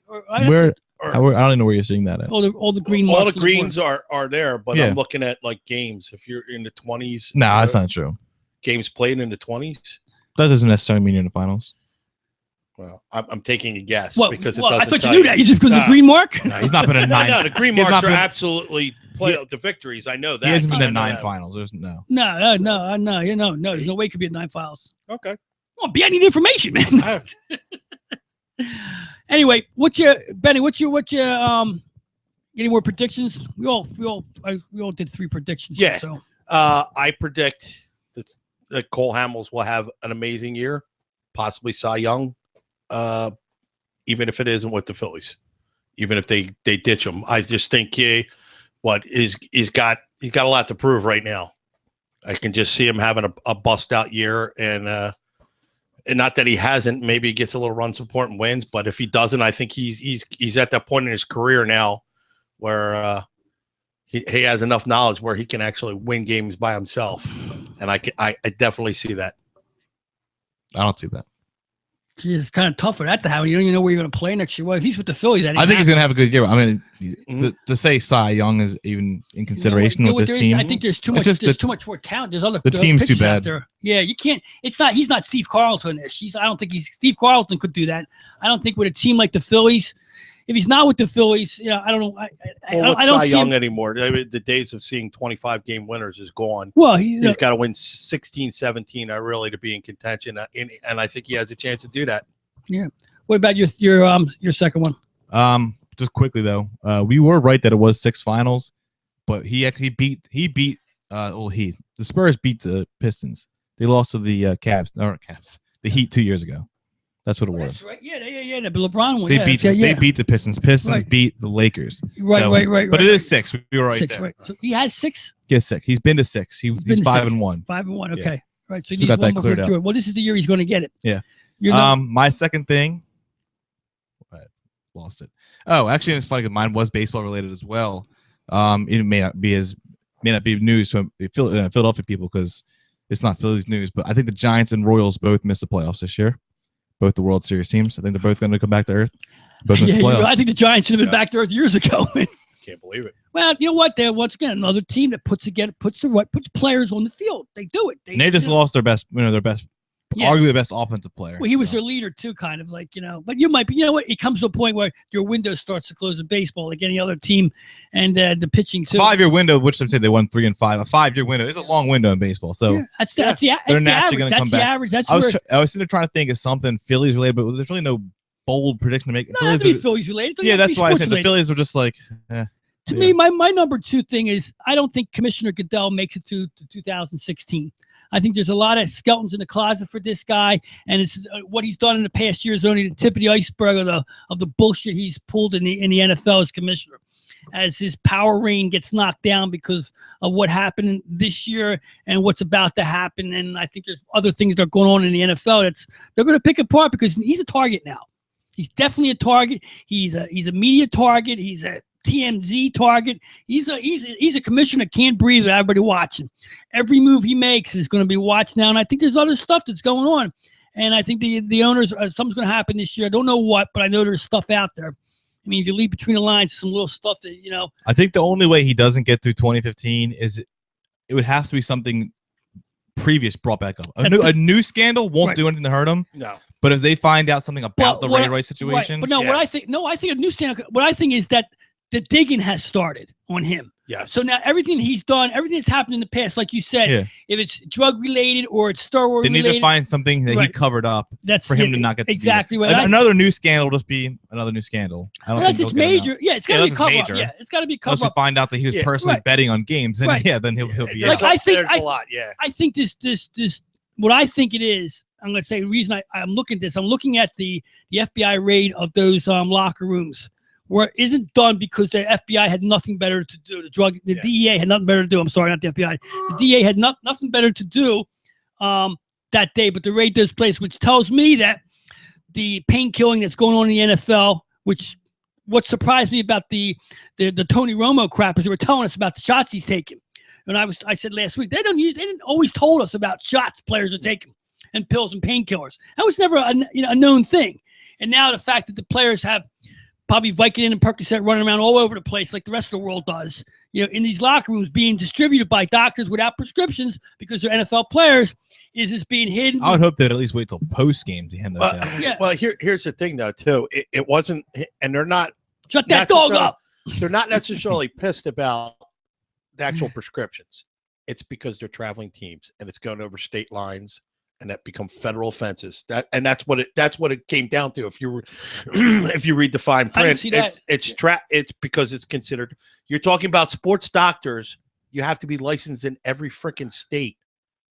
I don't even know where you're seeing that at. All the green. All the greens are there, but yeah. I'm looking at games. If you're in the 20s, no, that's not true. Games played in the 20s. That doesn't necessarily mean you're in the finals. Well, I'm taking a guess because it doesn't. I thought you knew that. You just because the green mark. No, he's not been in 9. No, the green marks are absolutely play out the victories. I know that. He hasn't been in 9 finals. There's no. No. There's no way it could be a 9 finals. Okay. Well, I need information, man. Anyway, Benny? What's your any more predictions? We all did 3 predictions. Yeah. So I predict that Cole Hamels will have an amazing year, possibly Cy Young, even if it isn't with the Phillies, even if they ditch him. I just think he's got a lot to prove right now. I can just see him having a bust out year and not that he hasn't. Maybe he gets a little run support and wins, but if he doesn't, I think he's at that point in his career now where he has enough knowledge where he can actually win games by himself, and I definitely see that. I don't see that. It's kind of tough for that to happen. You don't even know where you're going to play next year. Well, if he's with the Phillies, I think he's going to have a good year. I mean, to say Cy Young is even in consideration with this team. I think there's too much. There's too much more talent. There's other. The team's too bad. Yeah, you can't. It's not. He's not Steve Carlton. I don't think Steve Carlton could do that. I don't think with a team like the Phillies. If he's not with the Phillies, I don't know. I don't Cy see Young him anymore. The days of seeing 25-game winners is gone. Well, he's got to win 16, 17 really to be in contention, and I think he has a chance to do that. Yeah. What about your second one? Just quickly though, we were right that it was 6 finals, but the Spurs beat the Pistons. They lost to the the Heat 2 years ago. That's what it was. That's right. Yeah. The LeBron one. They beat the Pistons. Pistons beat the Lakers. Right. But it is 6. We were right 6, there. right. So he has 6. He has 6. He's been to 6. He's 5-1. 5-1. Okay. Yeah. Right. So we got that cleared out. Well, this is the year he's going to get it. Yeah. My second thing, I lost it. Oh, actually, it's funny because mine was baseball related as well. It may not be news to Philadelphia people because it's not Phillies news. But I think the Giants and Royals both missed the playoffs this year. Both the World Series teams. I think they're both going to come back to earth. Both missed the playoffs. I think the Giants should have been back to earth years ago. Can't believe it. Well, you know what? They're once again another team that puts players on the field. They do it. They just lost their best, arguably the best offensive player. Well, he was their leader too, kind of like, But you might be, you know what? It comes to a point where your window starts to close in baseball, like any other team, and the pitching too. 5-year window, which I'm saying they won 3 and 5. A 5-year window is a long window in baseball, so that's the naturally going to come back. Average. I was sitting there trying to think of something Phillies related, but there's really no bold prediction to make. No, Phillies related. Yeah, that's why I said the Phillies were just like. To me, my number 2 thing is I don't think Commissioner Goodell makes it to 2016. I think there's a lot of skeletons in the closet for this guy, and it's what he's done in the past year is only the tip of the iceberg of the bullshit he's pulled in the NFL as commissioner. As his power reign gets knocked down because of what happened this year and what's about to happen, and I think there's other things that are going on in the NFL they're going to pick apart because he's a target now. He's definitely a target. He's a media target. He's a TMZ target. He's a commissioner that can't breathe with everybody watching. Every move he makes is going to be watched now, and I think there's other stuff that's going on. And I think the owners, something's going to happen this year. I don't know what, but I know there's stuff out there. I mean, if you read between the lines, some little stuff that, I think the only way he doesn't get through 2015 is it would have to be something previous brought back up. A new scandal won't do anything to hurt him. No. But if they find out something about the Ray Rice situation. Right. But no, what I think a new scandal, what I think is that the digging has started on him. Yes. So now everything he's done, everything that's happened in the past, like you said, if it's drug related or it's Star Wars related, they need to find something that he covered up for him to not get exactly right. Another new scandal will just be another new scandal. I don't think it's major. Yeah, it's got to be covered up. Yeah, it's got to be covered up. Unless you find out that he was personally betting on games, and then he'll be like, out. I think there's a lot. Yeah. I think this what I think it is. I'm going to say the reason I'm looking at this. I'm looking at the FBI raid of those locker rooms. Where it isn't done because the FBI had nothing better to do. The DEA had nothing better to do. I'm sorry, not the FBI. The DEA had nothing better to do that day, but the raid does place, which tells me that the pain killing that's going on in the NFL, what surprised me about the Tony Romo crap is they were telling us about the shots he's taking. And I said last week, they didn't always told us about shots players are taking and pills and painkillers. That was never a known thing. And now the fact that the players have probably Vicodin and Percocet running around all over the place like the rest of the world does, in these locker rooms being distributed by doctors without prescriptions because they're NFL players, is this being hidden? I would hope they'd at least wait till post-game to hand those out. Yeah. Well, here's the thing, though, too. It wasn't, and they're not. Shut that dog up. They're not necessarily pissed about the actual prescriptions. It's because they're traveling teams, and it's going over state lines. And that become federal offenses. That's what it came down to. If you read the fine print, it's because it's considered. You're talking about sports doctors. You have to be licensed in every freaking state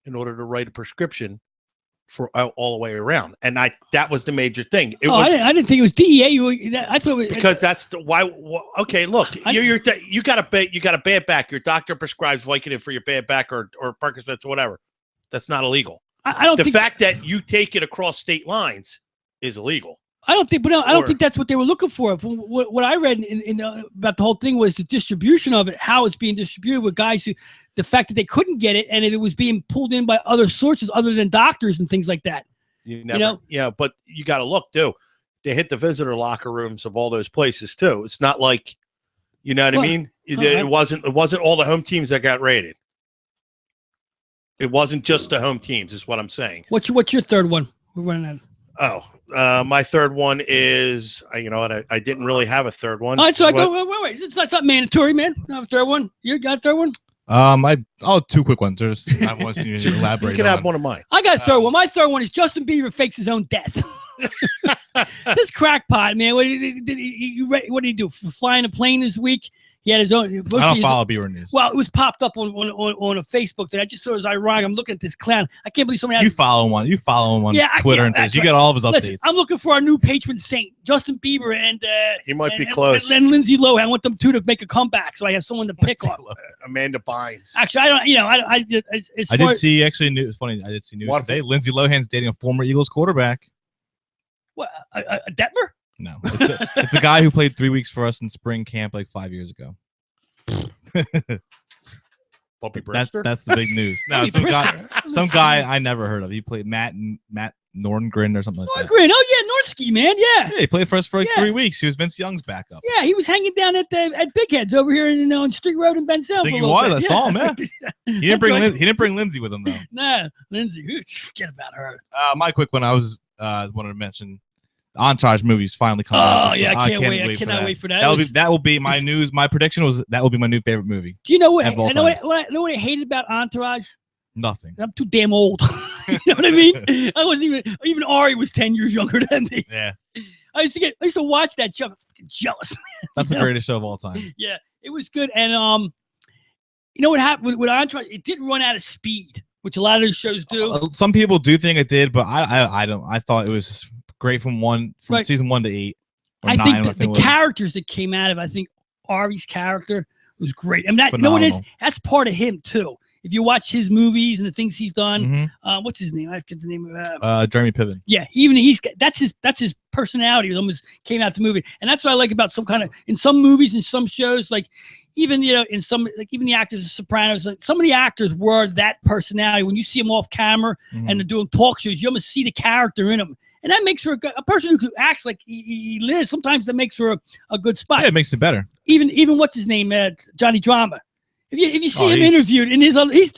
in order to write a prescription for all the way around. And that was the major thing. I didn't think it was DEA. I thought it was, because that's why. Okay, look, you got a bad back. Your doctor prescribes Vicodin for your bad back or Percocets or whatever. That's not illegal. I don't think the fact that you take it across state lines is illegal. I don't think that's what they were looking for. What I read about the whole thing was the distribution of it, how it's being distributed with guys the fact that they couldn't get it and it was being pulled in by other sources other than doctors and things like that. Yeah, but you got to look too. They hit the visitor locker rooms of all those places too. It's not like, I mean? It wasn't all the home teams that got raided. It wasn't just the home teams, is what I'm saying. What's your third one? We're running out. My third one is, I didn't really have a third one. All right, so I go, wait. It's not mandatory, man. You have a third one? You got a third one? I'll two quick ones. I want you to elaborate. You can have one of mine. I got a third one. My third one is Justin Bieber fakes his own death. This crackpot, man. What did he do? Fly in a plane this week? He had his own. I don't follow Bieber news. Well, it was popped up on a Facebook that I just thought it was ironic. I'm looking at this clown. I can't believe somebody. You follow him on Twitter and things. You got all of his updates. Listen, I'm looking for our new patron saint, Justin Bieber, and he might be close. And Lindsay Lohan. I want them two to make a comeback, so I have someone to pick on. Amanda Bynes. Actually, I don't. I did see actually news. It's funny. I did see news today. Lindsay Lohan's dating a former Eagles quarterback. What? A Detmer? No, it's a guy who played 3 weeks for us in spring camp like 5 years ago. Bumpy Brister? That's the big news. No, some guy I never heard of. He played Matt Norngren or something like that. Norngren. Oh yeah, Nornsky, man. Yeah. Yeah, he played for us for like 3 weeks. He was Vince Young's backup. Yeah, he was hanging down at Big Heads over here on Street Road in Benzel. I think he was. I saw him. Yeah. He didn't bring Lindsay with him though. Nah, Lindsay. Forget about her. My quick one. I wanted to mention. Entourage movies finally coming out. Oh yeah, I can't wait. I cannot wait for that. That will be my news. My prediction was that will be my new favorite movie. Do you know what? I know what I hated about Entourage. Nothing. I'm too damn old. You know what I mean? I wasn't even Ari was 10 years younger than me. Yeah. I used to watch that show. I'm fucking jealous, man. That's the greatest show of all time. Yeah, it was good. And you know what happened with Entourage? It didn't run out of speed, which a lot of those shows do. Some people do think it did, but I don't. I thought it was great from season 1 to 8. I think the characters that came out of, I think Ari's character was great. I mean, you know what it is? That's part of him too. If you watch his movies and the things he's done, what's his name? I forget the name of Jeremy Piven. Yeah, even that's his personality. It almost came out the movie, and that's what I like about in some movies and some shows, like even in some even the actors of Sopranos, like some of the actors were that personality. When you see them off camera and they're doing talk shows, you almost see the character in them. And that makes her a person who acts like he lives. Sometimes that makes her a good spot. Yeah, it makes it better. Even what's his name, Johnny Drama. If you see him interviewed in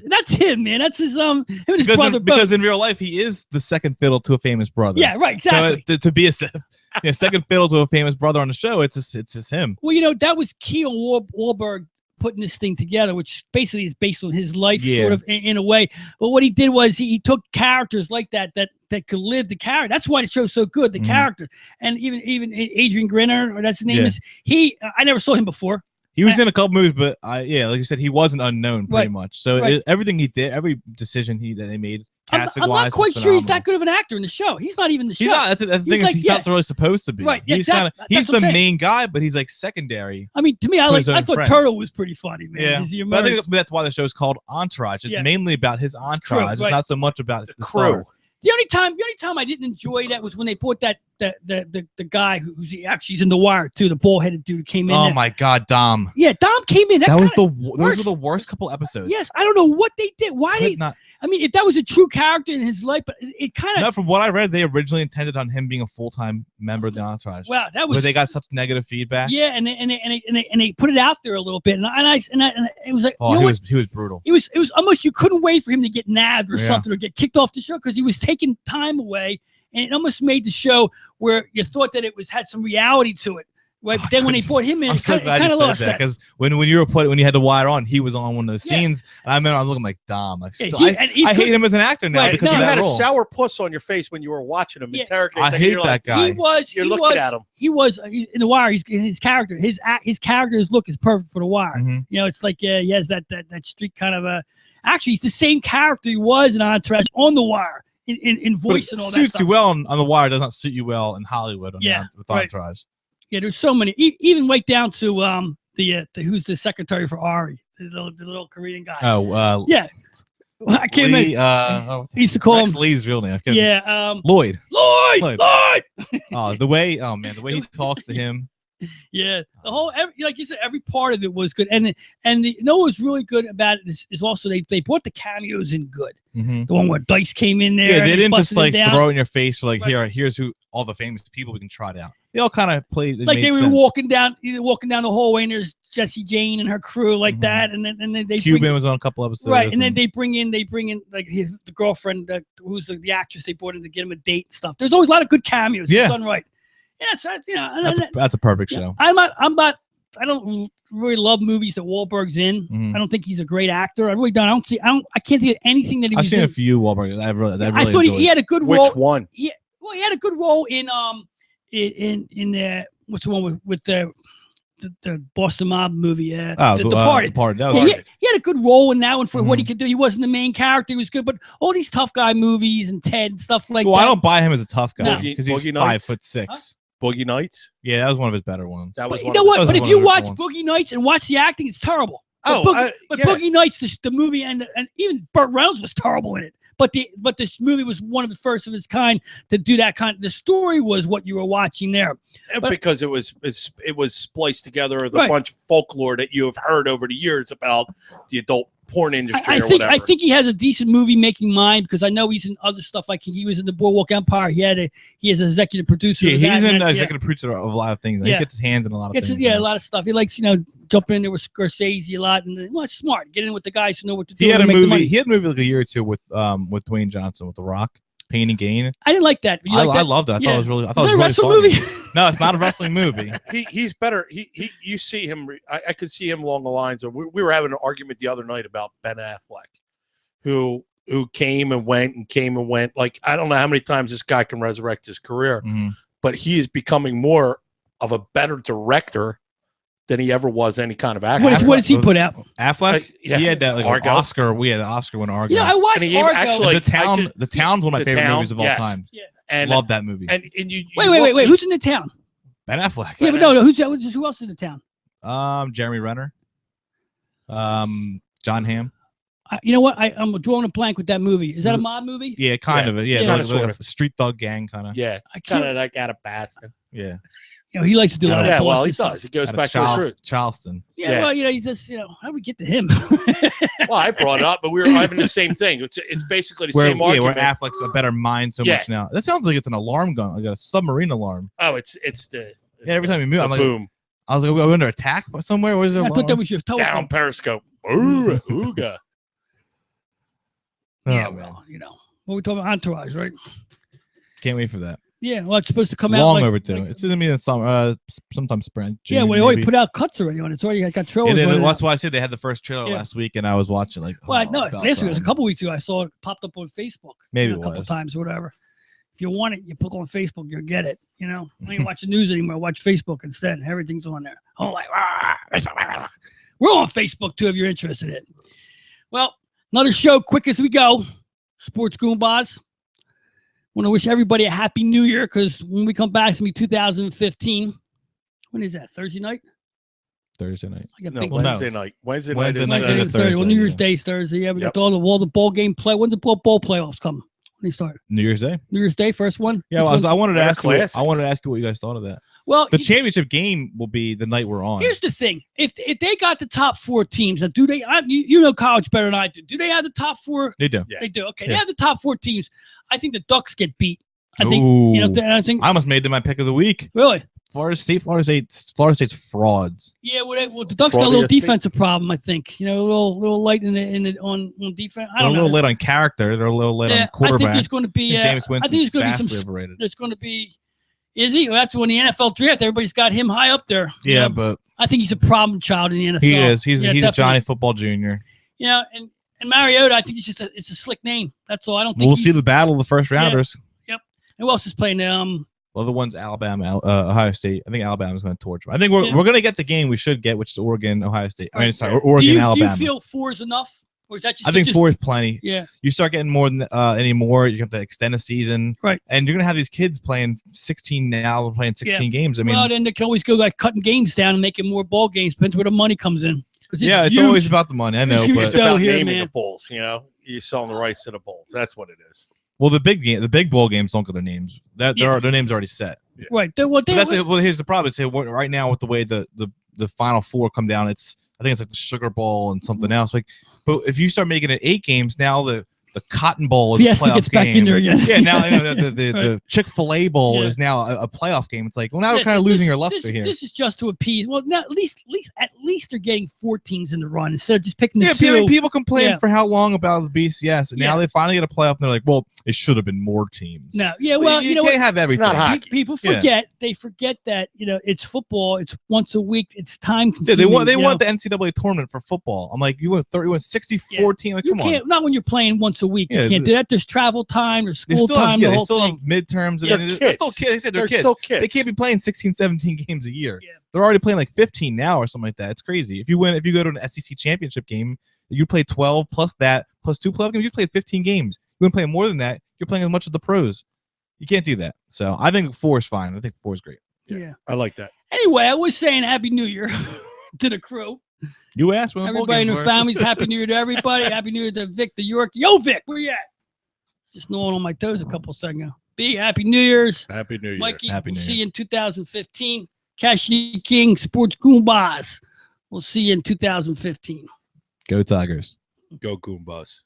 that's him, man. That's his him and his brother. Because in real life he is the second fiddle to a famous brother. Yeah, right, exactly. So to be a second fiddle to a famous brother on the show, it's just him. Well, that was Keon Wahlberg putting this thing together, which basically is based on his life, sort of in a way. But what he did was he took characters like that could live the character. That's why the show's so good, the character. And even Adrian Grinner, or that's his name is. I never saw him before. He was in a couple movies, but like you said, he wasn't unknown pretty much. So everything he did, every decision that they made, I'm not quite sure he's that good of an actor in the show. He's not even the show. That's the thing is he's not really supposed to be. Right. He's he's the main guy, but he's like secondary. I mean, to me, I thought Turtle was pretty funny, man. Yeah. But I think that's why the show's called Entourage. It's mainly about his entourage. It's not so much about the crew. The only time I didn't enjoy that was when they brought the guy who's actually in The Wire too, the bald-headed dude who came in. Oh my God, Dom. Yeah, Dom came in. Those were the worst couple episodes. Yes, I don't know what they did. Why not? I mean, if that was a true character in his life, but it kind of. No, from what I read, they originally intended on him being a full-time member of the Entourage. Wow, that was. Where they got such negative feedback. Yeah, and they put it out there a little bit, and it was like, he was brutal. It was almost you couldn't wait for him to get nabbed or something or get kicked off the show because he was taking time away, and it almost made the show where you thought that had some reality to it. Right, but then when they brought him in, it kind of lost that. Because when you had The Wire on, he was on one of those scenes. And I remember I was looking like Dom. I hate him as an actor now because of that role. You had a sour puss on your face when you were watching him interrogate. I hate that guy. You're looking at him. He was in The Wire. His character, his character's look is perfect for The Wire. Mm-hmm. It's like he has that street kind of Actually, he's the same character he was in Entourage on The Wire in voice and all that. Suits you well on The Wire. Does not suit you well in Hollywood. With Entourage. Yeah, there's so many. Even right down to the who's the secretary for Ari, the little Korean guy. Oh, yeah. I can't remember. He used to call him Lee's real name. Lloyd. Lloyd. The way he talks to him. Yeah, the whole like you said, every part of it was good, and what's really good about it is also they brought the cameos in good. Mm-hmm. The one where Dice came in there. Yeah, they didn't just like throw it in your face for like here's who all the famous people we can trot out. They all kind of played like they were walking down the hallway, and there's Jessie Jane and her crew like that, and then they Cuban was on a couple episodes, right? And then they bring in like the girlfriend who's the actress they brought in to get him a date and stuff. There's always a lot of good cameos. Yeah, done right. Yeah, that's a perfect show. I don't really love movies that Wahlberg's in. Mm-hmm. I don't think he's a great actor. I really don't. I can't think of anything that he was in. I've seen a few Wahlberg. I thought he had a good role. Which one? He had a good role in what's the one with the Boston Mob movie? The Departed. He had a good role in that one for what he could do. He wasn't the main character. He was good, but all these tough guy movies and Ted and stuff like that. I don't buy him as a tough guy because he's Boogie 5'6". Huh? Boogie Nights? Yeah, that was one of his better ones. But you know what? But if you watch Boogie Nights and watch the acting, it's terrible. Boogie Nights, the movie, and even Burt Reynolds was terrible in it. but this movie was one of the first of its kind to do that kind. The story was what you were watching there, because it was spliced together with a bunch of folklore that you have heard over the years about the adult porn industry. I think he has a decent movie making mind, because I know he's in other stuff. Like he was in the Boardwalk Empire. He is an executive producer. Yeah, he's an executive producer of a lot of things. He gets his hands in a lot of things. Yeah, a lot of stuff. He likes jumping in there with Scorsese a lot, and it's smart. Get in with the guys who know what to do. He had a movie like a year or two with Dwayne Johnson with The Rock. Pain and Gain. I didn't like that. I loved it. I thought it was really. I thought it was a wrestling movie. No, it's not a wrestling movie. He's better. You see him. I could see him along the lines of. We were having an argument the other night about Ben Affleck, who came and went and came and went. Like, I don't know how many times this guy can resurrect his career, but he is becoming more of a better director than he ever was any kind of actor. What does he put out? Affleck? He had that Oscar. We had the Oscar winner Argo. I watched Argo. Actually, the Town's one of my favorite movies of all time. Yeah. And love that movie. And you wait. Who's in The Town? Ben Affleck. Yeah, but no. Who else is in The Town? Jeremy Renner. John Hamm. You know what? I'm drawing a blank with that movie. Is that a mob movie? Yeah, kind of. Yeah, kind of, sort of. A street thug gang kind of. Yeah, kind of like out of Boston. Yeah. He likes to do a lot of bullshit well, he stuff. does. He goes back to his roots. Charleston. Yeah, well, he's just, how do we get to him? Well, I brought it up, but we were having the same thing. It's basically the same argument. Where Affleck's a better mind so much now. That sounds like it's an alarm gun, like a submarine alarm. Oh, it's every time you move, I'm like, boom. I was like, are we under attack somewhere? Where's it? I thought that was your telephone. Down Periscope. Ooh, ooga. Yeah, well, what we talking about, Entourage, right? Can't wait for that. Yeah, well, it's supposed to come out long overdue. It's gonna be in summer, sometime spring. June, yeah, well, they already put out cuts already on it. It's already got trailers. Yeah, that's why I said they had the first trailer last week, and I was watching last week. It was a couple weeks ago. I saw it popped up on Facebook. Maybe a couple times or whatever. If you want it, you click on Facebook, you'll get it. I don't even watch the news anymore. I watch Facebook instead. Everything's on there. Oh, we're on Facebook too if you're interested in it. Well, another show, quick as we go. Sports Goombahs. Want to wish everybody a happy new year, because when we come back, it's going to be 2015. When is that? Thursday night? Thursday night. Wednesday night. Wednesday night. Thursday. Well, New Year's Day is Thursday. Yeah, we got all the bowl game play. When's the bowl playoffs come? When they start? New Year's Day. New Year's Day, first one. Yeah, I wanted to ask you. I wanted to ask you what you guys thought of that. Well, the championship game will be the night we're on. Here's the thing: if they got the top four teams, do they? You know college better than I do. Do they have the top four? They do. Yeah. They do. Okay, they have the top four teams. I think the Ducks get beat. I think I almost made them my pick of the week. Really? Florida State's frauds. Yeah, well, the Ducks got a little defensive problem. I think a little light on defense. I don't know. A little light on character. They're a little light on quarterback. I think there's going to be. James Winston. I think there's going to be some. Overrated. There's going to be. Is he? Well, that's when the NFL draft. Everybody's got him high up there. Yeah, but I think he's a problem child in the NFL. He is. He's a Johnny Football Jr. And Mariota, I think it's a slick name. That's all. I don't think we'll see the battle of the first rounders. Yep. And who else is playing? Well, the one's Alabama, Ohio State. I think Alabama's going to torch them. I think we're going to get the game we should get, which is Oregon, Ohio State. Oregon, Alabama. Do you feel 4 is enough? Or is that just, I think 4 is plenty. Yeah. You start getting more than anymore, you have to extend a season. Right. And you're going to have these kids playing 16 now, playing 16 games. I mean, well, then they can always go cutting games down and making more ball games. Depends where the money comes in. It's always about the money. I know. But it's about naming the bowls, You're selling the rights to the bowls. That's what it is. Well, the big bowl games don't get their names. Their names already set. Yeah. Right. Here's the problem. Say right now with the way the Final Four come down, I think it's like the Sugar Bowl and something else. But if you start making it 8 games, now the Cotton Bowl is a playoff gets game. Back in there again. Yeah, now the Chick-fil-A Bowl is now a playoff game. It's like, well, now we're kind of losing your luster here. This is just to appease. Well, now at least they're getting 4 teams in the run instead of just picking the 2. I mean, people complained for how long about the BCS, and now they finally get a playoff, and they're like, well, it should have been more teams. No, well, you can't have everything. It's not hockey. People forget. They forget that it's football. It's once a week. It's time consuming. Yeah, they want the NCAA tournament for football. I'm like, you went 60-14 team. Like, come on. Not when you're playing once a week. You can't do that. There's travel time. There's school time. They still have midterms. They're kids. They're still kids. They're kids. Still kids. They can't be playing 16, 17 games a year. Yeah. They're already playing like 15 now or something like that. It's crazy. If you go to an SEC championship game, you play 12 plus 2 playoff games. You played 15 games. You want to play more than that? You're playing as much as the pros. You can't do that. So I think 4 is fine. I think 4 is great. Yeah. I like that. Anyway, I was saying Happy New Year to the crew. You asked when everybody in their families. Happy New Year to everybody. Happy New Year to Vic, the York. Yo, Vic, where you at? Just gnawing on my toes a couple seconds ago. B, Happy New Year's. Happy New Year. Mikey, Happy we'll New see Year. you in 2015. Cassidy King, Sports Goombahs. We'll see you in 2015. Go Tigers. Go Goombahs.